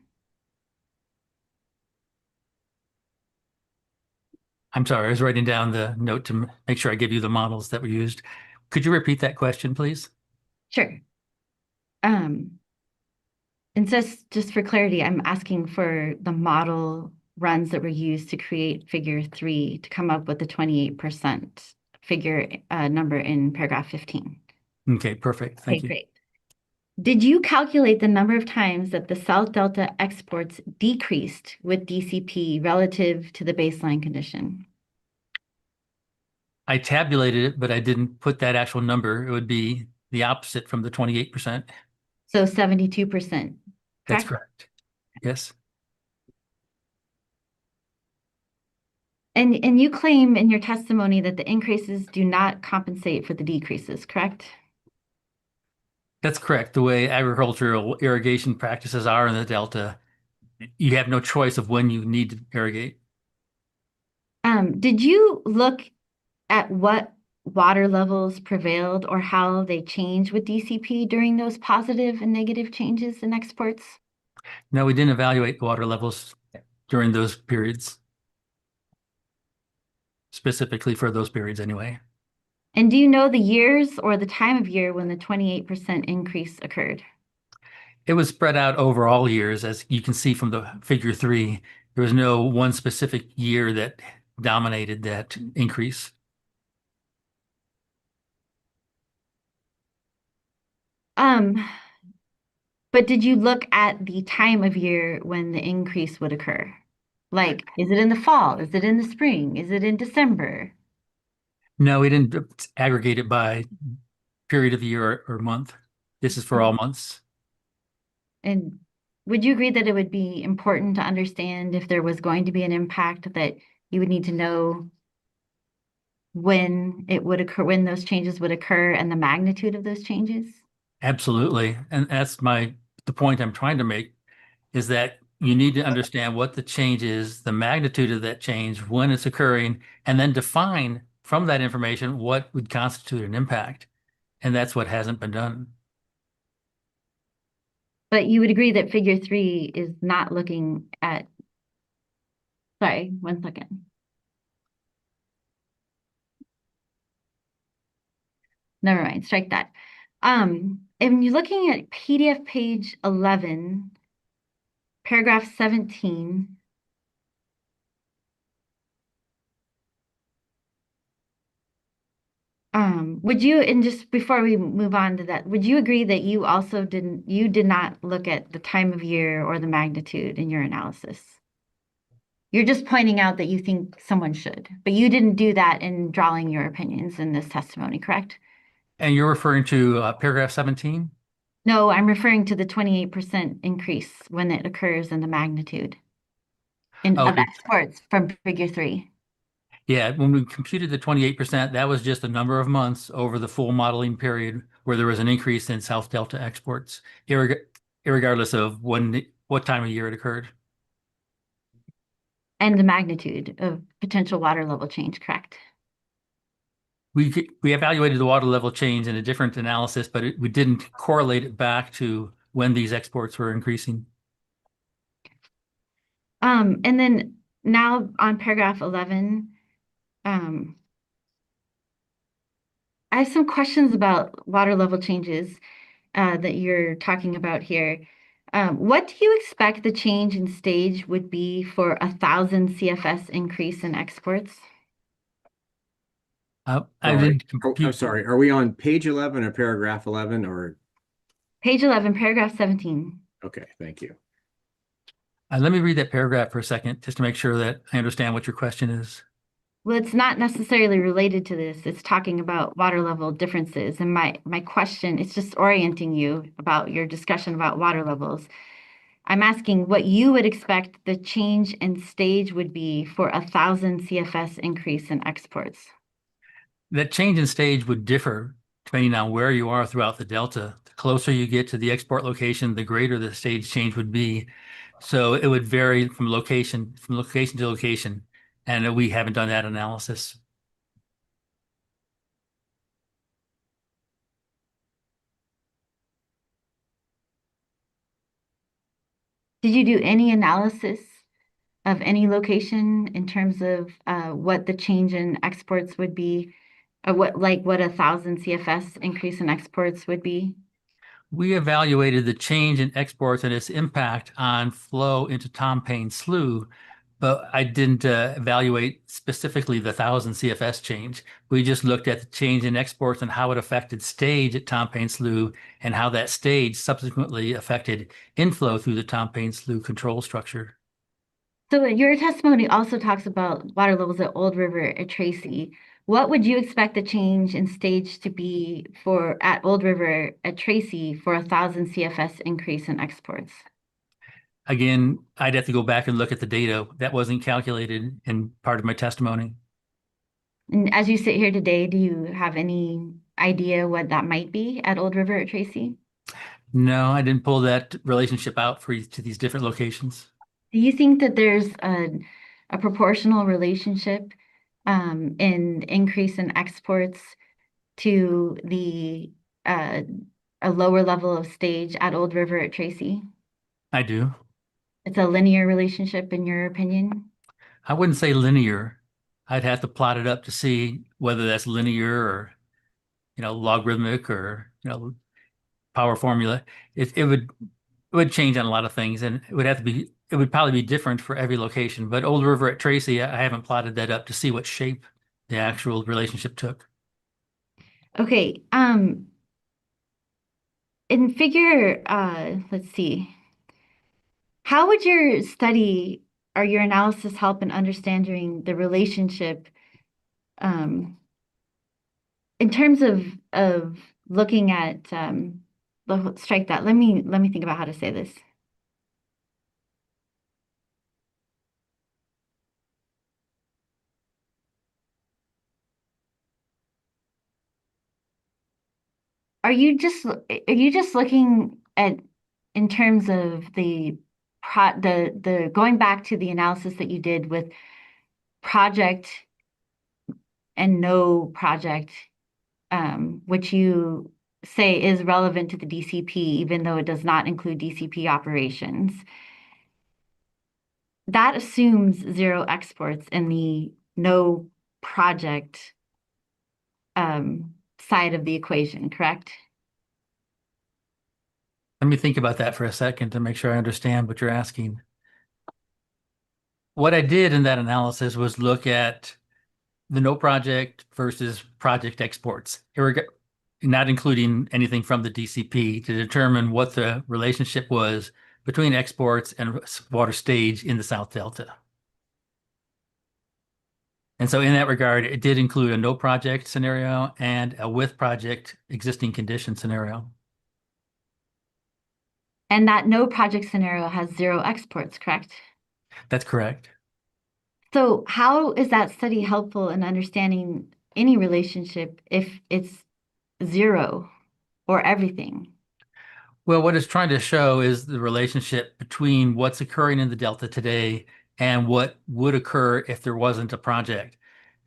I'm sorry, I was writing down the note to make sure I give you the models that were used. Could you repeat that question, please? Sure. And just for clarity, I'm asking for the model runs that were used to create figure 3 to come up with the 28% figure number in paragraph 15. Okay, perfect. Thank you. Great. Did you calculate the number of times that the South Delta exports decreased with DCP relative to the baseline condition? I tabulated it, but I didn't put that actual number. It would be the opposite from the 28%. So 72%. That's correct. Yes. And you claim in your testimony that the increases do not compensate for the decreases, correct? That's correct. The way agricultural irrigation practices are in the Delta, you have no choice of when you need to irrigate. Did you look at what water levels prevailed or how they changed with DCP during those positive and negative changes in exports? No, we didn't evaluate water levels during those periods, specifically for those periods anyway. And do you know the years or the time of year when the 28% increase occurred? It was spread out over all years, as you can see from the figure 3. There was no one specific year that dominated that increase. But did you look at the time of year when the increase would occur? Like, is it in the fall? Is it in the spring? Is it in December? No, we didn't aggregate it by period of the year or month. This is for all months. And would you agree that it would be important to understand if there was going to be an impact, that you would need to know when it would occur, when those changes would occur and the magnitude of those changes? Absolutely. And that's the point I'm trying to make, is that you need to understand what the change is, the magnitude of that change, when it's occurring, and then define from that information what would constitute an impact. And that's what hasn't been done. But you would agree that figure 3 is not looking at, sorry, 1 second. Never mind, strike that. And you're looking at PDF page 11, paragraph 17. Would you, and just before we move on to that, would you agree that you also did not look at the time of year or the magnitude in your analysis? You're just pointing out that you think someone should, but you didn't do that in drawing your opinions in this testimony, correct? And you're referring to paragraph 17? No, I'm referring to the 28% increase when it occurs in the magnitude. Oh, of exports from figure 3. yeah, when we computed the 28%, that was just a number of months over the full modeling period where there was an increase in South Delta exports, irregardless of what time of year it occurred. And the magnitude of potential water level change, correct? We evaluated the water level change in a different analysis, but we didn't correlate it back to when these exports were increasing. And then now on paragraph 11, I have some questions about water level changes that you're talking about here. What do you expect the change in stage would be for 1,000 CFS increase in exports? I Sorry. didn't I'm compute. sorry. Are we on page 11 or paragraph 11 or? Page 11, paragraph 17. Okay, thank you. Let me read that paragraph for a second, just to make sure that I understand what your question is. Well, it's not necessarily related to this. It's talking about water level differences. And my question, it's just orienting you about your discussion about water levels. I'm asking what you would expect the change in stage would be for 1,000 CFS increase in exports. That change in stage would differ depending on where you are throughout the Delta. The closer you get to the export location, the greater the stage change would be. So it would vary from location to location, and we haven't done that analysis. Did you do any analysis of any location in terms of what the change in exports would be, or what 1,000 CFS increase in exports would be? We evaluated the change in exports and its impact on flow into Tom Paine Slough, but I didn't evaluate specifically the 1,000 CFS change. We just looked at the change in exports and how it affected stage at Tom Paine Slough and how that stage subsequently affected inflow through the Tom Paine Slough control structure. So your testimony also talks about water levels at Old River at Tracy. What would you expect the change in stage to be for at Old River at Tracy for 1,000 CFS increase in exports? Again, I'd have to go back and look at the data. That wasn't calculated in part of my testimony. And as you sit here today, do you have any idea what that might be at Old River at Tracy? No, I didn't pull that relationship out for each of these different locations. Do you think that there's a proportional relationship in increase in exports to the a lower level of stage at Old River at Tracy? I do. It's a linear relationship in your opinion? I wouldn't say linear. I'd have to plot it up to see whether that's linear or, logarithmic or, power formula. It would change on a lot of things, and it would probably be different for every location. But Old River at Tracy, I haven't plotted that up to see what shape the actual relationship took. Okay, in figure, let's see. How would your study or your analysis help in understanding the relationship in terms of looking at strike that. Let me think about how to say this. Are you just looking at in terms of the going back to the analysis that you did with project and no project, which you say is relevant to the DCP, even though it does not include DCP operations. That assumes 0 exports in the no project side of the equation, correct? Let me think about that for a second to make sure I understand what you're asking. What I did in that analysis was look at the no project versus project exports, not including anything from the DCP, to determine what the relationship was between exports and water stage in the South Delta. And so in that regard, it did include a no project scenario and a with project existing condition scenario. And that no project scenario has 0 exports, correct? That's correct. So how is that study helpful in understanding any relationship if it's zero or everything? Well, what it's trying to show is the relationship between what's occurring in the Delta today and what would occur if there wasn't a project.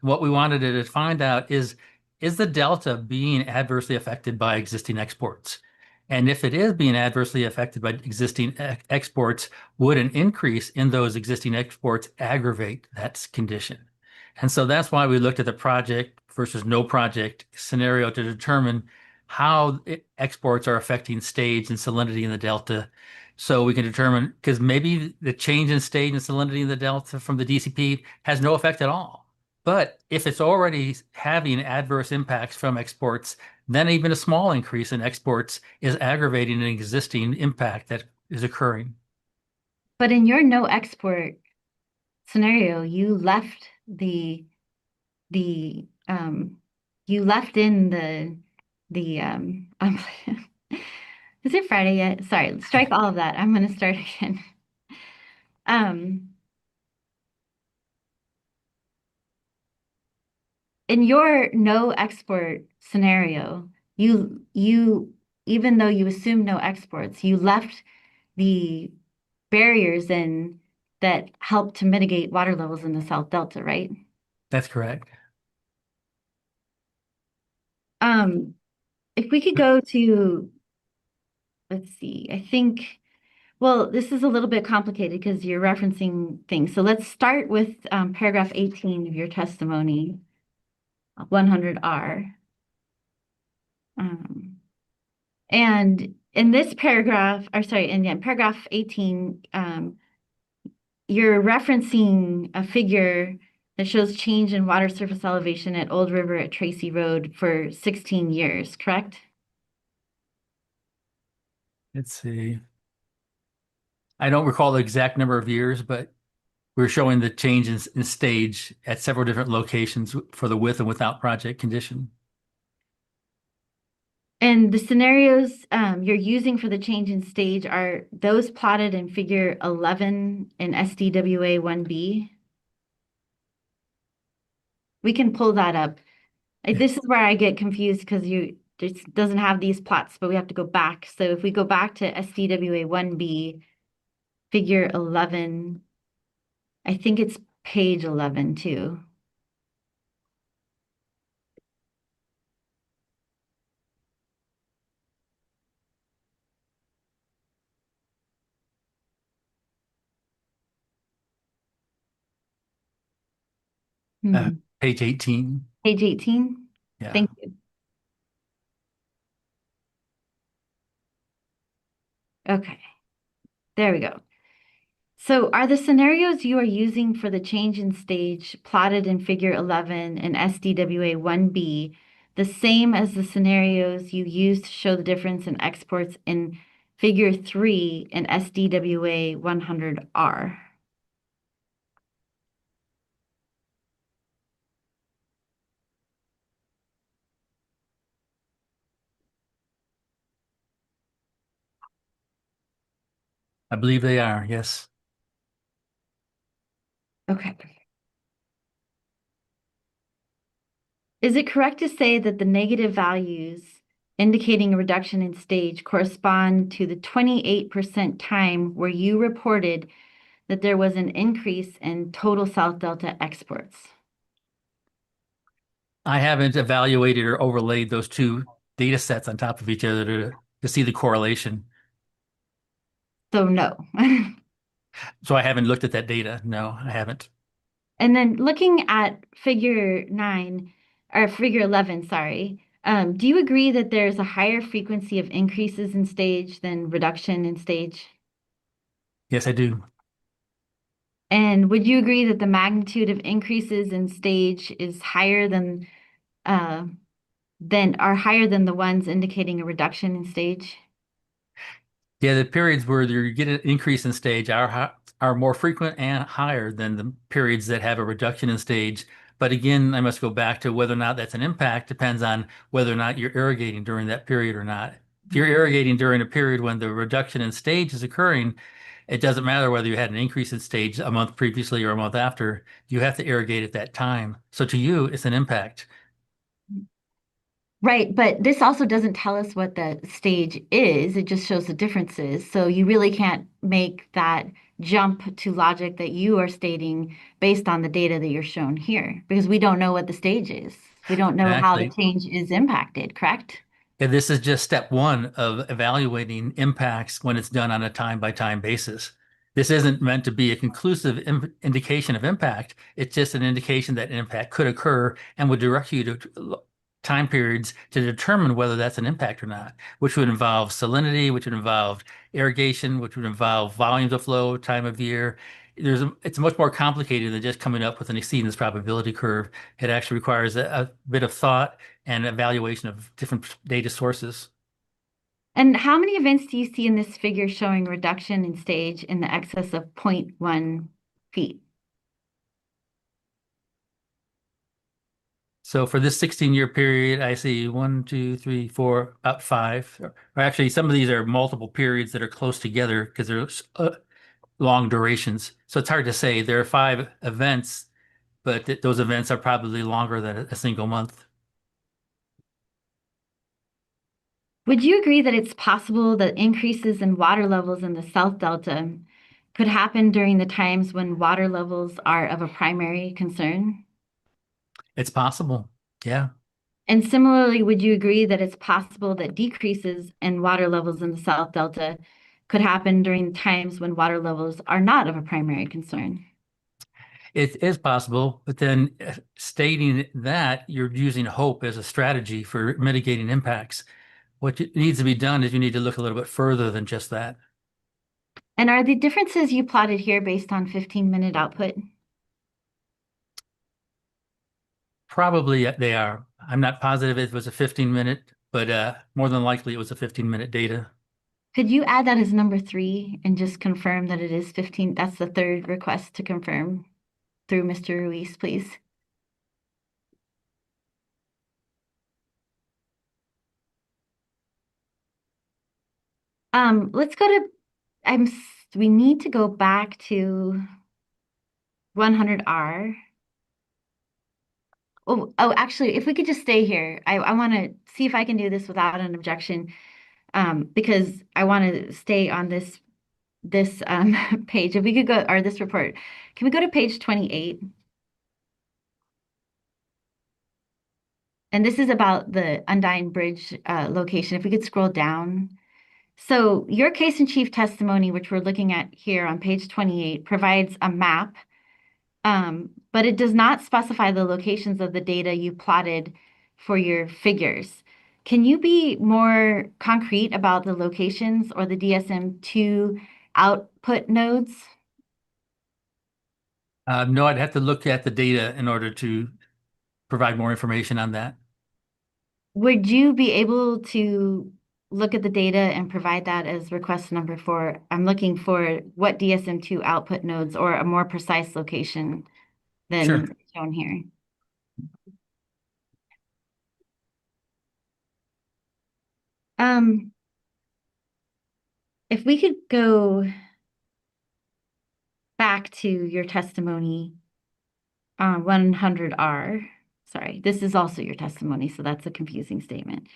What we wanted to find out is the Delta being adversely affected by existing exports? And if it is being adversely affected by existing exports, would an increase in those existing exports aggravate that condition? And so that's why we looked at the project versus no project scenario to determine how exports are affecting stage and salinity in the delta. So we can determine, because maybe the change in stage and salinity in the delta from the DCP has no effect at all. But if it's already having adverse impacts from exports, then even a small increase in exports is aggravating an existing impact that is occurring. But in your no export scenario, you left the you left in the is it Friday yet? Sorry, strike all of that. I'm gonna start again. Um, in your no export scenario, you even though you assume no exports, you left the barriers in that help to mitigate water levels in the South Delta, right? That's correct. If we could go to, let's see, I think, well, this is a little bit complicated because you're referencing things. So let's start with paragraph 18 of your testimony, 100R. And in this paragraph, or sorry, in paragraph 18, you're referencing a figure that shows change in water surface elevation at Old River at Tracy Road for 16 years, correct? Let's see. I don't recall the exact number of years, but we're showing the change in stage at several different locations for the with and without project condition. And the scenarios you're using for the change in stage, are those plotted in figure 11 in SDWA 1B? We can pull that up. This is where I get confused because it doesn't have these plots, but we have to go back. So if we go back to SDWA 1B, figure 11, I think it's page 11 too. Page 18. Page 18? Yeah. Thank you. Okay, there we go. So are the scenarios you are using for the change in stage plotted in figure 11 in SDWA 1B the same as the scenarios you used to show the difference in exports in figure 3 in SDWA 100R? I believe they are, yes. Okay. Is it correct to say that the negative values indicating a reduction in stage correspond to the 28% time where you reported that there was an increase in total South Delta exports? I haven't evaluated or overlaid those two data sets on top of each other to see the correlation. So no. So I haven't looked at that data. No, I haven't. And then looking at figure 9 or figure 11, sorry, do you agree that there's a higher frequency of increases in stage than reduction in stage? Yes, I do. And would you agree that the magnitude of increases in stage is higher than are higher than the ones indicating a reduction in stage? Yeah, the periods where you get an increase in stage are more frequent and higher than the periods that have a reduction in stage. But again, I must go back to whether or not that's an impact depends on whether or not you're irrigating during that period or not. If you're irrigating during a period when the reduction in stage is occurring, It doesn't matter whether you had an increase in stage a month previously or a month after, you have to irrigate at that time. So to you, it's an impact. Right, but this also doesn't tell us what the stage is. It just shows the differences. So you really can't make that jump to logic that you are stating based on the data that you're shown here, because we don't know what the stage is. We don't know how the change is impacted, correct? Yeah, this is just step one of evaluating impacts when it's done on a time-by-time basis. This isn't meant to be a conclusive indication of impact. It's just an indication that impact could occur and would direct you to time periods to determine whether that's an impact or not, which would involve salinity, which would involve irrigation, which would involve volumes of flow, time of year. It's much more complicated than just coming up with an exceedance probability curve. It actually requires a bit of thought and evaluation of different data sources. And how many events do you see in this figure showing reduction in stage in the excess of 0.1 feet? So for this 16-year period, I see 1, 2, 3, 4, about 5. Or actually, some of these are multiple periods that are close together because they're long durations. So it's hard to say. There are 5 events, but those events are probably longer than a single month. Would you agree that it's possible that increases in water levels in the South Delta could happen during the times when water levels are of a primary concern? It's possible. Yeah. And similarly, would you agree that it's possible that decreases in water levels in the South Delta could happen during times when water levels are not of a primary concern? It is possible, but then stating that you're using hope as a strategy for mitigating impacts. What needs to be done is you need to look a little bit further than just that. And are the differences you plotted here based on 15-minute output? Probably they are. I'm not positive it was a 15-minute, but more than likely it was a 15-minute data. Could you add that as number 3 and just confirm that it is 15? That's the third request to confirm through Mr. Ruiz, please. Let's go to, we need to go back to 100R. Oh, actually, if we could just stay here, I want to see if I can do this without an objection, because I want to stay on this page. If we could go, or this report, can we go to page 28? And this is about the Undine Bridge location. If we could scroll down. So your case in chief testimony, which we're looking at here on page 28, provides a map, but it does not specify the locations of the data you plotted for your figures. Can you be more concrete about the locations or the DSM-2 output nodes? No, I'd have to look at the data in order to provide more information on that. Would you be able to look at the data and provide that as request number 4? I'm looking for what DSM-2 output nodes or a more precise location than shown here. If we could go back to your testimony on 100R. Sorry, this is also your testimony, so that's a confusing statement.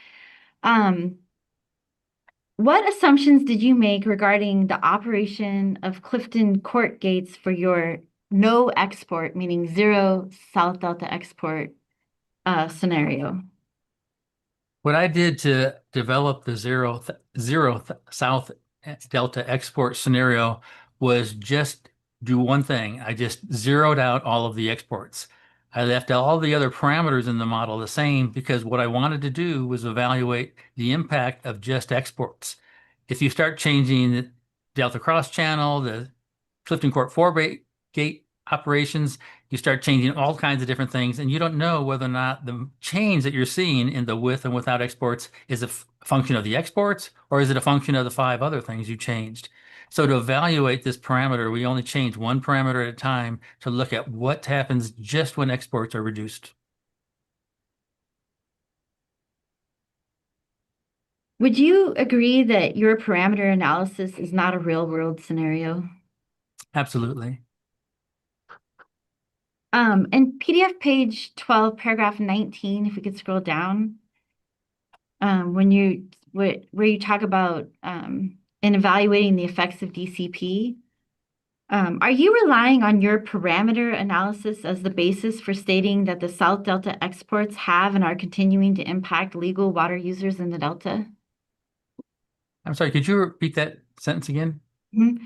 What assumptions did you make regarding the operation of Clifton Court gates for your no export, meaning 0 South Delta export scenario? What I did to develop the zero South Delta export scenario was just do one thing. I just zeroed out all of the exports. I left all the other parameters in the model the same because what I wanted to do was evaluate the impact of just exports. If you start changing the Delta cross channel, the Clifton Court 4 gate operations, you start changing all kinds of different things, and you don't know whether or not the change that you're seeing in the with and without exports is a function of the exports, or is it a function of the 5 other things you changed? So to evaluate this parameter, we only change one parameter at a time to look at what happens just when exports are reduced. Would you agree that your parameter analysis is not a real world scenario? Absolutely. In PDF page 12, paragraph 19, if we could scroll down, where you talk about in evaluating the effects of DCP, are you relying on your parameter analysis as the basis for stating that the South Delta exports have and are continuing to impact legal water users in the Delta? I'm sorry, could you repeat that sentence again? Mhm.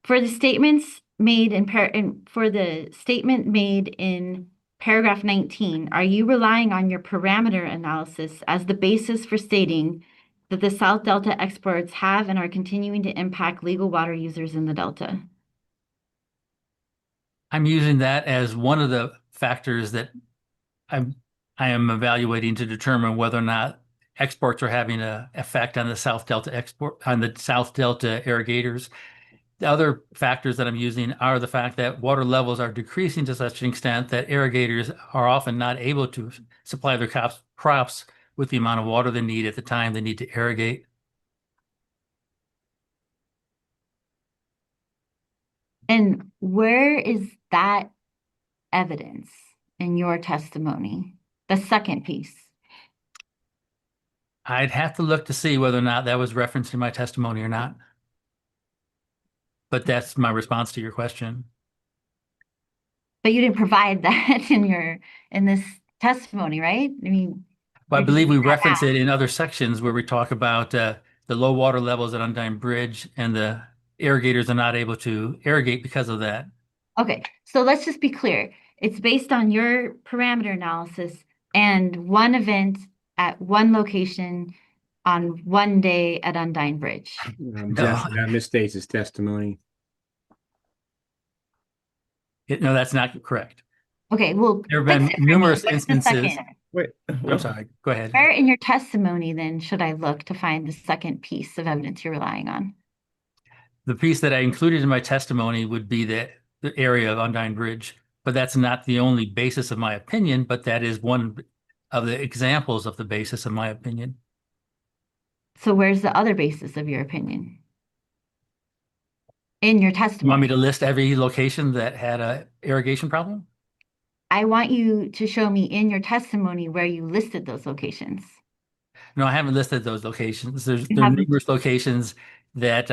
For the statements made for the statement made in paragraph 19, are you relying on your parameter analysis as the basis for stating that the South Delta exports have and are continuing to impact legal water users in the Delta? I'm using that as one of the factors that I am evaluating to determine whether or not exports are having an effect on the South Delta irrigators. The other factors that I'm using are the fact that water levels are decreasing to such an extent that irrigators are often not able to supply their crops with the amount of water they need at the time they need to irrigate. And where is that evidence in your testimony? The second piece. I'd have to look to see whether or not that was referenced in my testimony or not. But that's my response to your question. But you didn't provide that in this testimony, right? I mean, Well, I where did you believe we get that reference at? it in other sections where we talk about the low water levels at Undine Bridge and the irrigators are not able to irrigate because of that. Okay, so let's just be clear. It's based on your parameter analysis and one event at one location on one day at Undine Bridge. No. That misstates his testimony. No, that's not correct. Okay, well, There have fix been it for me. numerous What's the instances. second? Wait, I'm sorry, go ahead. Where in your testimony then should I look to find the second piece of evidence you're relying on? The piece that I included in my testimony would be the area of Undine Bridge, but that's not the only basis of my opinion, but that is one of the examples of the basis of my opinion. So where's the other basis of your opinion? In your You want me testimony. to list every location that had a irrigation problem? I want you to show me in your testimony where you listed those locations. No, I haven't listed those locations. There You are haven't? numerous locations that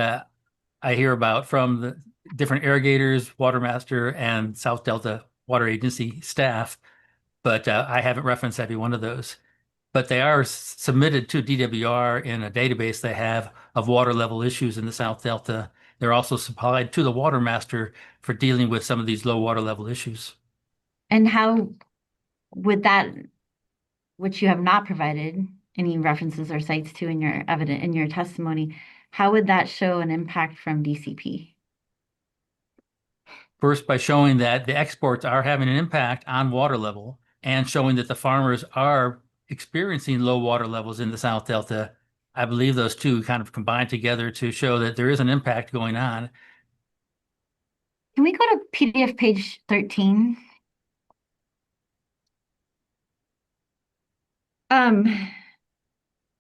I hear about from the different irrigators, Watermaster, and South Delta Water Agency staff, but I haven't referenced every one of those. But they are submitted to DWR in a database they have of water level issues in the South Delta. They're also supplied to the Watermaster for dealing with some of these low water level issues. And how would that, which you have not provided any references or cites to in your testimony, how would that show an impact from DCP? First, by showing that the exports are having an impact on water level and showing that the farmers are experiencing low water levels in the South Delta. I believe those two kind of combine together to show that there is an impact going on. Can we go to PDF page 13?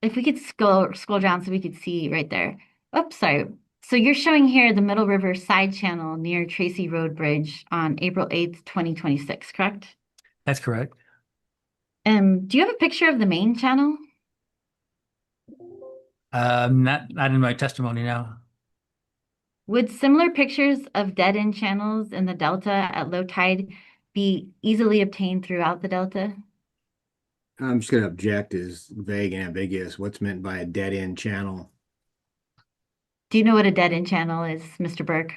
If we could scroll down so we could see right there. Oops, sorry. So you're showing here the Middle River side channel near Tracy Road Bridge on April 8th, 2026, correct? That's correct. Do you have a picture of the main channel? Not in my testimony now. Would similar pictures of dead-end channels in the Delta at low tide be easily obtained throughout the Delta? I'm just going to object is vague and ambiguous. What's meant by a dead end channel? Do you know what a dead-end channel is, Mr. Burke?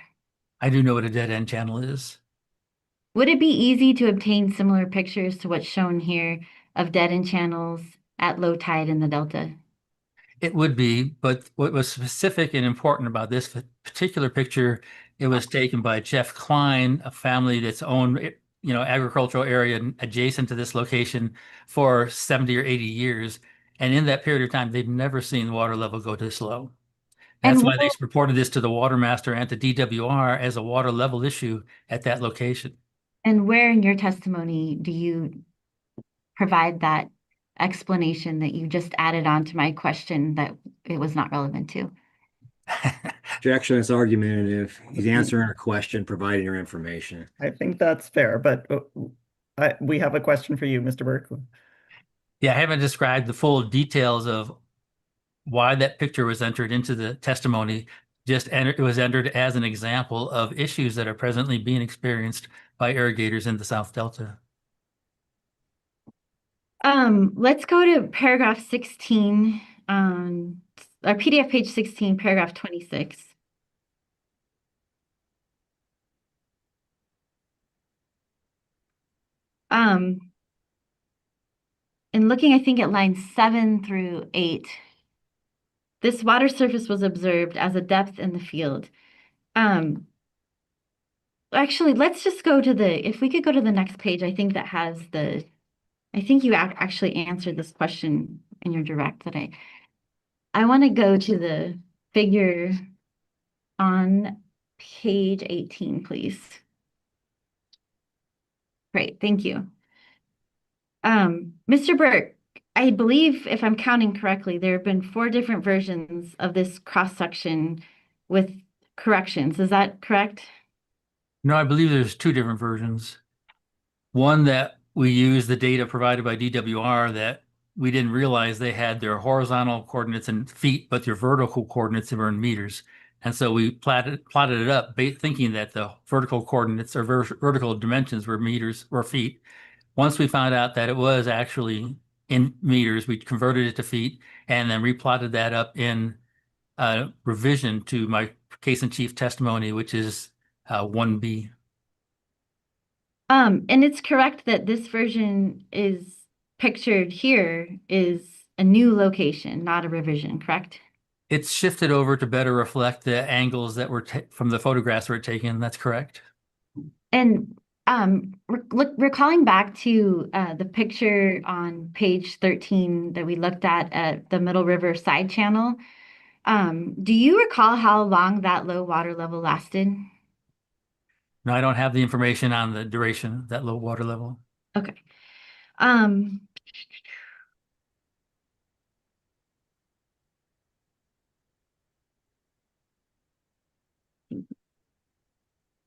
I do know what a dead end channel is. Would it be easy to obtain similar pictures to what's shown here of dead-end channels at low tide in the Delta? It would be, but what was specific and important about this particular picture, it was taken by Jeff Klein, a family that's owned, agricultural area adjacent to this location for 70 or 80 years. And in that period of time, they've never seen the water level go this low. That's why they reported this to the Watermaster and to DWR as a water level issue at that location. And where in your testimony do you provide that explanation that you just added on to my question that it was not relevant to. Objection is argumentative. He's answering a question, providing her information. I think that's fair, but we have a question for you, Mr. Burke. Yeah, I haven't described the full details of why that picture was entered into the testimony. It was entered as an example of issues that are presently being experienced by irrigators in the South Delta. Let's go to paragraph 16, our PDF page 16, paragraph 26. And looking, I think at lines 7 through 8, this water surface was observed as a depth in the field. Actually, let's just go to if we could go to the next page, I think that has I think you actually answered this question in your direct that I want to go to the figure on page 18, please. Great, thank you. Mr. Burke, I believe if I'm counting correctly, there have been 4 different versions of this cross-section with corrections. Is that correct? No, I believe there's 2 different versions. One that we use the data provided by DWR that we didn't realize they had their horizontal coordinates in feet, but their vertical coordinates were in meters. And so we plotted it up, thinking that the vertical coordinates or vertical dimensions were meters or feet. Once we found out that it was actually in meters, we converted it to feet and then replotted that up in revision to my case in chief testimony, which is 1B. And it's correct that this version is pictured here is a new location, not a revision, correct? It's shifted over to better reflect the angles that were from the photographs that were taken. That's correct. And recalling back to the picture on page 13 that we looked at the Middle River side channel, do you recall how long that low water level lasted? No, I don't have the information on the duration of that low water level. Okay.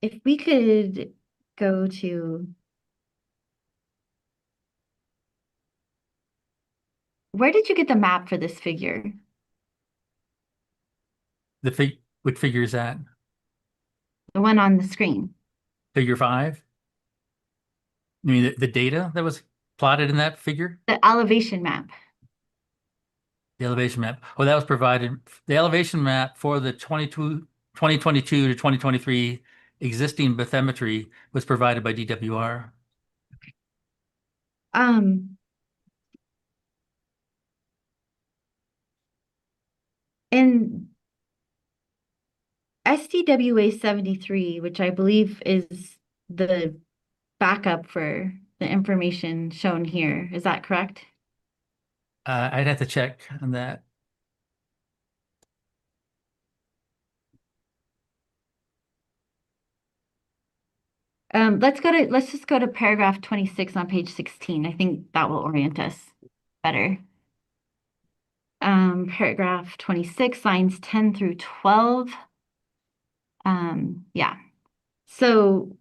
If we could go to, where did you get the map for this figure? What figure is that? The one on the screen. Figure 5? You mean the data that was plotted in that figure? The elevation map. The elevation map. Oh, that was provided. The elevation map for the 2022 to 2023 existing bathymetry was provided by DWR. In SDWA 73, which I believe is the backup for the information shown here, is that correct? I'd have to check on that. Let's just go to paragraph 26 on page 16. I think that will orient us better. Paragraph 26, lines 10 through 12. Yeah. So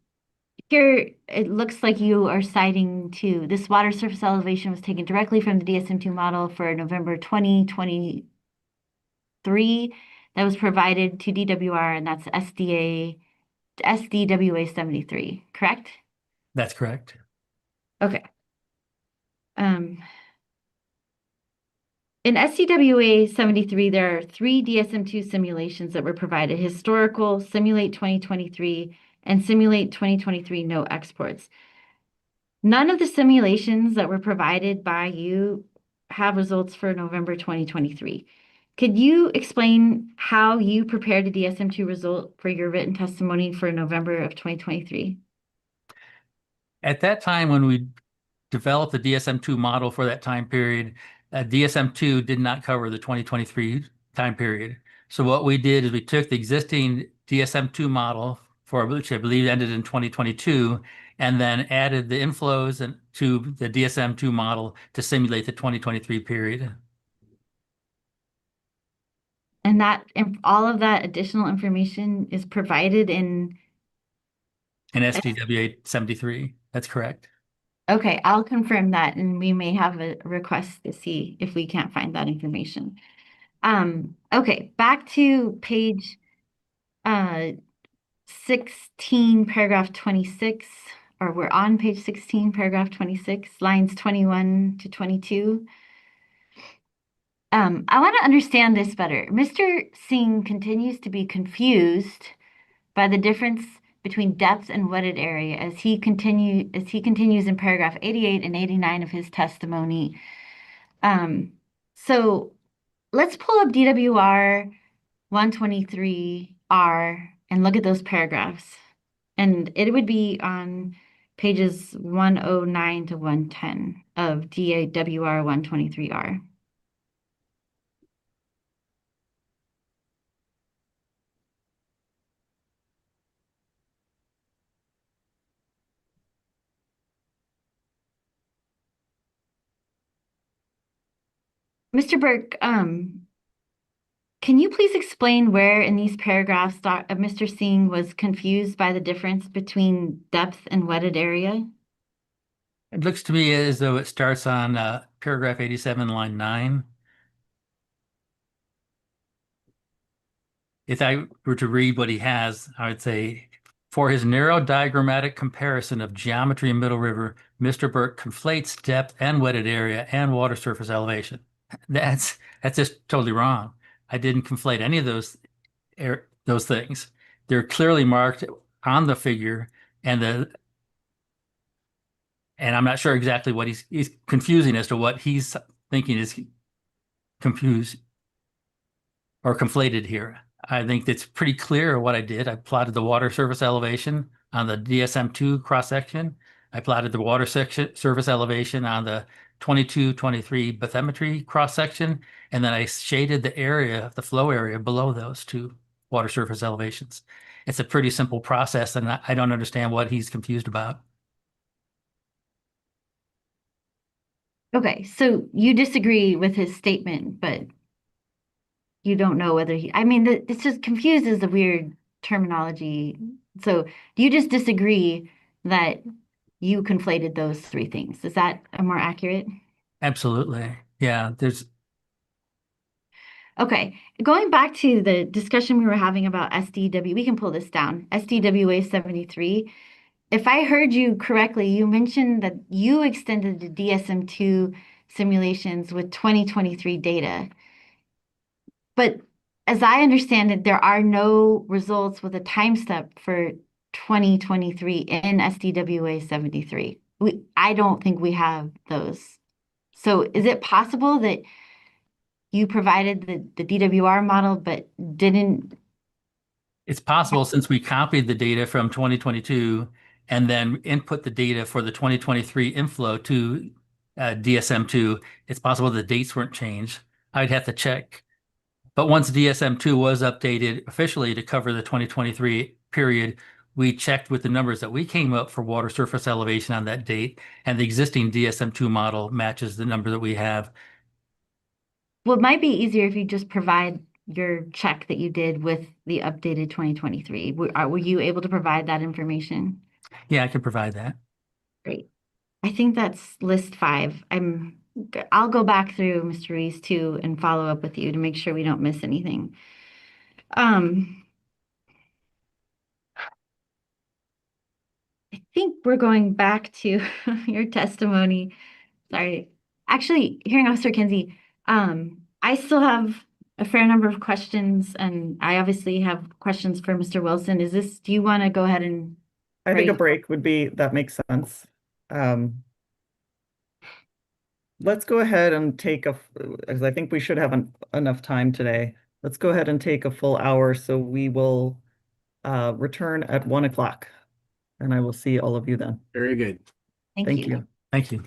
here it looks like you are citing to this water surface elevation was taken directly from the DSM-2 model for November 2023 that was provided to DWR, and that's SDWA 73, correct? That's correct. Okay. In SCWA 73, there are 3 DSM-2 simulations that were provided: historical, simulate 2023, and simulate 2023 no exports. None of the simulations that were provided by you have results for November 2023. Could you explain how you prepared a DSM-2 result for your written testimony for November of 2023? At that time, when we developed the DSM-2 model for that time period, DSM-2 did not cover the 2023 time period. So what we did is we took the existing DSM-2 model which I believe ended in 2022, and then added the inflows to the DSM-2 model to simulate the 2023 period. And all of that additional information is provided in. In SDWA 73, that's correct. Okay, I'll confirm that, and we may have a request to see if we can't find that information. Okay, back to page 16, paragraph 26, or we're on page 16, paragraph 26, lines 21 to 22. I want to understand this better. Mr. Singh continues to be confused by the difference between depth and wetted area as he continues in paragraph 88 and 89 of his testimony. So let's pull up DWR 123R and look at those paragraphs. And it would be on pages 109 to 110 of DWR 123R. Mr. Burke, can you please explain where in these paragraphs Mr. Singh was confused by the difference between depth and wetted area? It looks to me as though it starts on paragraph 87, line 9. If I were to read what he has, I would say, for his narrow diagrammatic comparison of geometry in Middle River, Mr. Burke conflates depth and wetted area and water surface elevation. That's just totally wrong. I didn't conflate any of those things. They're clearly marked on the figure, and I'm not sure exactly what he's confusing as to what he's thinking is confused or conflated here. I think it's pretty clear what I did. I plotted the water surface elevation on the DSM-2 cross-section. I plotted the water surface elevation on the 22-23 bathymetry cross-section, and then I shaded the area, the flow area below those two water surface elevations. It's a pretty simple process, and I don't understand what he's confused about. Okay, so you disagree with his statement, but you don't know whether it's just confused is a weird terminology. So do you just disagree that you conflated those three things? Is that more accurate? Absolutely. Yeah, Okay, going back to the discussion we were having about SDW, we can pull this down. SDWA 73. If I heard you correctly, you mentioned that you extended the DSM-2 simulations with 2023 data. But as I understand it, there are no results with a time step for 2023 in SDWA 73. I don't think we have those. So is it possible that you provided the DWR model but didn't? It's possible since we copied the data from 2022 and then input the data for the 2023 inflow to DSM-2, it's possible the dates weren't changed. I'd have to check. But once DSM-2 was updated officially to cover the 2023 period, we checked with the numbers that we came up for water surface elevation on that date, and the existing DSM-2 model matches the number that we have. Well, it might be easier if you just provide your check that you did with the updated 2023. Were you able to provide that information? Yeah, I can provide that. Great. I think that's list 5. I'll go back through Mr. Reese too and follow up with you to make sure we don't miss anything. I think we're going back to your testimony. Sorry. Actually, Hearing Officer Kinsey, I still have a fair number of questions, and I obviously have questions for Mr. Wilson. Do you want to go ahead and I think a break? that makes sense. Let's go ahead and as I think we should have enough time today. Let's go ahead and take a full hour. So we will return at 1 o'clock, and I will see all of you then. Very good. Thank you. Thank you.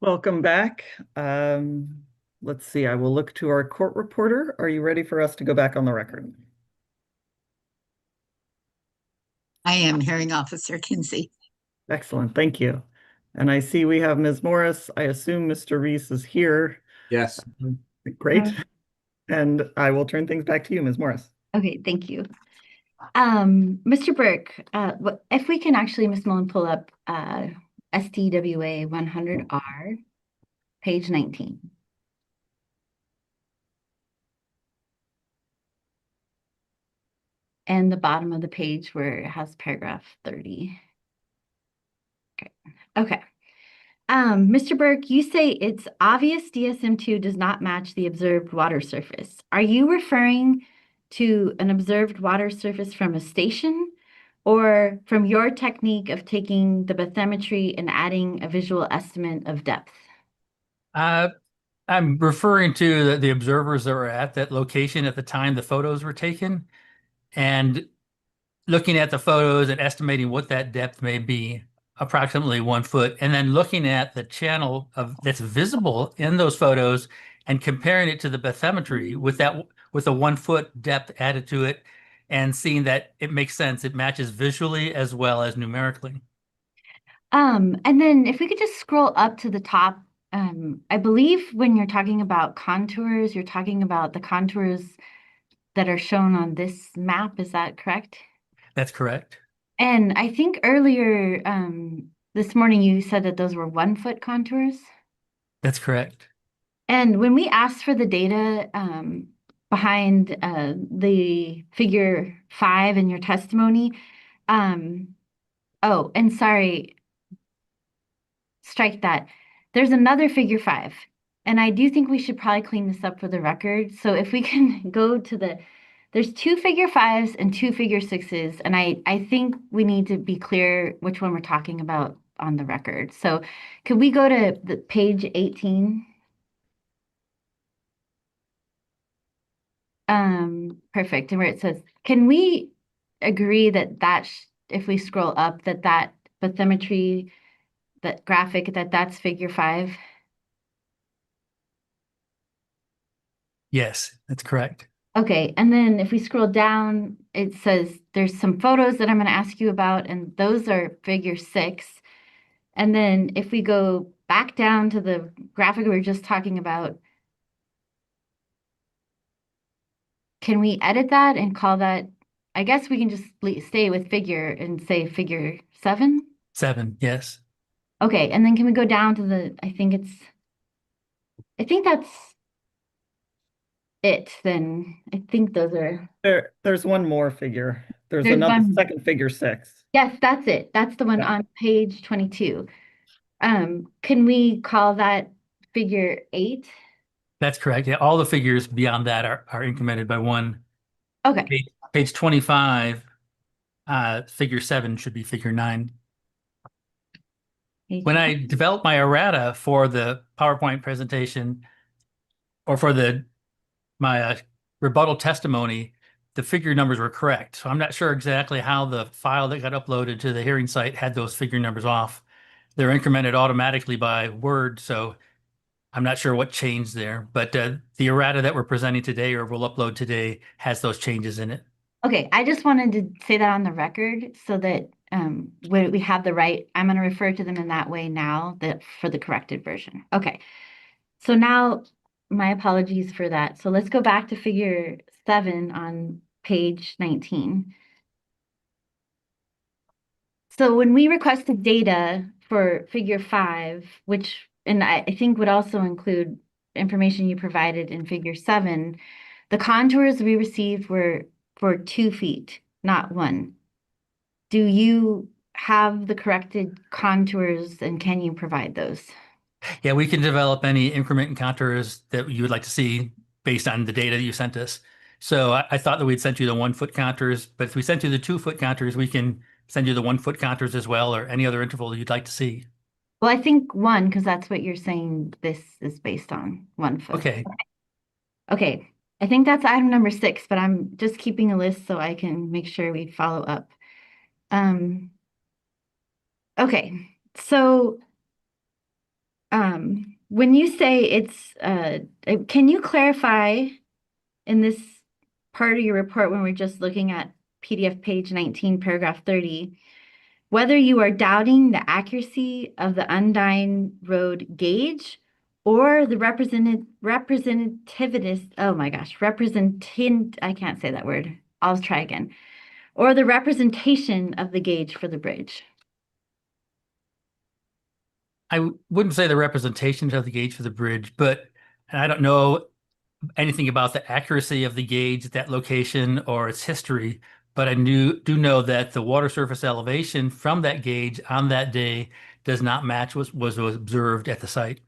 Welcome back. Let's see, I will look to our court reporter. Are you ready for us to go back on the record? I am Hearing Officer Kinsey. Excellent, thank you. And I see we have Ms. Morris. I assume Mr. Reese is here. Yes. Great. And I will turn things back to you, Ms. Morris. Okay, thank you. Mr. Burke, if we can actually, Ms. Mullen, pull up STWA 100R, page 19. And the bottom of the page where it has paragraph 30. Okay. Mr. Burke, you say it's obvious DSM-2 does not match the observed water surface. Are you referring to an observed water surface from a station or from your technique of taking the bathymetry and adding a visual estimate of depth? I'm referring to the observers that were at that location at the time the photos were taken, and looking at the photos and estimating what that depth may be, approximately 1 foot, and then looking at the channel that's visible in those photos and comparing it to the bathymetry with a 1 foot depth added to it, and seeing that it makes sense. It matches visually as well as numerically. And then if we could just scroll up to the top, I believe when you're talking about contours, you're talking about the contours that are shown on this map. Is that correct? That's correct. And I think earlier this morning you said that those were 1 foot contours. That's correct. And when we asked for the data behind the figure 5 in your testimony, oh, and sorry, strike that. There's another figure 5, and I do think we should probably clean this up for the record. So if we can go to there's 2 figure 5s and 2 figure 6s, and I think we need to be clear which one we're talking about on the record. So could we go to the page 18? Perfect. And where it says, can we agree that if we scroll up, that bathymetry, that graphic, that's figure 5? Yes, that's correct. Okay, and then if we scroll down, it says there's some photos that I'm going to ask you about, and those are figure 6. And then if we go back down to the graphic we were just talking about, can we edit that and call that, I guess we can just stay with figure and say figure 7? 7, yes. Okay, and then can we go down to I think that's it then. I think those are. There's one more figure. There's There's another one. second figure 6. Yes, that's it. That's the one Yeah. on page 22. Can we call that figure 8? That's correct. Yeah, all the figures beyond that are incremented by 1. Okay. Page 25, figure 7 should be figure 9. When I developed my errata for the PowerPoint presentation or for my rebuttal testimony, the figure numbers were correct. So I'm not sure exactly how the file that got uploaded to the hearing site had those figure numbers off. They're incremented automatically by Word, so I'm not sure what changed there. But the errata that we're presenting today or will upload today has those changes in it. Okay, I just wanted to say that on the record so that when we have the right, I'm going to refer to them in that way now for the corrected version. Okay, so now my apologies for that. So let's go back to figure 7 on page 19. So when we requested data for figure 5, which, and I think would also include information you provided in figure 7, the contours we received were for 2 feet, not 1. Do you have the corrected contours and can you provide those? Yeah, we can develop any increment and contours that you would like to see based on the data that you sent us. So I thought that we'd sent you the 1 foot contours, but if we sent you the 2 foot contours, we can send you the 1 foot contours as well, or any other interval you'd like to see. Well, I think 1, because that's what you're saying this is based on, 1 foot. Okay. Okay. I think that's item number 6, but I'm just keeping a list so I can make sure we follow up. Okay. So When you say it's, can you clarify in this part of your report when we're just looking at PDF page 19, paragraph 30, whether you are doubting the accuracy of the Undine Road gauge or the representativist, oh my gosh, I can't say that word. I'll try again. Or the representation of the gauge for the bridge. I wouldn't say the representation of the gauge for the bridge, but I don't know anything about the accuracy of the gauge at that location or its history, but I do know that the water surface elevation from that gauge on that day does not match what was observed at the site.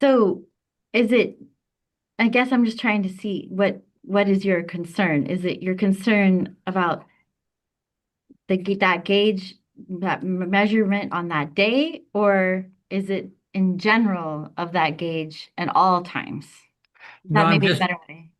So is it, I guess I'm just trying to see what is your concern? Is it your concern about that gauge, that measurement on that day, or is it in general of that gauge at all times? No, That may be a better way.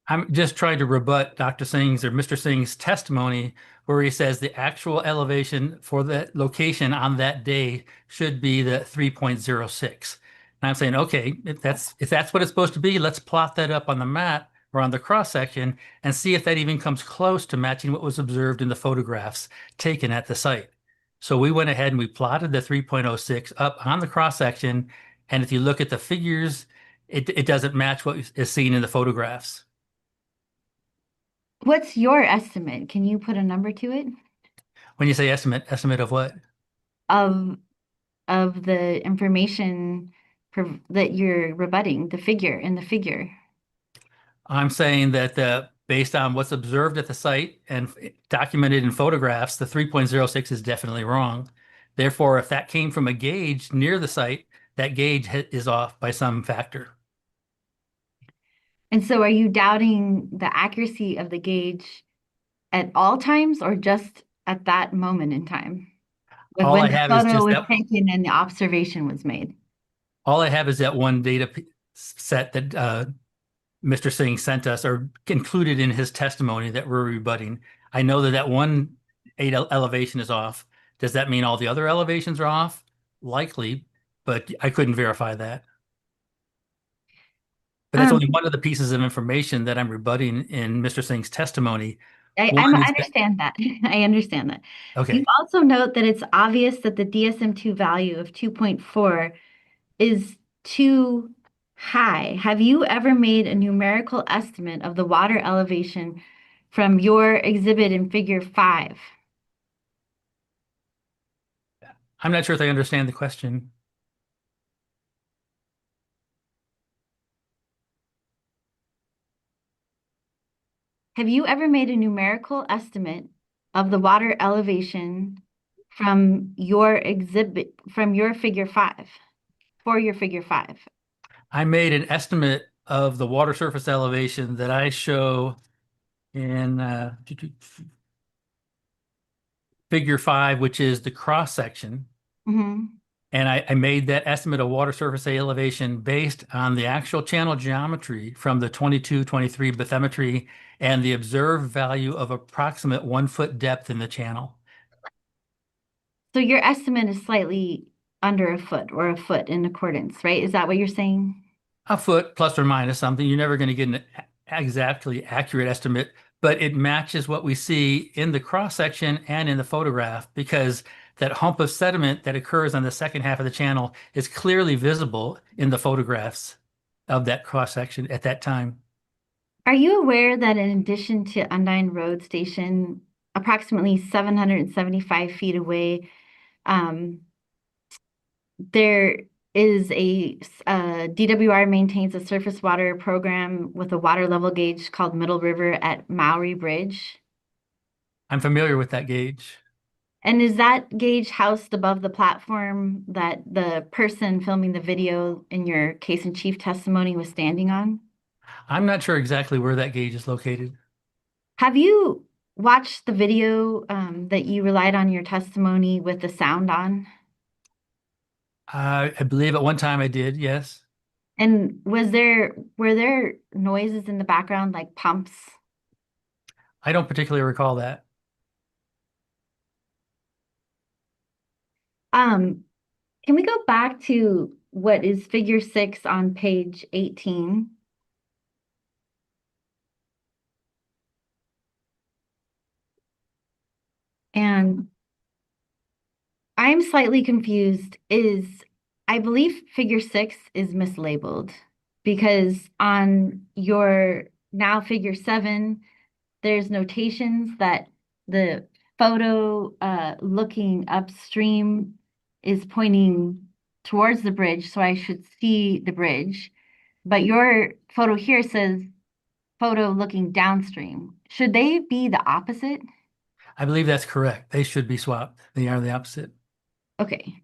I'm just trying to rebut Dr. Singh's or Mr. Singh's testimony where he says the actual elevation for that location on that day should be the 3.06. And I'm saying, okay, if that's what it's supposed to be, let's plot that up on the map or on the cross section and see if that even comes close to matching what was observed in the photographs taken at the site. So we went ahead and we plotted the 3.06 up on the cross section, and if you look at the figures, it doesn't match what is seen in the photographs. What's your estimate? Can you put a number to it When you say estimate of what? of the information that you're rebutting, the figure in the figure? I'm saying that based on what's observed at the site and documented in photographs, the 3.06 is definitely wrong. Therefore, if that came from a gauge near the site, that gauge is off by some factor. And so are you doubting the accuracy of the gauge at all times or just at that moment in time? All When I the have is photo just was that. taken and the observation was made. All I have is that one data set that Mr. Singh sent us or included in his testimony that we're rebutting. I know that one elevation is off. Does that mean all the other elevations are off? Likely, but I couldn't verify that. But that's only one of the pieces of information that I'm rebutting in Mr. Singh's testimony. I understand that. I understand that. Okay. You also note that it's obvious that the DSM-2 value of 2.4 is too high. Have you ever made a numerical estimate of the water elevation from your exhibit in figure 5? I'm not sure if I understand the question. Have you ever made a numerical estimate of the water elevation from your exhibit, from your figure 5, for your figure 5? I made an estimate of the water surface elevation that I show in figure 5, which is the cross section. Mm-hmm. And I made that estimate of water surface elevation based on the actual channel geometry from the 22-23 bathymetry and the observed value of approximate 1 foot depth in the channel. So your estimate is slightly under a foot or a foot in accordance, right? Is that what you're saying? A foot plus or minus something. You're never going to get an exactly accurate estimate, but it matches what we see in the cross section and in the photograph because that hump of sediment that occurs on the second half of the channel is clearly visible in the photographs of that cross section at that time. Are you aware that in addition to Undine Road Station, approximately 775 feet away, there is DWR maintains a surface water program with a water level gauge called Middle River at Maury Bridge? I'm familiar with that gauge. And is that gauge housed above the platform that the person filming the video in your case in chief testimony was standing on? I'm not sure exactly where that gauge is located. Have you watched the video that you relied on your testimony with the sound on? I believe at one time I did, yes. And were there noises in the background like pumps? I don't particularly recall that. Can we go back to what is figure 6 on page 18? And I'm slightly confused. I believe figure 6 is mislabeled because on your now figure 7, there's notations that the photo looking upstream is pointing towards the bridge, so I should see the bridge. But your photo here says photo looking downstream. Should they be the opposite? I believe that's correct. They should be swapped. They are the opposite. Okay.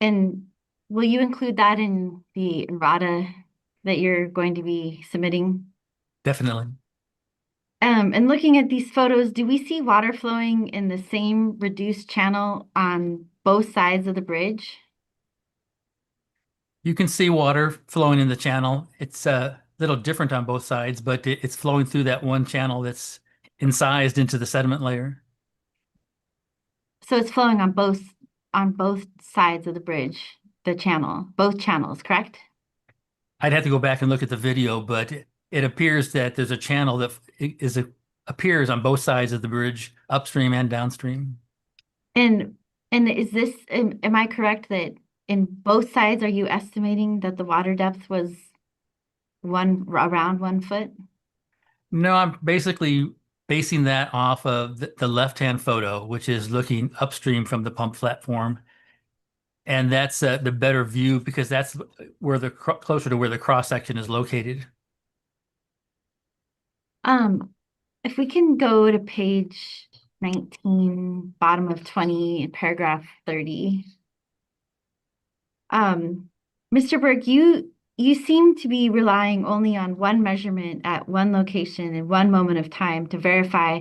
And will you include that in the errata that you're going to be submitting? Definitely. And looking at these photos, do we see water flowing in the same reduced channel on both sides of the bridge? You can see water flowing in the channel. It's a little different on both sides, but it's flowing through that one channel that's incised into the sediment layer. So it's flowing on both sides of the bridge, the channel, both channels, correct? I'd have to go back and look at the video, but it appears that there's a channel that appears on both sides of the bridge, upstream and downstream. And is this, am I correct that in both sides, are you estimating that the water depth was around 1 foot? No, I'm basically basing that off of the left-hand photo, which is looking upstream from the pump platform. And that's the better view because that's where closer to where the cross section is located. If we can go to page 19, bottom of 20, paragraph 30. Mr. Burke, you seem to be relying only on one measurement at one location in one moment of time to verify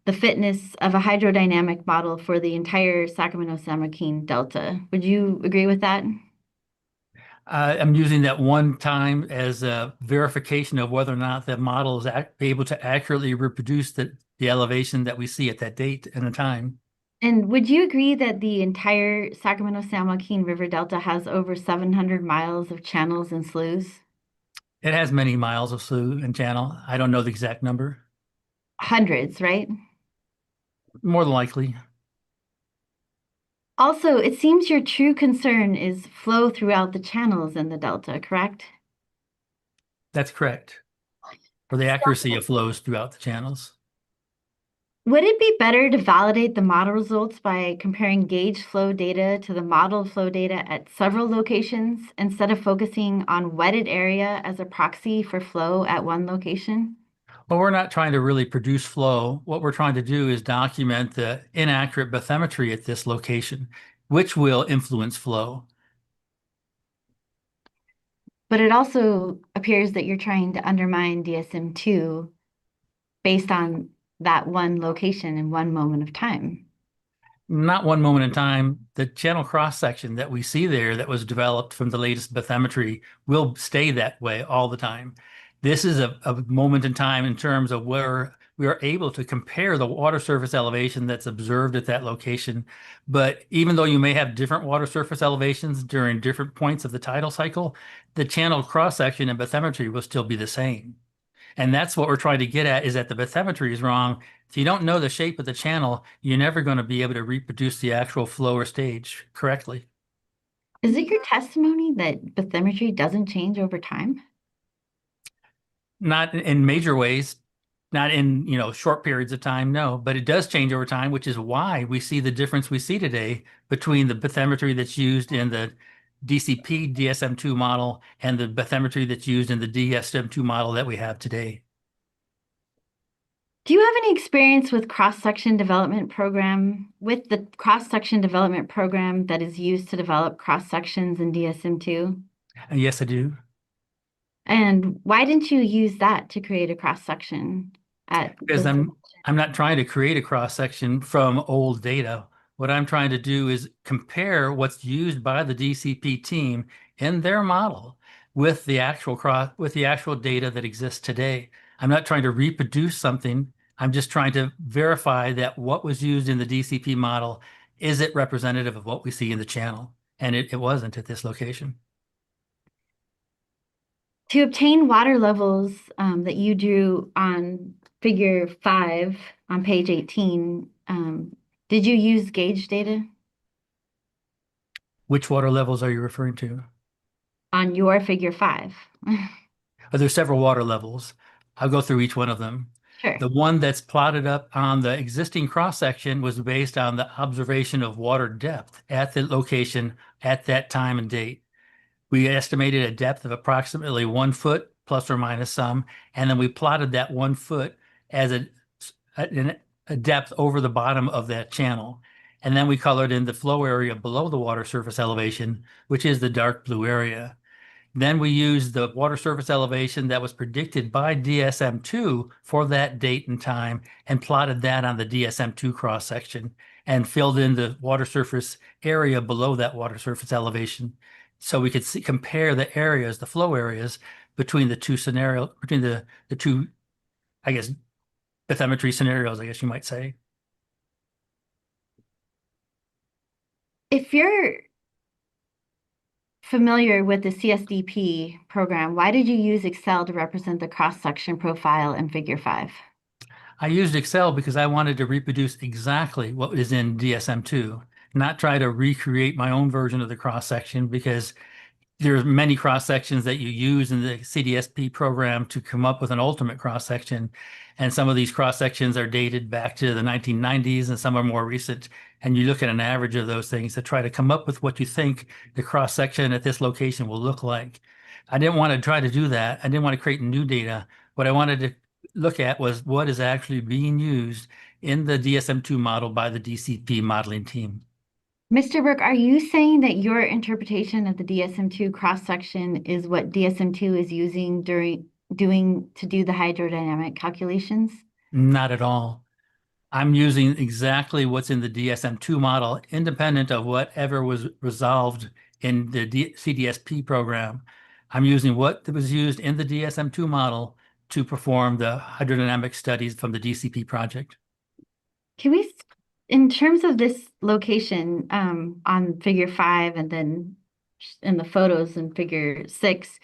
the fitness of a hydrodynamic model for the entire Sacramento-San Joaquin Delta. Would you agree with that? I'm using that one time as a verification of whether or not the model is able to accurately reproduce the elevation that we see at that date and the time. And would you agree that the entire Sacramento-San Joaquin River Delta has over 700 miles of channels and sloughs? It has many miles of slough and channel. I don't know the exact number. Hundreds, right? More than likely. Also, it seems your true concern is flow throughout the channels in the Delta, correct? That's correct. For the accuracy of flows throughout the channels. Would it be better to validate the model results by comparing gauge flow data to the model flow data at several locations instead of focusing on wetted area as a proxy for flow at one location? Well, we're not trying to really produce flow. What we're trying to do is document the inaccurate bathymetry at this location, which will influence flow. But it also appears that you're trying to undermine DSM-2 based on that one location in one moment of time. Not one moment in time. The channel cross section that we see there that was developed from the latest bathymetry will stay that way all the time. This is a moment in time in terms of where we are able to compare the water surface elevation that's observed at that location. But even though you may have different water surface elevations during different points of the tidal cycle, the channel cross section and bathymetry will still be the same. And that's what we're trying to get at, is that the bathymetry is wrong. If you don't know the shape of the channel, you're never going to be able to reproduce the actual flow or stage correctly. Is it your testimony that bathymetry doesn't change over time? Not in major ways, not in, short periods of time, no, but it does change over time, which is why we see the difference we see today between the bathymetry that's used in the DCP DSM-2 model and the bathymetry that's used in the DSM-2 model that we have today. Do you have any experience with cross-section development program, with the cross-section development program that is used to develop cross-sections in DSM-2? Yes, I do. And why didn't you use that to create a cross-section Because I'm not trying to create a cross-section from old data. What I'm trying to do is compare what's used by the DCP team in their model with the actual data that exists today. I'm not trying to reproduce something I'm just trying to verify that what was used in the DCP model, is it representative of what we see in the channel? And it wasn't at this location. To obtain water levels that you drew on figure 5 on page 18, did you use gauge data Which water levels are you referring to? on your figure 5? There's several water levels. I'll go through each one of them. Sure. The one that's plotted up on the existing cross-section was based on the observation of water depth at the location at that time and date. We estimated a depth of approximately 1 foot plus or minus some, and then we plotted that 1 foot as a depth over the bottom of that channel. And then we colored in the flow area below the water surface elevation, which is the dark blue area. Then we used the water surface elevation that was predicted by DSM-2 for that date and time and plotted that on the DSM-2 cross-section and filled in the water surface area below that water surface elevation. So we could compare the areas, the flow areas between the two scenarios, between the two, I guess, bathymetry scenarios, I guess you might say. If you're familiar with the CSDP program, why did you use Excel to represent the cross-section profile in figure 5? I used Excel because I wanted to reproduce exactly what is in DSM-2, not try to recreate my own version of the cross-section, because there's many cross-sections that you use in the CDSP program to come up with an ultimate cross-section. And some of these cross-sections are dated back to the 1990s and some are more recent. And you look at an average of those things to try to come up with what you think the cross-section at this location will look like. I didn't want to try to do that. I didn't want to create new data. What I wanted to look at was what is actually being used in the DSM-2 model by the DCP modeling team. Mr. Burke, are you saying that your interpretation of the DSM-2 cross-section is what DSM-2 is using to do the hydrodynamic calculations? Not at all. I'm using exactly what's in the DSM-2 model, independent of whatever was resolved in the CDSP program. I'm using what was used in the DSM-2 model to perform the hydrodynamic studies from the DCP project. Can we, in terms of this location on figure 5 and then in the photos in figure 6,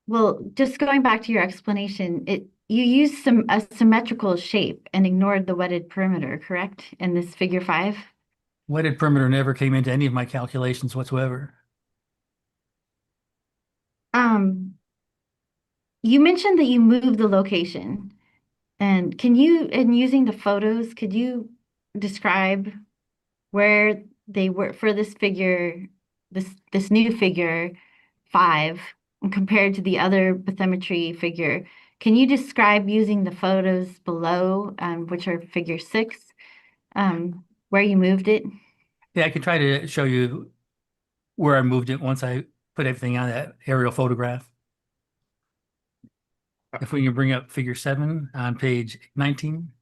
well, just going back to your explanation, you used a symmetrical shape and ignored the wetted perimeter, correct? In this figure 5? Wetted perimeter never came into any of my calculations whatsoever. You mentioned that you moved the location. And in using the photos, could you describe where they were for this figure, this new figure 5, compared to the other bathymetry figure? Can you describe using the photos below, which are figure 6, where you moved it? Yeah, I can try to show you where I moved it once I put everything on that aerial photograph. If we can bring up figure 7 on page 19.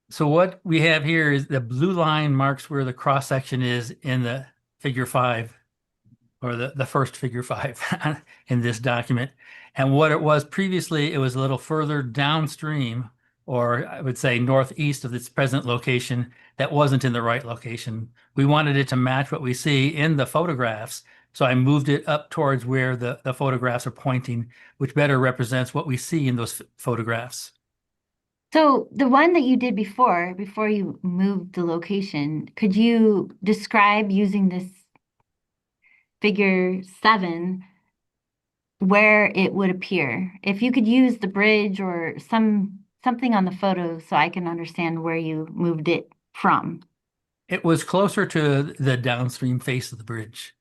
So what we have here is the blue line marks where the cross section is in the figure 5, or the first figure 5 in this document. And what it was previously, it was a little further downstream, or I would say northeast of its present location, that wasn't in the right location. We wanted it to match what we see in the photographs. So I moved it up towards where the photographs are pointing, which better represents what we see in those photographs. So the one that you did before you moved the location, could you describe using this figure 7 where it would appear? If you could use the bridge or something on the photos so I can understand where you moved it from. It was closer to the downstream face of the bridge.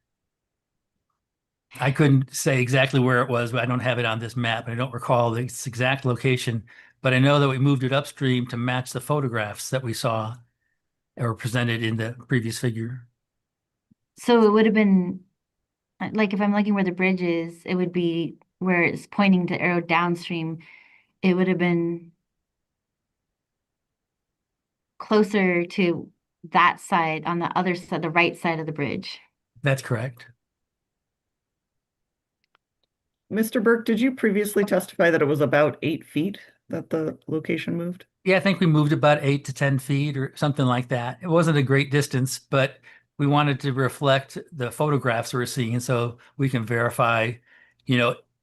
I couldn't say exactly where it was, but I don't have it on this map. I don't recall the exact location, but I know that we moved it upstream to match the photographs that we saw or presented in the previous figure. So it would have been, like if I'm looking where the bridge is, it would be where it's pointing to arrow downstream. It would have been closer to that side, on the other side, the right side of the bridge. That's correct. Mr. Burke, did you previously testify that it was about 8 feet that the location moved? Yeah, I think we moved about 8 to 10 feet or something like that. It wasn't a great distance, but we wanted to reflect the photographs we're seeing so we can verify,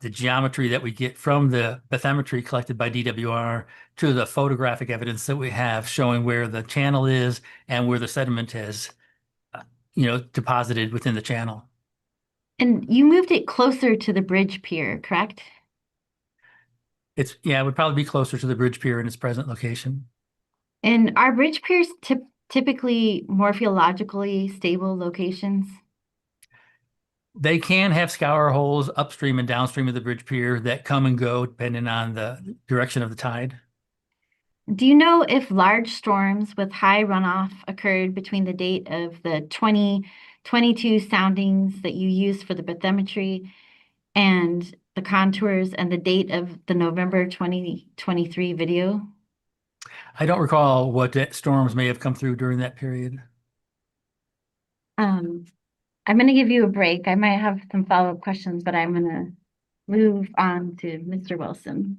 the geometry that we get from the bathymetry collected by DWR to the photographic evidence that we have showing where the channel is and where the sediment has, deposited within the channel. And you moved it closer to the bridge pier, correct? It would probably be closer to the bridge pier in its present location. And are bridge piers typically morphologically stable locations? They can have scour holes upstream and downstream of the bridge pier that come and go depending on the direction of the tide. Do you know if large storms with high runoff occurred between the date of the 2022 soundings that you used for the bathymetry and the contours and the date of the November 2023 video? I don't recall what storms may have come through during that period. I'm going to give you a break. I might have some follow-up questions, but I'm going to move on to Mr. Wilson.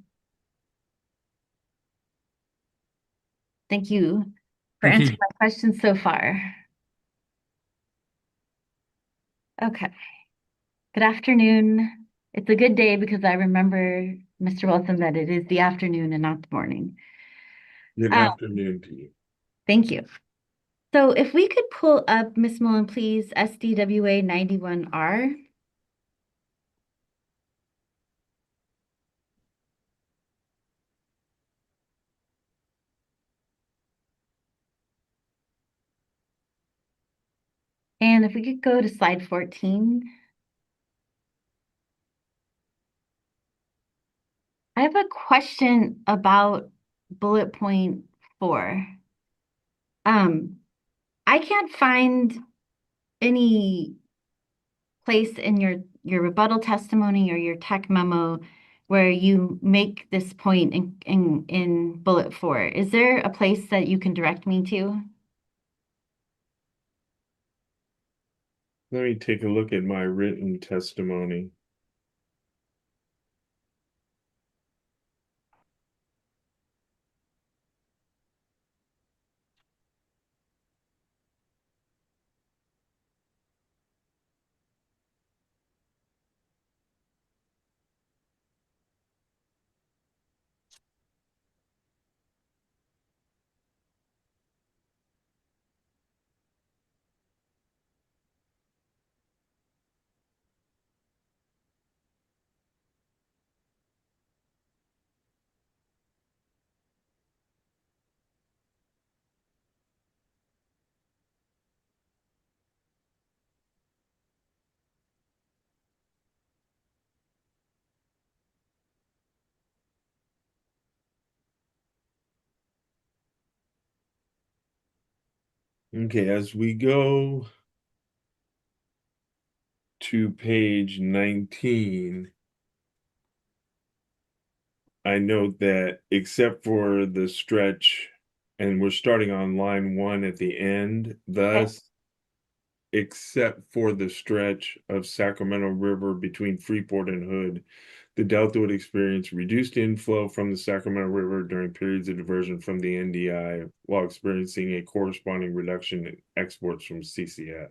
Thank you for Thank you. answering my questions so far. Okay. Good afternoon. It's a good day because I remember, Mr. Wilson, that it is the afternoon and not the morning. Good afternoon to you. Thank you. So if we could pull up, Ms. Mullen, please, SDWA 91R. And if we could go to slide 14. I have a question about bullet point 4. I can't find any place in your rebuttal testimony or your tech memo where you make this point in bullet 4. Is there a place that you can direct me to? Let me take a look at my written testimony. Okay, as we go to page 19, I note that except for the stretch, and we're starting on line 1 at the end, thus, except for the stretch of Sacramento River between Freeport and Hood, the Delta would experience reduced inflow from the Sacramento River during periods of diversion from the NDI while experiencing a corresponding reduction in exports from CCF.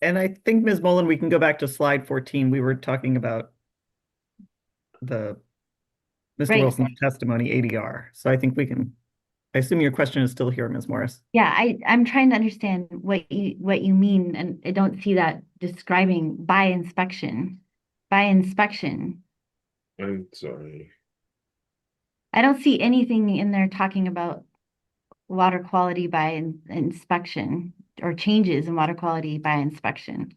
And I think, Ms. Mullen, we can go back to slide 14. We were talking about the Mr. Right. Wilson's testimony, ADR. So I think I assume your question is still here, Ms. Morris. Yeah, I'm trying to understand what you mean, and I don't see that describing by inspection. By inspection. I'm sorry. I don't see anything in there talking about water quality by inspection or changes in water quality by inspection.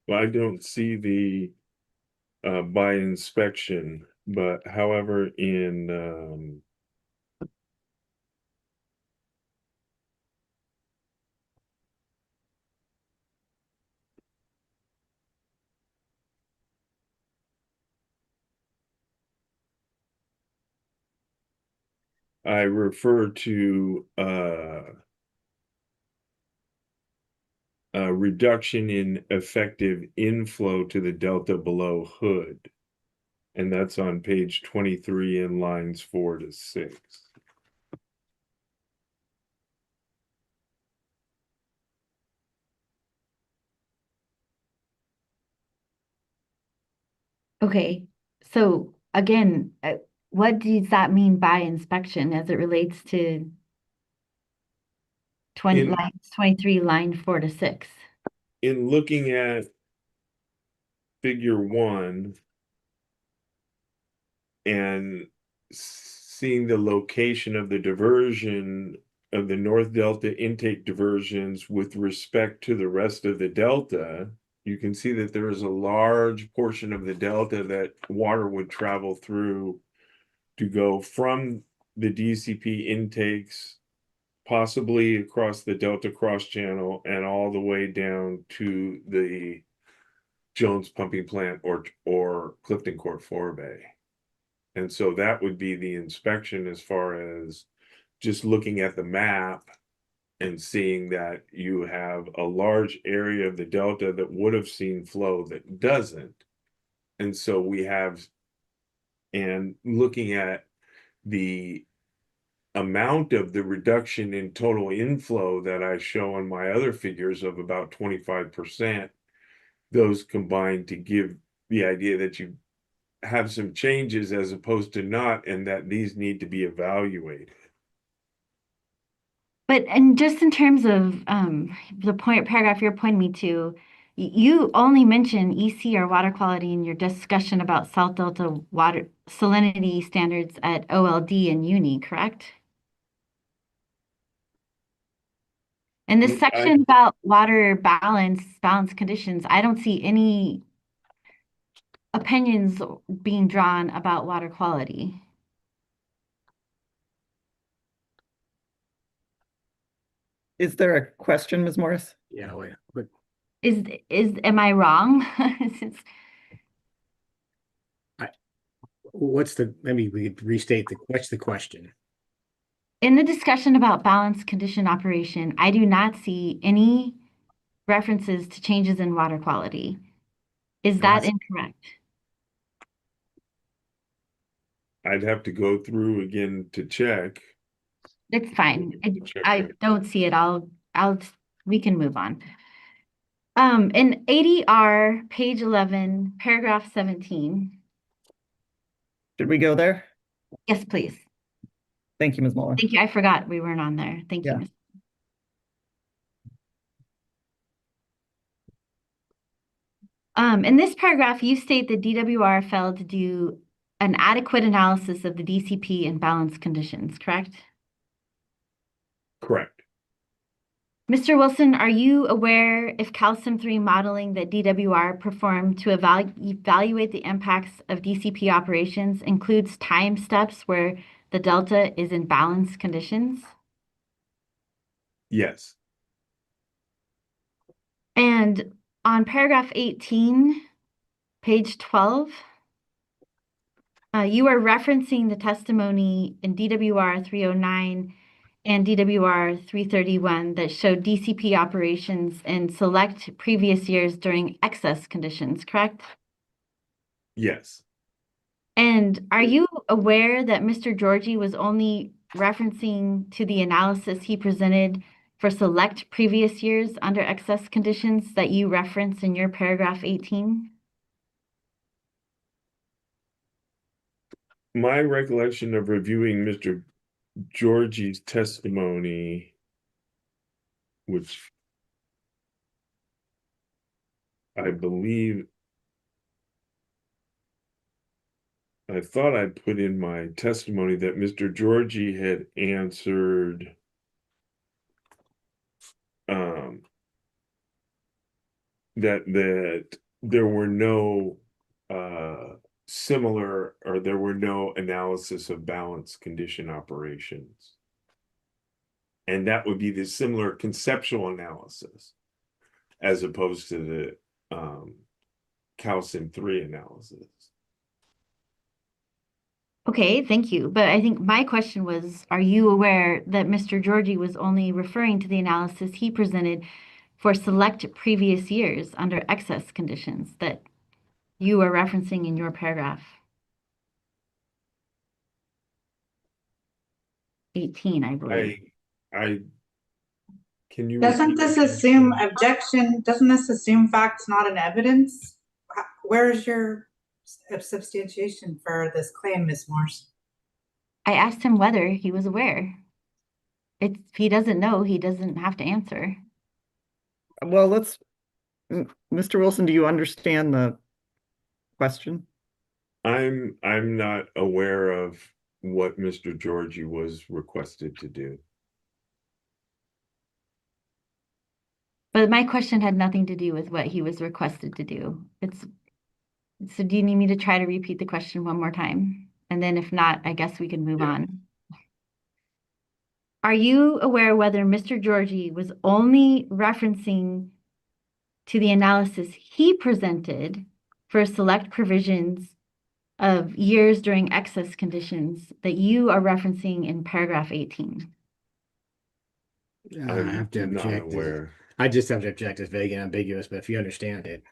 Well, I don't see the by inspection, but however, in I refer to a reduction in effective inflow to the delta below hood. And that's on page 23 in lines 4 to 6. Okay, so again, what does that mean by inspection as it relates to 20 In- lines 23, line 4 to 6? In looking at figure 1 and seeing the location of the diversion of the North Delta intake diversions with respect to the rest of the Delta, you can see that there is a large portion of the Delta that water would travel through to go from the DCP intakes, possibly across the Delta Cross Channel and all the way down to the Jones Pumping Plant or Clifton Court Forebay. And so that would be the inspection as far as just looking at the map and seeing that you have a large area of the Delta that would have seen flow that doesn't. And so we have, and looking at the amount of the reduction in total inflow that I show on my other figures of about 25%, those combine to give the idea that you have some changes as opposed to not, and that these need to be evaluated. But and just in terms of the paragraph you're pointing me to, you only mention EC or water quality in your discussion about South Delta water salinity standards at OLD and Uni, correct? In this section about water balance conditions, I don't see any opinions being drawn about water quality. Is there a question, Ms. Morris? Yeah, wait, but Am I wrong? let me restate what's the question? In the discussion about balanced condition operation, I do not see any references to changes in water quality. Is that incorrect? I'd have to go through again to check. It's fine. I don't see it. We can move on. In ADR, page 11, paragraph 17. Should we go there? Yes, please. Thank you, Ms. Muller. Thank you. I forgot we weren't on there. Thank you, Yeah. Ms. In this paragraph, you state that DWR failed to do an adequate analysis of the DCP and balance conditions, correct? Correct. Mr. Wilson, are you aware if calcium 3 modeling that DWR performed to evaluate the impacts of DCP operations includes time steps where the delta is in balance conditions? Yes. And on paragraph 18, page 12, you are referencing the testimony in DWR 309 and DWR 331 that showed DCP operations in select previous years during excess conditions, correct? Yes. And are you aware that Mr. Georgie was only referencing to the analysis he presented for select previous years under excess conditions that you reference in your paragraph 18? My recollection of reviewing Mr. Georgie's testimony, which I believe I thought I put in my testimony that Mr. Georgie had answered that there were no similar, or there were no analysis of balance condition operations. And that would be the similar conceptual analysis as opposed to the calcium 3 analysis. Okay, thank you. But I think my question was, are you aware that Mr. Georgie was only referring to the analysis he presented for select previous years under excess conditions that you are referencing in your paragraph 18, I believe? I can you Doesn't repeat this the assume question? objection? Doesn't this assume facts, not an evidence? Where's your substantiation for this claim, Ms. Morse? I asked him whether he was aware. If he doesn't know, he doesn't have to answer. Well, Mr. Wilson, do you understand the question? I'm not aware of what Mr. Georgie was requested to do. But my question had nothing to do with what he was requested to do. So do you need me to try to repeat the question one more time? And then if not, I guess we can move on. Are you aware whether Mr. Georgie was only referencing to the analysis he presented for select provisions of years during excess conditions that you are referencing in paragraph 18? I have to I'm not object. aware. I just have to object. It's vague and ambiguous, but if you understand it.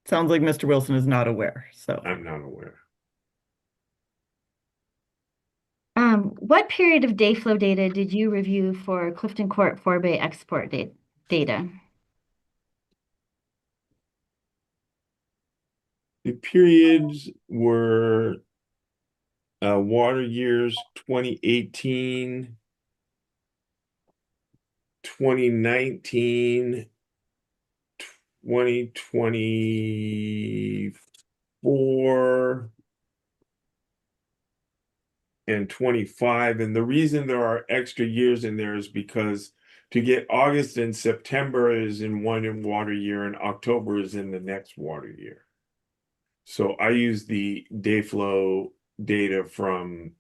Sounds like Mr. Wilson is not aware, so. I'm not aware. What period of day flow data did you review for Clifton Court 4-bay export data? The periods were water years 2018, 2019, 2024, and 25. And the reason there are extra years in there is because to get August and September is in one water year and October is in the next water year. So I use the day flow data from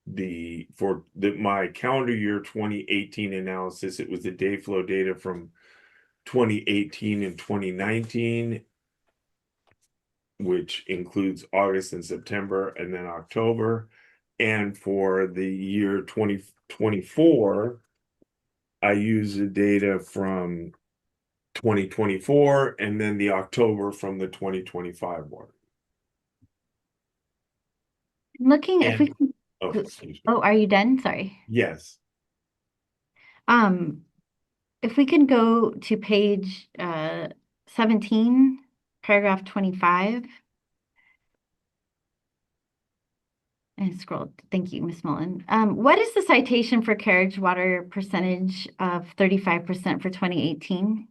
my calendar year 2018 analysis. It was the day flow data from 2018 and 2019, which includes August and September and then October. And for the year 2024, I use the data from 2024 and then the October from the 2025 one. Looking, if we And can, excuse me. oh, are you done? Sorry. Yes. If we can go to page 17, paragraph 25. And scroll. Thank you, Ms. Mullen. What is the citation for carriage water percentage of 35% for 2018?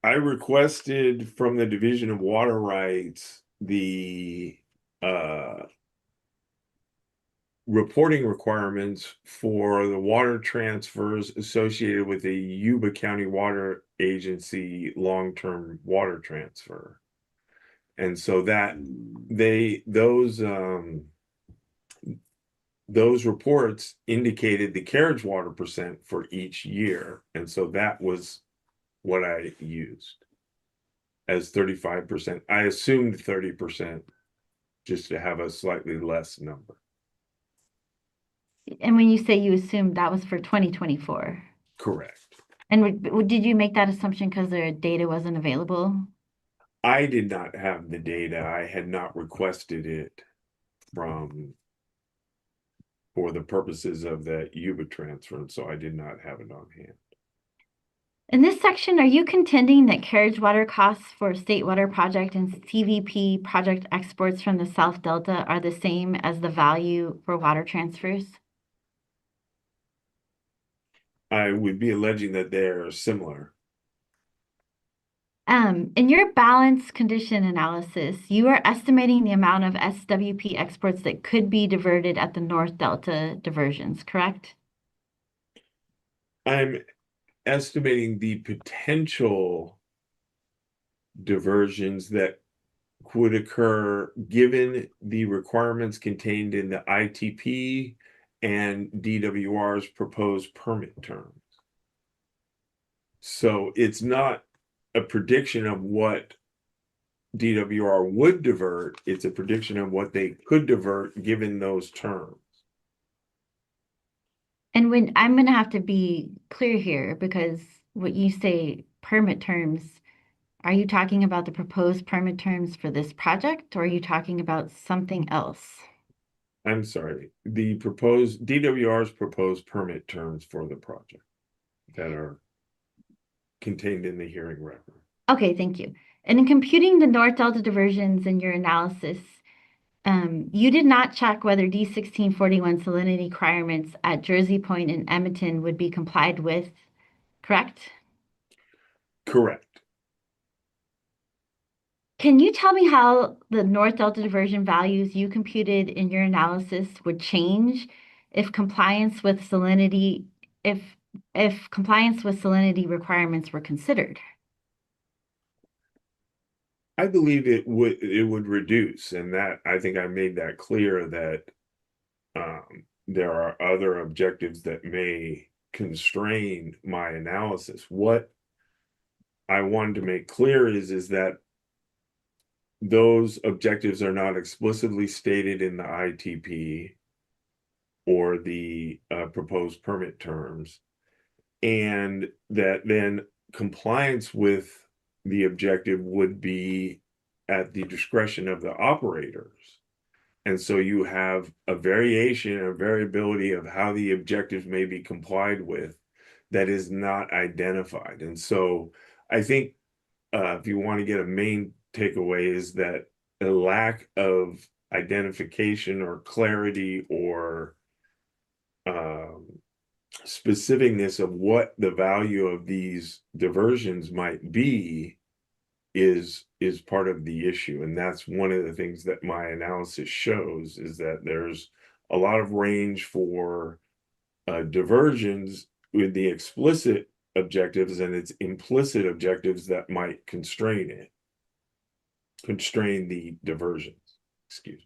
I requested from the Division of Water Rights the reporting requirements for the water transfers associated with the Yuba County Water Agency long-term water transfer. And so that those reports indicated the carriage water percent for each year. And so that was what I used as 35%. I assumed 30% just to have a slightly less number. And when you say you assumed that was for 2024? Correct. And did you make that assumption because the data wasn't available? I did not have the data. I had not requested it for the purposes of the Yuba transfer, and so I did not have it on hand. In this section, are you contending that carriage water costs for State Water Project and CVP project exports from the South Delta are the same as the value for water transfers? I would be alleging that they're similar. In your balance condition analysis, you are estimating the amount of SWP exports that could be diverted at the North Delta diversions, correct? I'm estimating the potential diversions that would occur given the requirements contained in the ITP and DWR's proposed permit terms. So it's not a prediction of what DWR would divert, it's a prediction of what they could divert given those terms. And when I'm going to have to be clear here, because what you say permit terms, are you talking about the proposed permit terms for this project, or are you talking about something else? I'm sorry, the proposed DWR's proposed permit terms for the project that are contained in the hearing record. Okay, thank you. And in computing the North Delta diversions in your analysis, you did not check whether D1641 salinity requirements at Jersey Point and Edmonton would be complied with, correct? Correct. Can you tell me how the North Delta diversion values you computed in your analysis would change if compliance with salinity, if compliance with salinity requirements were considered? I believe it would reduce, and that I think I made that clear that there are other objectives that may constrain my analysis. What I wanted to make clear is that those objectives are not explicitly stated in the ITP or the proposed permit terms, and that then compliance with the objective would be at the discretion of the operators. And so you have a variation, a variability of how the objectives may be complied with that is not identified. And so I think if you want to get a main takeaway is that a lack of identification or clarity or specificness of what the value of these diversions might be is part of the issue. And that's one of the things that my analysis shows is that there's a lot of range for diversions with the explicit objectives and its implicit objectives that might constrain the diversions. Excuse me.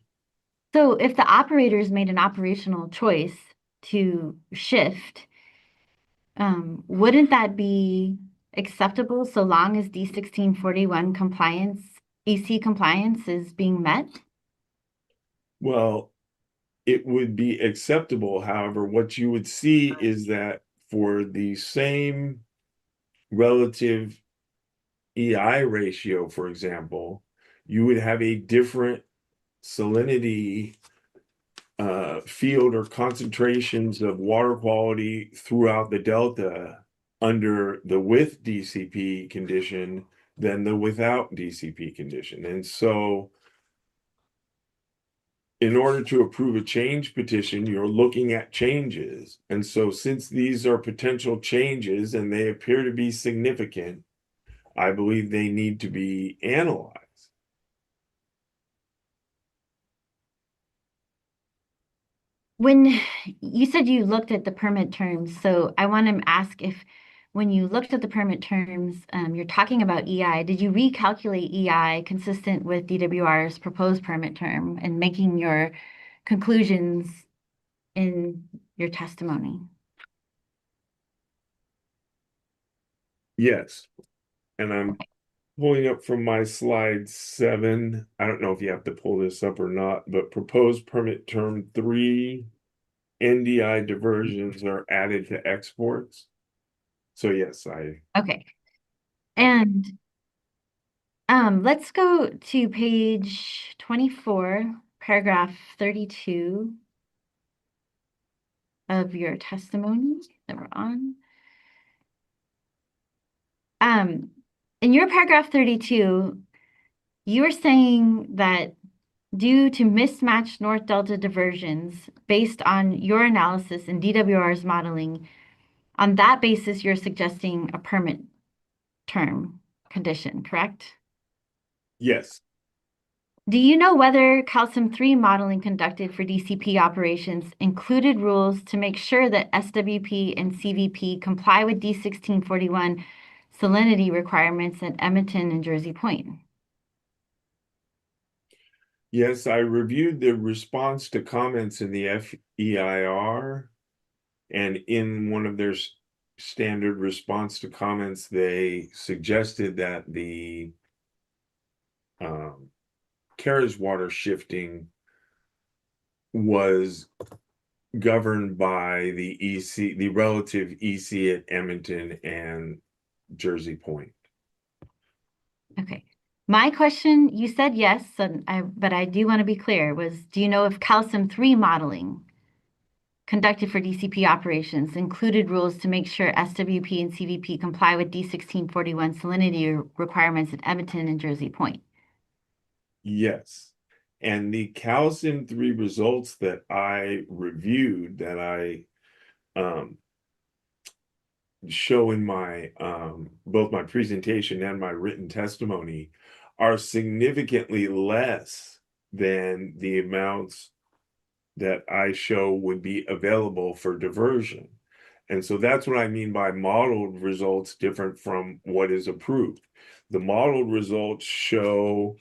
So if the operators made an operational choice to shift, wouldn't that be acceptable so long as D1641 compliance, EC compliance is being met? Well, it would be acceptable. However, what you would see is that for the same relative EI ratio, for example, you would have a different salinity field or concentrations of water quality throughout the delta under the with DCP condition than the without DCP condition. And so in order to approve a change petition, you're looking at changes. And so since these are potential changes and they appear to be significant, I believe they need to be analyzed. When you said you looked at the permit terms, so I want to ask if when you looked at the permit terms, you're talking about EI, did you recalculate EI consistent with DWR's proposed permit term and making your conclusions in your testimony? Yes. And I'm pulling up from my slide 7. I don't know if you have to pull this up or not, but proposed permit term 3 NDI diversions are added to exports. So yes, Okay. And let's go to page 24, paragraph 32 of your testimony that we're on. In your paragraph 32, you are saying that due to mismatched North Delta diversions based on your analysis and DWR's modeling, on that basis, you're suggesting a permit term condition, correct? yes. Do you know whether calcium 3 modeling conducted for DCP operations included rules to make sure that SWP and CVP comply with D1641 salinity requirements at Edmonton and Jersey Point? Yes, I reviewed the response to comments in the FEIR, and in one of their standard response to comments, they suggested that the carriage water shifting was governed by the EC, the relative EC at Edmonton and Jersey Point. Okay. My question, you said yes, but I do want to be clear, was do you know if calcium 3 modeling conducted for DCP operations included rules to make sure SWP and CVP comply with D1641 salinity requirements at Edmonton and Jersey Point? Yes. And the calcium 3 results that I reviewed, that I show in my both my presentation and my written testimony, are significantly less than the amounts that I show would be available for diversion. And so that's what I mean by modeled results different from what is approved. The modeled results show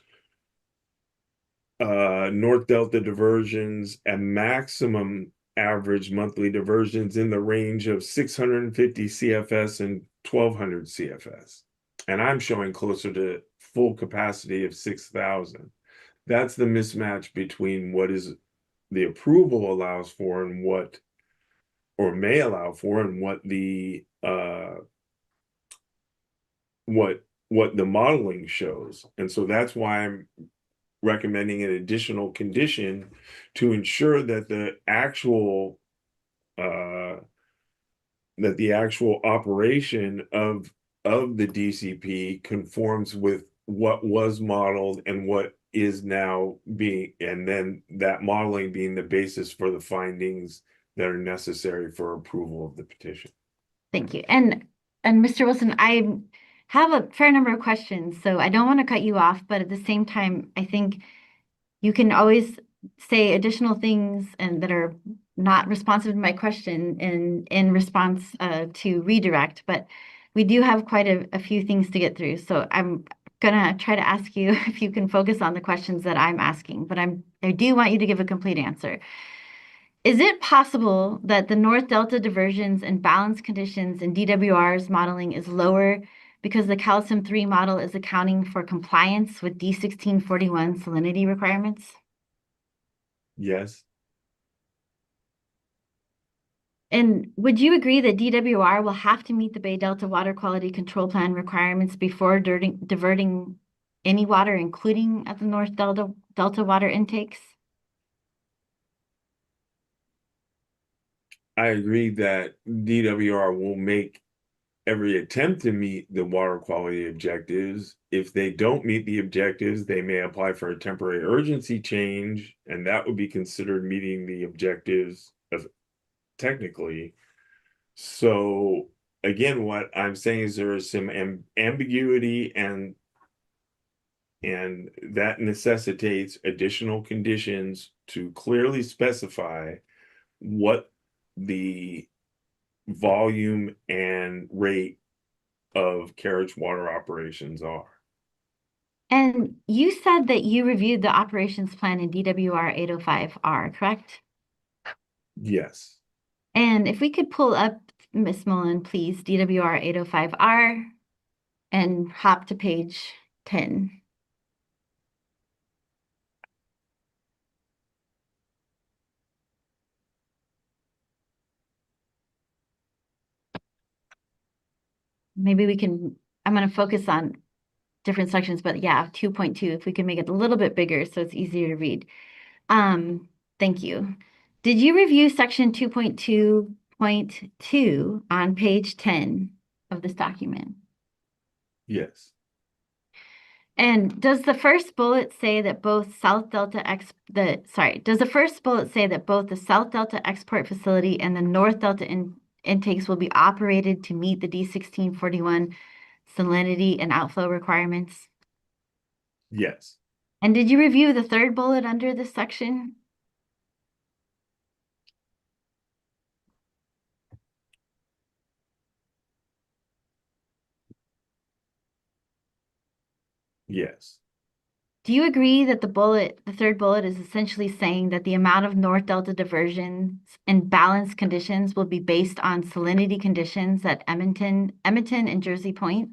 North Delta diversions and maximum average monthly diversions in the range of 650 CFS and 1200 CFS. And I'm showing closer to full capacity of 6,000. That's the mismatch between what is the approval allows for and what, or may allow for, and what the what the modeling shows. And so that's why I'm recommending an additional condition to ensure that the actual operation of the DCP conforms with what was modeled and what is now being, and then that modeling being the basis for the findings that are necessary for approval of the petition. Thank you. And Mr. Wilson, I have a fair number of questions, so I don't want to cut you off, but at the same time, I think you can always say additional things and that are not responsive to my question in response to redirect, but we do have quite a few things to get through. So I'm gonna try to ask you if you can focus on the questions that I'm asking, but I do want you to give a complete answer. Is it possible that the North Delta diversions and balance conditions in DWR's modeling is lower because the calcium 3 model is accounting for compliance with D1641 salinity requirements? Yes. And would you agree that DWR will have to meet the Bay Delta Water Quality Control Plan requirements before diverting any water, including at the North Delta water intakes? I agree that DWR will make every attempt to meet the water quality objectives. If they don't meet the objectives, they may apply for a temporary urgency change, and that would be considered meeting the objectives of technically. So again, what I'm saying is there is some ambiguity, and that necessitates additional conditions to clearly specify what the volume and rate of carriage water operations are. And you said that you reviewed the operations plan in DWR 805R, correct? Yes. And if we could pull up, Ms. Mullen, please, DWR 805R and hop to page 10. Maybe we can, I'm going to focus on different sections, but yeah, 2.2, if we can make it a little bit bigger so it's easier to read. Thank you. Did you review section 2.2.2 on page 10 of this document? Yes. And does the first bullet say that both South Delta does the first bullet say that both the South Delta export facility and the North Delta intakes will be operated to meet the D1641 salinity and outflow requirements? Yes. And did you review the third bullet under this section? Yes. Do you agree that the third bullet is essentially saying that the amount of North Delta diversions and balanced conditions will be based on salinity conditions at Edmonton, and Jersey Point?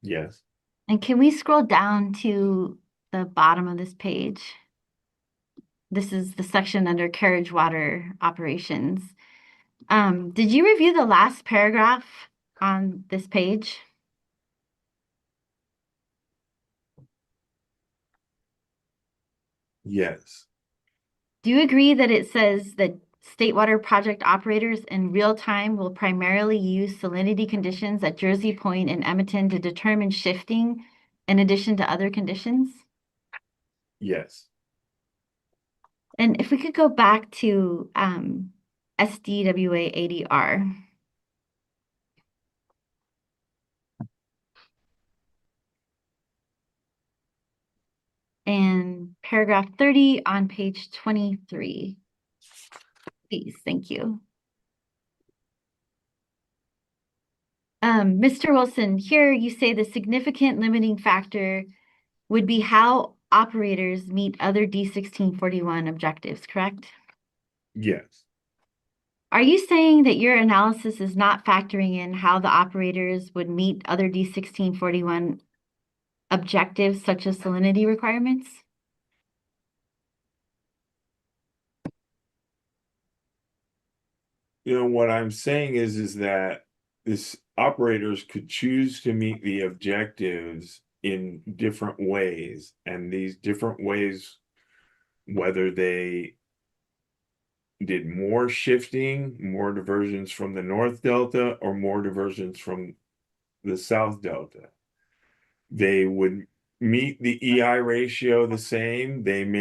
Yes. And can we scroll down to the bottom of this page? This is the section under carriage water operations. Did you review the last paragraph on this page? Yes. Do you agree that it says that state water project operators in real time will primarily use salinity conditions at Jersey Point and Edmonton to determine shifting in addition to other conditions? Yes. And if we could go back to SDWA ADR. And paragraph 30 on page 23. Please, thank you. Mr. Wilson, here you say the significant limiting factor would be how operators meet other D1641 objectives, correct? Yes. Are you saying that your analysis is not factoring in how the operators would meet other D1641 objectives such as salinity requirements? What I'm saying is that this operators could choose to meet the objectives in different ways, and these different ways, whether they did more shifting, more diversions from the North Delta, or more diversions from the South Delta, they would meet the EI ratio the same. They would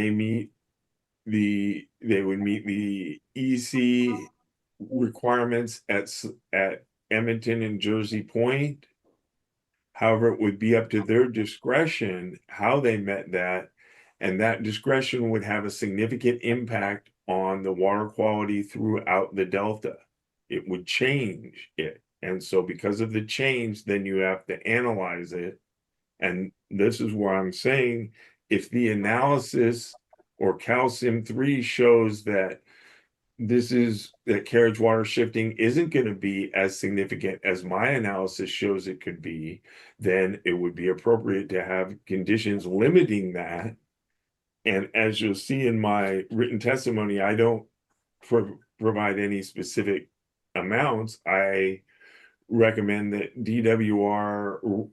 meet the EC requirements at Edmonton and Jersey Point. However, it would be up to their discretion how they met that, and that discretion would have a significant impact on the water quality throughout the Delta. It would change it. And so because of the change, then you have to analyze it. And this is where I'm saying if the analysis or calcium 3 shows that carriage water shifting isn't going to be as significant as my analysis shows it could be, then it would be appropriate to have conditions limiting that. And as you'll see in my written testimony, I don't provide any specific amounts. I recommend that DWR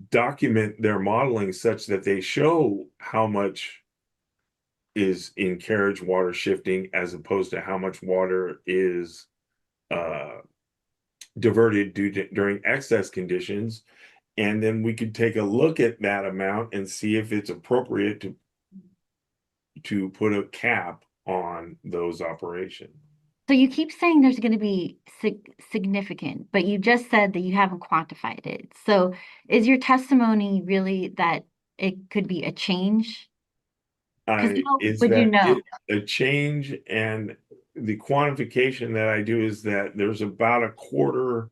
document their modeling such that they show how much is in carriage water shifting as opposed to how much water is diverted during excess conditions. And then we could take a look at that amount and see if it's appropriate to put a cap on those operations. So you keep saying there's going to be significant, but you just said that you haven't quantified it. So is your testimony really that it could be a change? Because how would you know? A change, and the quantification that I do is that there's about a quarter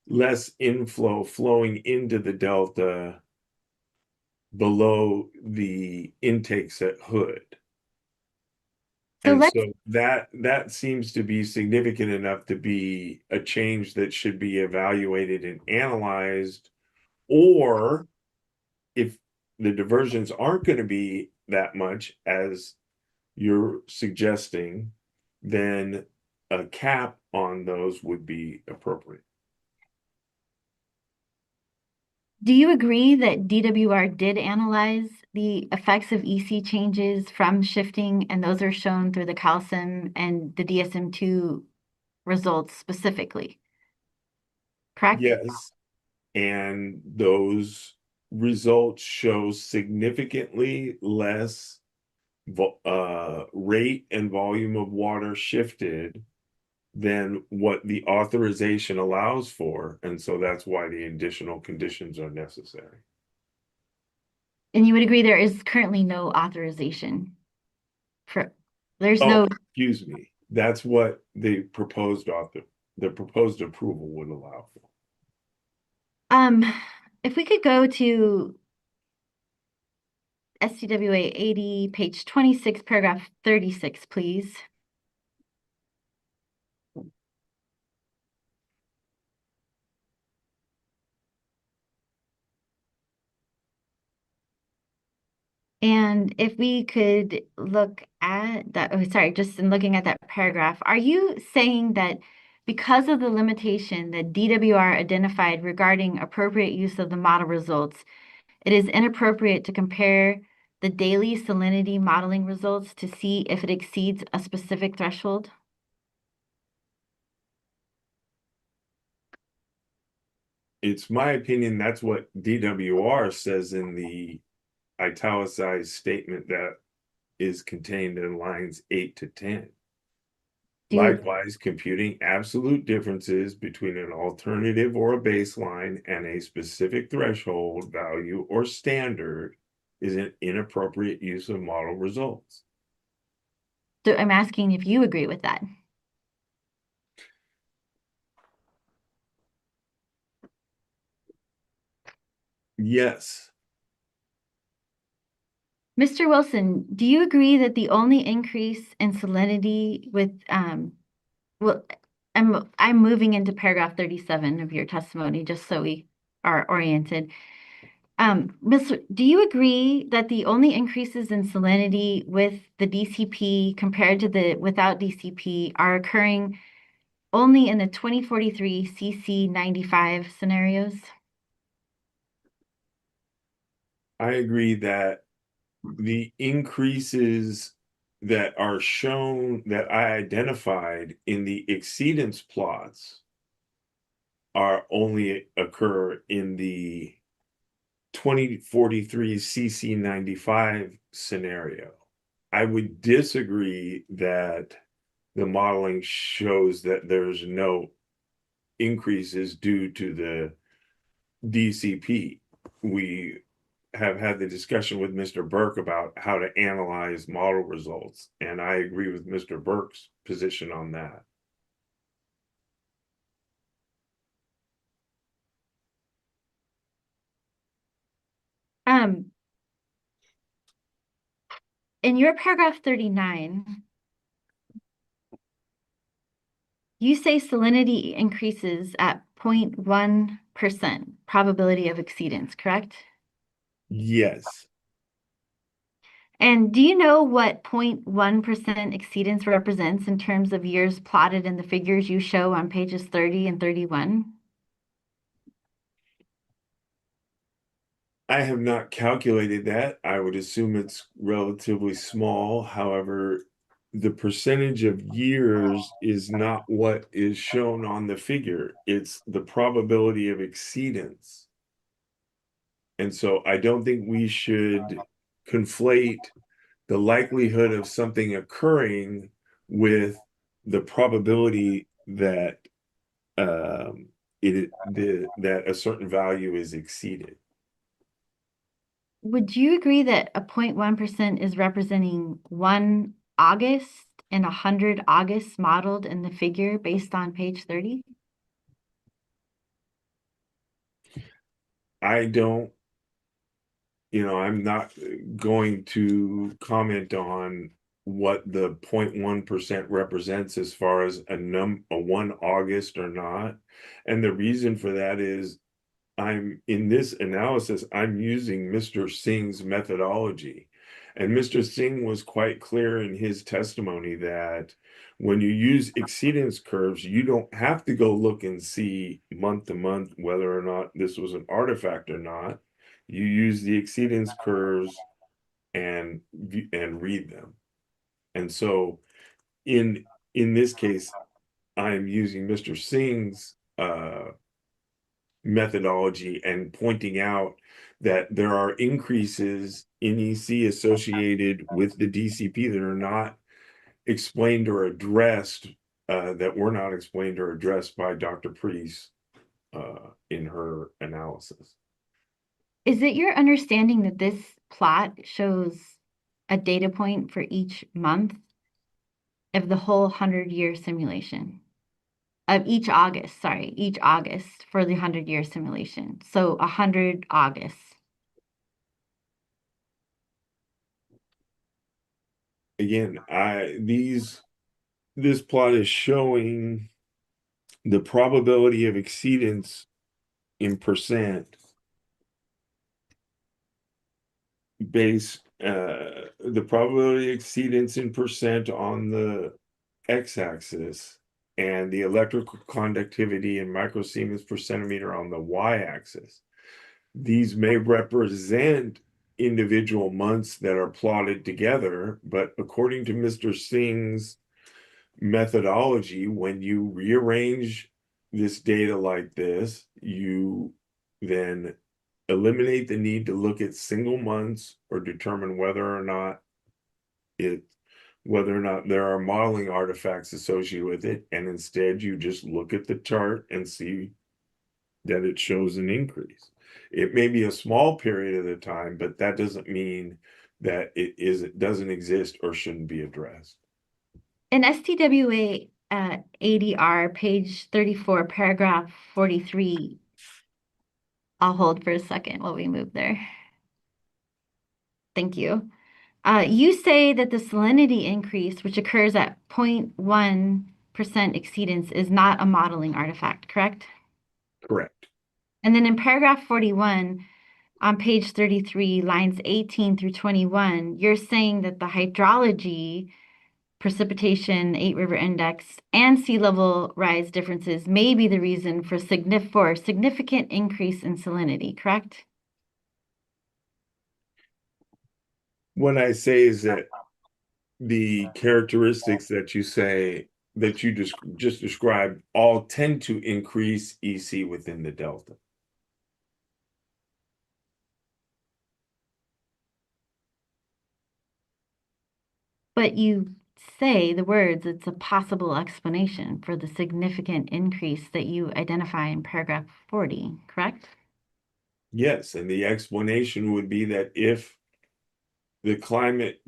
less inflow flowing into the Delta below the intakes at Hood. And so that seems to be significant enough to be a change that should be evaluated and analyzed. Or if the diversions aren't going to be that much as you're suggesting, then a cap on those would be appropriate. Do you agree that DWR did analyze the effects of EC changes from shifting, and those are shown through the CalSIM and the DSM-2 results specifically? Correct? Yes. And those results show significantly less rate and volume of water shifted than what the authorization allows for. And so that's why the additional conditions are necessary. And you would agree there is currently no authorization for, there's Oh, no, excuse me. That's what the proposed approval would allow for. if we could go to STWA 80, page 26, paragraph 36, please. And if we could look at that, oh, sorry, just in looking at that paragraph, are you saying that because of the limitation that DWR identified regarding appropriate use of the model results, it is inappropriate to compare the daily salinity modeling results to see if it exceeds a specific threshold? It's my opinion that's what DWR says in the italicized statement that is contained in lines 8 to 10. Likewise, computing absolute differences between an alternative or a baseline and a specific threshold value or standard is an inappropriate use of model results. So I'm asking if you agree with that. Yes. Mr. Wilson, do you agree that the only increase in salinity with, well, I'm moving into paragraph 37 of your testimony, just so we are oriented. Do you agree that the only increases in salinity with the DCP compared to the without DCP are occurring only in the 2043 CC 95 scenarios? I agree that the increases that are shown that I identified in the exceedance plots are only occur in the 2043 CC 95 scenario. I would disagree that the modeling shows that there's no increases due to the DCP. We have had the discussion with Mr. Burke about how to analyze model results, and I agree with Mr. Burke's position on that. In your paragraph 39, you say salinity increases at 0.1% probability of exceedance, correct? Yes. And do you know what 0.1% exceedance represents in terms of years plotted in the figures you show on pages 30 and 31? I have not calculated that. I would assume it's relatively small. However, the percentage of years is not what is shown on the figure. It's the probability of exceedance. And so I don't think we should conflate the likelihood of something occurring with the probability that that a certain value is exceeded. Would you agree that a 0.1% is representing 1 August and 100 Augusts modeled in the figure based on page 30? I don't, I'm not going to comment on what the 0.1% represents as far as a 1 August or not. And the reason for that is I'm in this analysis, I'm using Mr. Singh's methodology. And Mr. Singh was quite clear in his testimony that when you use exceedance curves, you don't have to go look and see month to month whether or not this was an artifact or not. You use the exceedance curves and read them. And so in this case, I'm using Mr. Singh's methodology and pointing out that there are increases in EC associated with the DCP that are not explained or addressed, that were not explained or addressed by Dr. Priest in her analysis. Is it your understanding that this plot shows a data point for each month of the whole 100-year simulation. Of each August for the 100-year simulation. So 100 August. Again, this plot is showing the probability of exceedance in percent the probability of exceedance in percent on the x-axis and the electrical conductivity in microsiemens per centimeter on the y-axis. These may represent individual months that are plotted together, but according to Mr. Singh's methodology, when you rearrange this data like this, you then eliminate the need to look at single months or determine whether or not there are modeling artifacts associated with it, and instead you just look at the chart and see that it shows an increase. It may be a small period of the time, but that doesn't mean that it doesn't exist or shouldn't be addressed. In STWA ADR, page 34, paragraph 43, I'll hold for a second while we move there. Thank you. You say that the salinity increase, which occurs at 0.1% exceedance, is not a modeling artifact, correct? Correct. And then in paragraph 41, on page 33, lines 18 through 21, you're saying that the hydrology, precipitation, 8-river index, and sea level rise differences may be the reason for significant increase in salinity, correct? What I say is that the characteristics that you say that you just described all tend to increase EC within the delta. But you say the words, it's a possible explanation for the significant increase that you identify in paragraph 40, correct? Yes, and the explanation would be that if the climate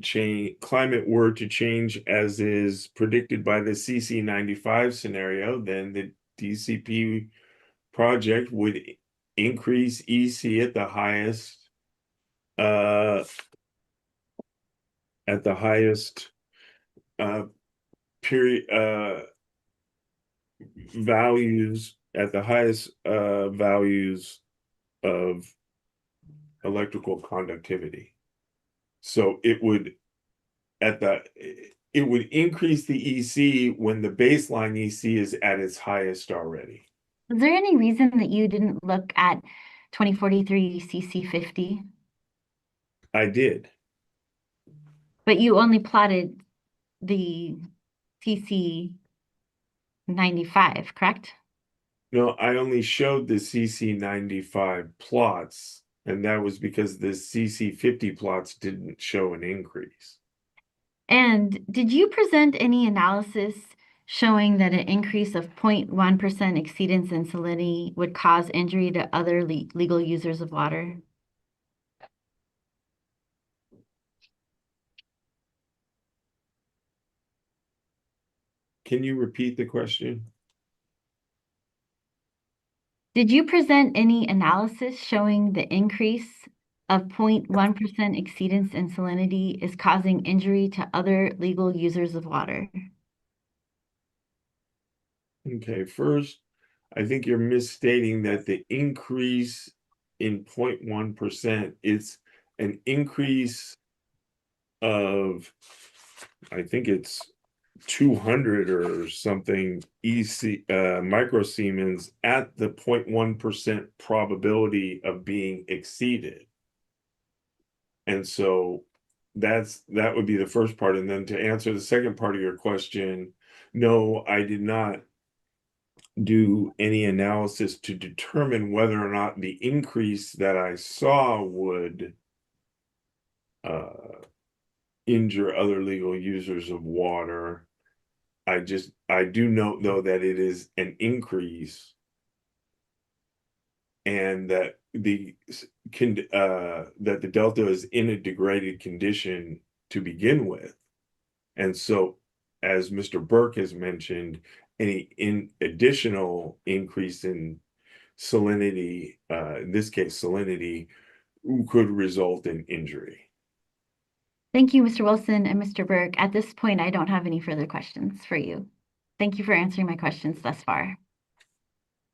were to change as is predicted by the CC95 scenario, then the DCP project would increase EC at the highest period values at the highest values of electrical conductivity. So it would increase the EC when the baseline EC is at its highest already. Is there any reason that you didn't look at 2043 CC50? I did. But you only plotted the CC 95, correct? No, I only showed the CC95 plots, and that was because the CC50 plots didn't show an increase. And did you present any analysis showing that an increase of 0.1% exceedance in salinity would cause injury to other legal users of water? Can you repeat the question? Did you present any analysis showing the increase of 0.1% exceedance in salinity is causing injury to other legal users of water? Okay, first, I think you're misstating that the increase in 0.1%, it's an increase of, I think it's 200 or something EC microsiemens at the 0.1% probability of being exceeded. And so that would be the first part. And then to answer the second part of your question, no, I did not do any analysis to determine whether or not the increase that I saw would injure other legal users of water. I do note though that it is an increase, and that that the delta is in a degraded condition to begin with. And so, as Mr. Burke has mentioned, any additional increase in salinity, in this case salinity, could result in injury. Thank you, Mr. Wilson and Mr. Burke. At this point, I don't have any further questions for you. Thank you for answering my questions thus far.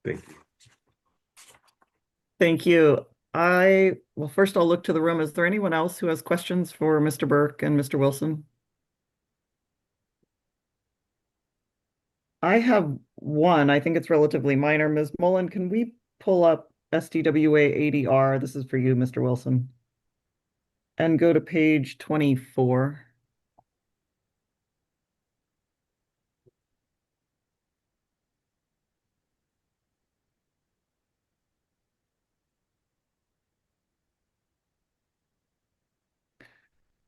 Thank you. Thank you. Well, first I'll look to the room. Is there anyone else who has questions for Mr. Burke and Mr. Wilson? I have one. I think it's relatively minor. Ms. Mullen, can we pull up SDWA ADR? This is for you, Mr. Wilson. And go to page 24.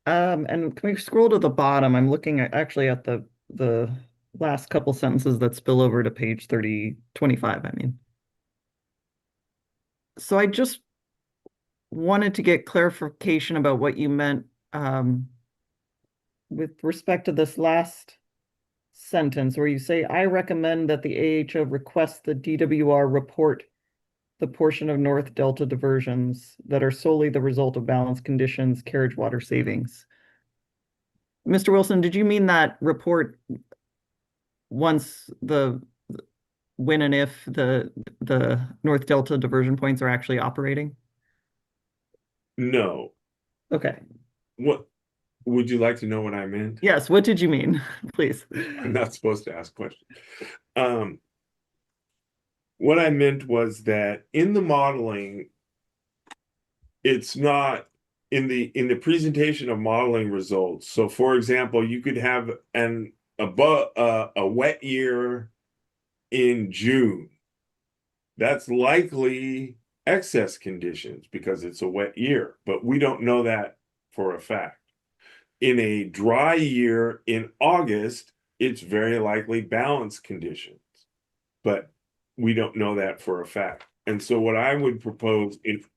And can we scroll to the bottom? I'm looking actually at the last couple sentences that spill over to page 25, I mean. So I just wanted to get clarification about what you meant with respect to this last sentence where you say, I recommend that the AHO request the DWR report the portion of North Delta diversions that are solely the result of balanced conditions, carriage water savings. Mr. Wilson, did you mean that report once when and if the North Delta diversion points are actually operating? No. Okay. What would you like to know what I meant? Yes, what did you mean, please? I'm not supposed to ask questions. What I meant was that in the modeling, it's not in the presentation of modeling results. So for example, you could have a wet year in June. That's likely excess conditions because it's a wet year, but we don't know that for a fact. In a dry year in August, it's very likely balanced conditions, but we don't know that for a fact. And so what I would propose, if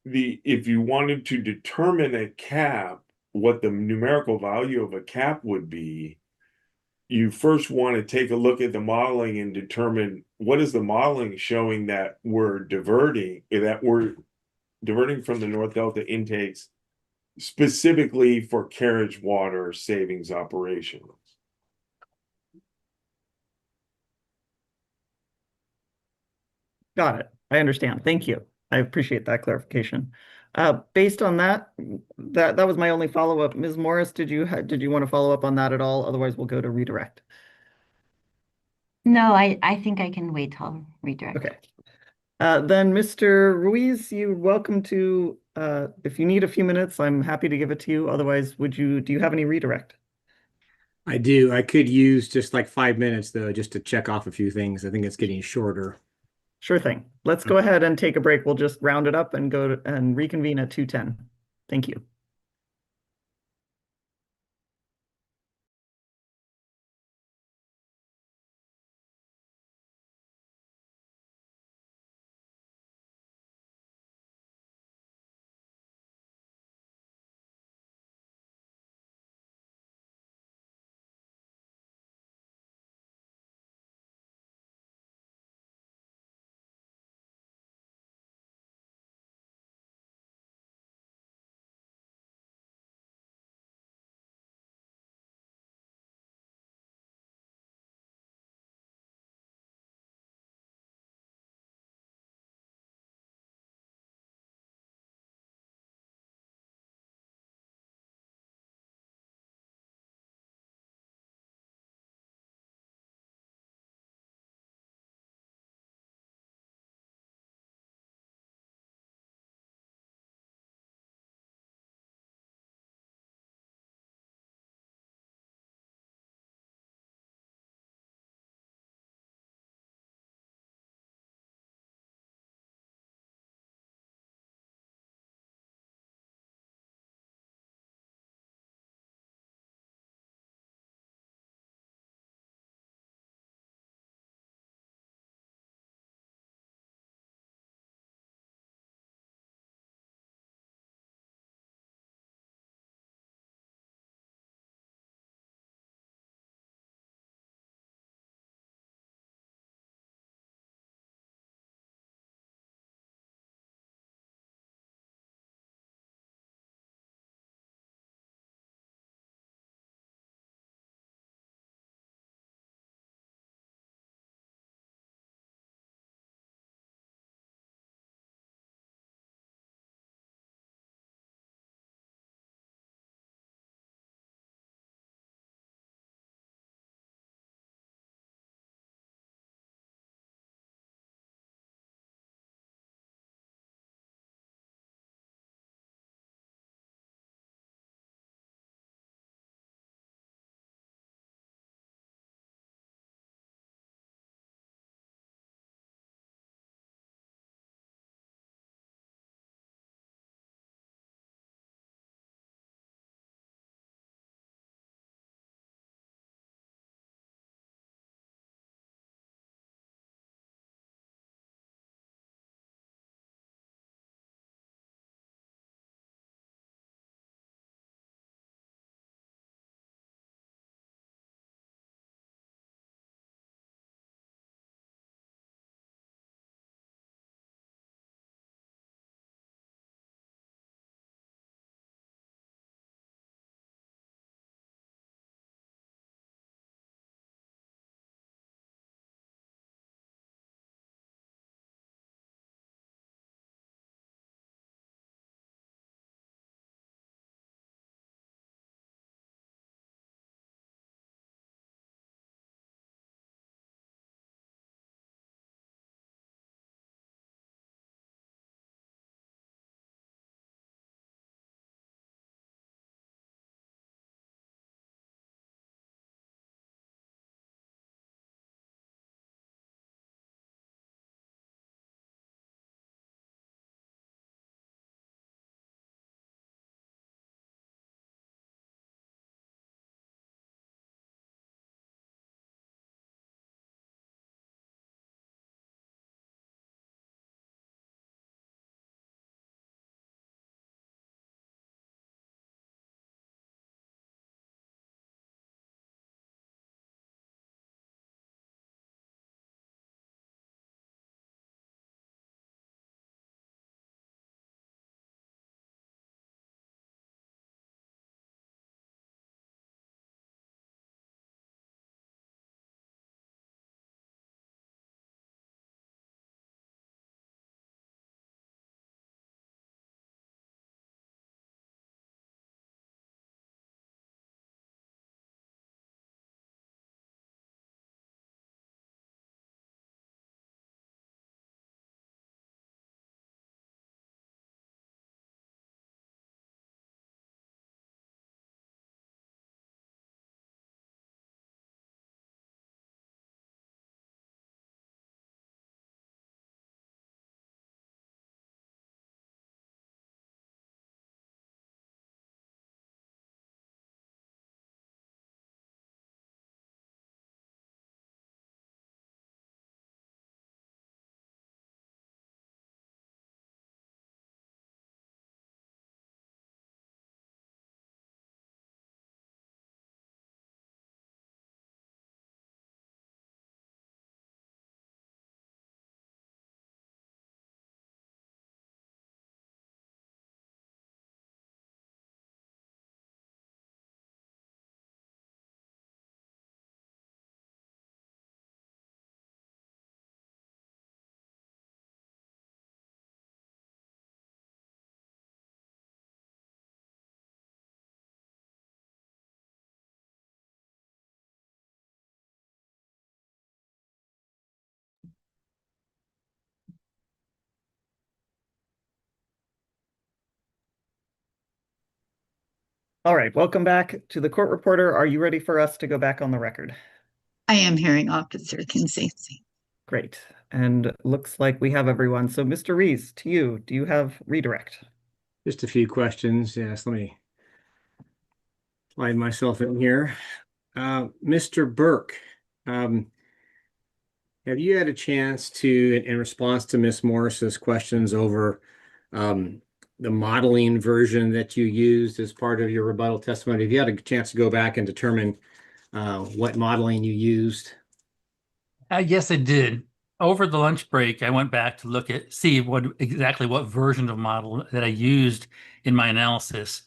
you wanted to determine a cap, what the numerical value of a cap would be, you first want to take a look at the modeling and determine what is the modeling showing that we're diverting from the North Delta intakes specifically for carriage water savings operations. Got it. I understand. Thank you. I appreciate that clarification. Based on that was my only follow-up. Ms. Morris, did you want to follow up on that at all? Otherwise, we'll go to redirect. No, I think I can wait till redirect. Okay. Then Mr. Ruiz, you're welcome to, if you need a few minutes, I'm happy to give it to you. Otherwise, do you have any redirect? I do. I could use just like 5 minutes though, just to check off a few things. I think it's getting shorter. Sure thing. Let's go ahead and take a break. We'll just round it up and and reconvene at 2:10. Thank you. All right, welcome back to the court reporter. Are you ready for us to go back on the record? I am hearing officer Kinsey. Great. And looks like we have everyone. So Mr. Rees, to you, do you have redirect? Just a few questions. Yes, let me slide myself in here. Mr. Burke, have you had a chance to, in response to Ms. Morris's questions over the modeling version that you used as part of your rebuttal testimony, have you had a chance to go back and determine what modeling you used? Yes, I did. Over the lunch break, I went back to see exactly what version of model that I used in my analysis.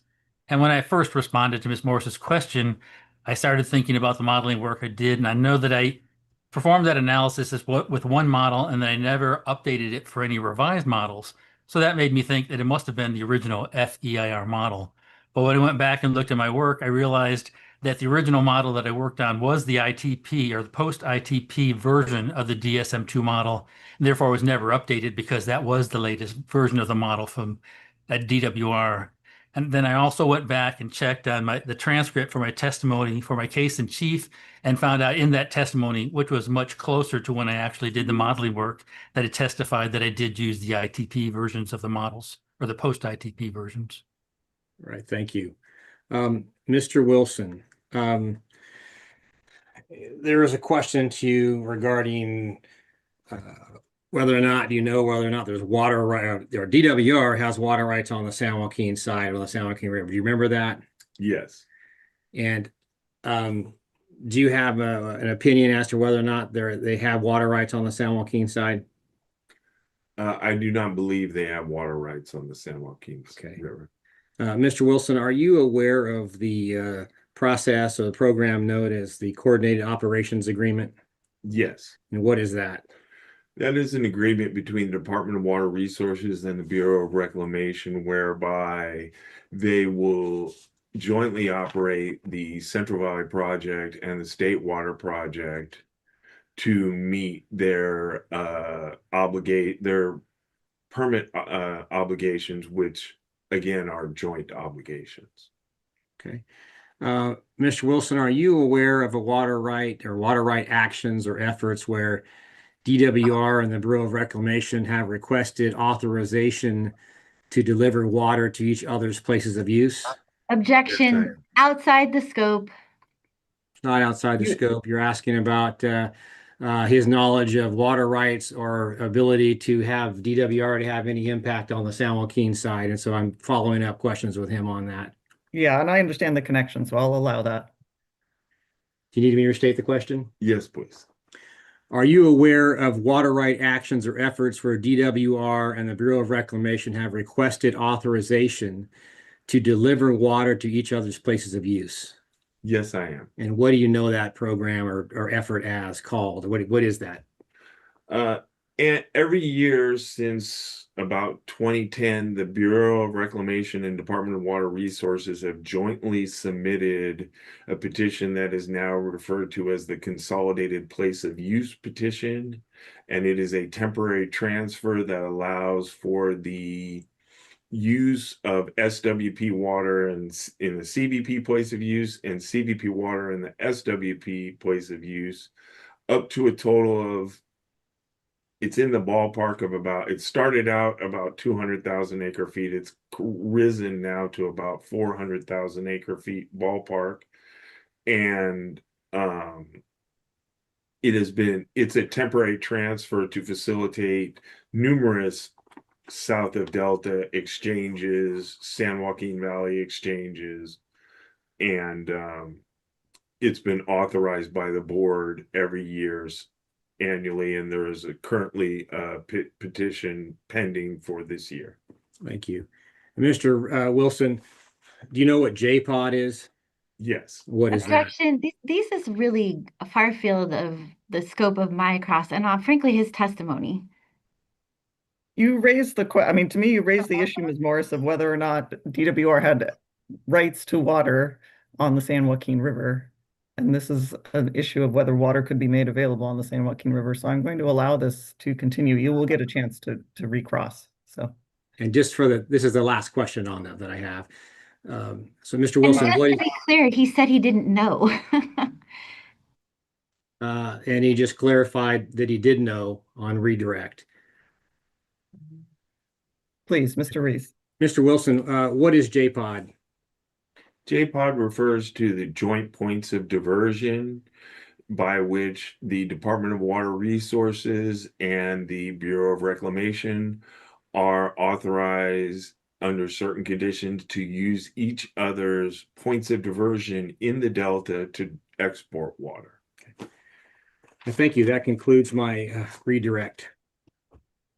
And when I first responded to Ms. Morris's question, I started thinking about the modeling work I did, and I know that I performed that analysis with one model, and that I never updated it for any revised models. So that made me think that it must have been the original FEIR model. But when I went back and looked at my work, I realized that the original model that I worked on was the ITP or the post-ITP version of the DSM-2 model, and therefore was never updated because that was the latest version of the model from at DWR. And then I also went back and checked on the transcript for my testimony for my case in chief, and found out in that testimony, which was much closer to when I actually did the modeling work, that it testified that I did use the ITP versions of the models or the post-ITP versions. All right, thank you. Mr. Wilson, there is a question to you regarding whether or not there's water right, or DWR has water rights on the San Joaquin side of the San Joaquin River. Do you remember that? Yes. And do you have an opinion as to whether or not they have water rights on the San Joaquin side? I do not believe they have water rights on the San Joaquin Okay. River. Mr. Wilson, are you aware of the process or the program known as the Coordinated Operations Agreement? Yes. And what is that? That is an agreement between the Department of Water Resources and the Bureau of Reclamation, whereby they will jointly operate the Central Valley Project and the State Water Project to meet their permit obligations, which again are joint obligations. Okay. Mr. Wilson, are you aware of a water right or water right actions or efforts where DWR and the Bureau of Reclamation have requested authorization to deliver water to each other's places of use? Objection, outside the scope. It's not outside the scope. You're asking about his knowledge of water rights or ability to have DWR to have any impact on the San Joaquin side. And so I'm following up questions with him on that. Yeah, and I understand the connection, so I'll allow that. Do you need me to restate the question? Yes, please. Are you aware of water right actions or efforts where DWR and the Bureau of Reclamation have requested authorization to deliver water to each other's places of use? Yes, I am. And what do you know that program or effort as called? What is that? And every year since about 2010, the Bureau of Reclamation and Department of Water Resources have jointly submitted a petition that is now referred to as the Consolidated Place of Use Petition. And it is a temporary transfer that allows for the use of SWP water in the CBP place of use and CBP water in the SWP place of use, up to a total of, it's in the ballpark of it started out about 200,000 acre feet. It's risen now to about 400,000 acre feet ballpark. And it's a temporary transfer to facilitate numerous south of Delta exchanges, San Joaquin Valley exchanges, and it's been authorized by the board every year annually, and there is currently a petition pending for this year. Thank you. Mr. Wilson, do you know what JPOD is? Yes. What is that? Objection, this is really a far field of the scope of my cross and frankly, his testimony. You raised I mean, to me, you raised the issue, Ms. Morris, of whether or not DWR had rights to water on the San Joaquin River. And this is an issue of whether water could be made available on the San Joaquin River. So I'm going to allow this to continue. You will get a chance to recross. So. And just this is the last question on that I have. So Mr. And Wilson, just what to be clear, he said he didn't know. and he just clarified that he did know on redirect. Please, Mr. Reese. Mr. Wilson, what is JPOD? JPOD refers to the joint points of diversion by which the Department of Water Resources and the Bureau of Reclamation are authorized under certain conditions to use each other's points of diversion in the Delta to export water. Thank you. That concludes my redirect.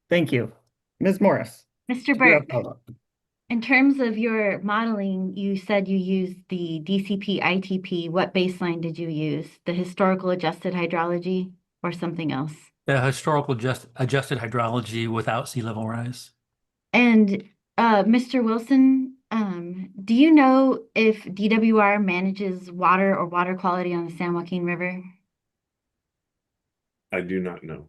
Thank you. Ms. Morris. Mr. do you have Burke, follow-up? in terms of your modeling, you said you used the DCP ITP. What baseline did you use? The historical adjusted hydrology or something else? The historical adjusted hydrology without sea level rise. And Mr. Wilson, do you know if DWR manages water or water quality on the San Joaquin River? I do not know.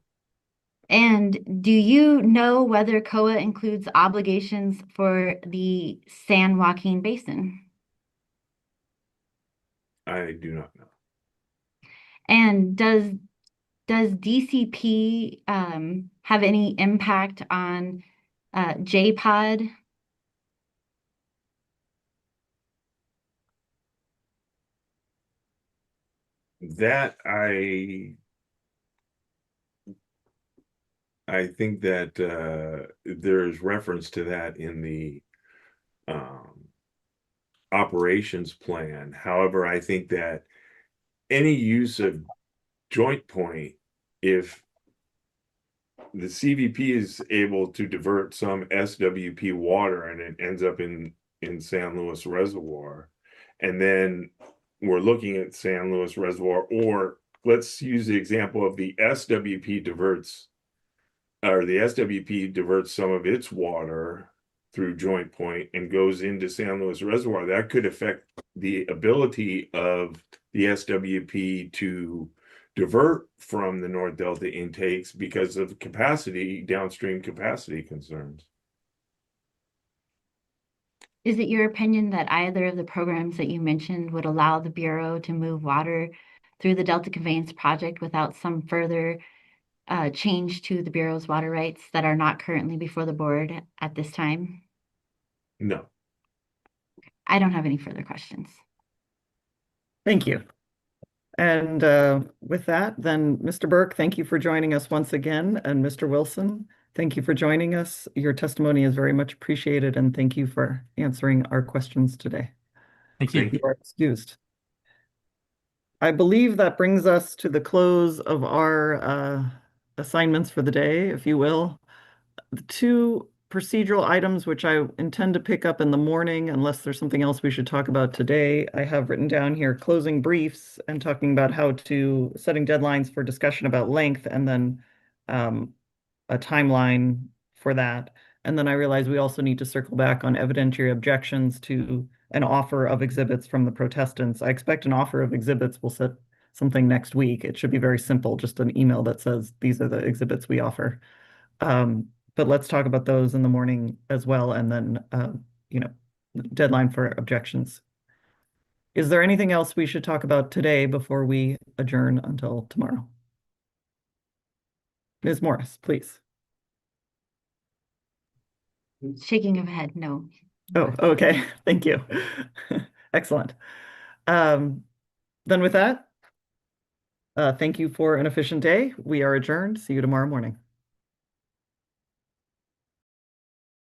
And do you know whether COA includes obligations for the San Joaquin Basin? I do not know. And does DCP have any impact on JPOD? That I think that there's reference to that in the operations plan. However, I think that any use of joint point, if the CVP is able to divert some SWP water and it ends up in San Luis Reservoir, and then we're looking at San Luis Reservoir, or let's use the example of the SWP diverts some of its water through joint point and goes into San Luis Reservoir. That could affect the ability of the SWP to divert from the North Delta intakes because of downstream capacity concerns. Is it your opinion that either of the programs that you mentioned would allow the Bureau to move water through the Delta Conveyance project without some further change to the Bureau's water rights that are not currently before the board at this time? No. I don't have any further questions. Thank you. And with that, then, Mr. Burke, thank you for joining us once again. And Mr. Wilson, thank you for joining us. Your testimony is very much appreciated, and thank you for answering our questions today. Thank you. You are excused. I believe that brings us to the close of our assignments for the day, if you will. The two procedural items which I intend to pick up in the morning, unless there's something else we should talk about today, I have written down here closing briefs and talking about setting deadlines for discussion about length, and then a timeline for that. And then I realize we also need to circle back on evidentiary objections to an offer of exhibits from the protestants. I expect an offer of exhibits will set something next week. It should be very simple, just an email that says, these are the exhibits we offer. But let's talk about those in the morning as well, and then, deadline for objections. Is there anything else we should talk about today before we adjourn until tomorrow? Ms. Morris, please. Shaking of head, no. Oh, okay. Thank you. Excellent. Then with that, thank you for an efficient day. We are adjourned. See you tomorrow morning.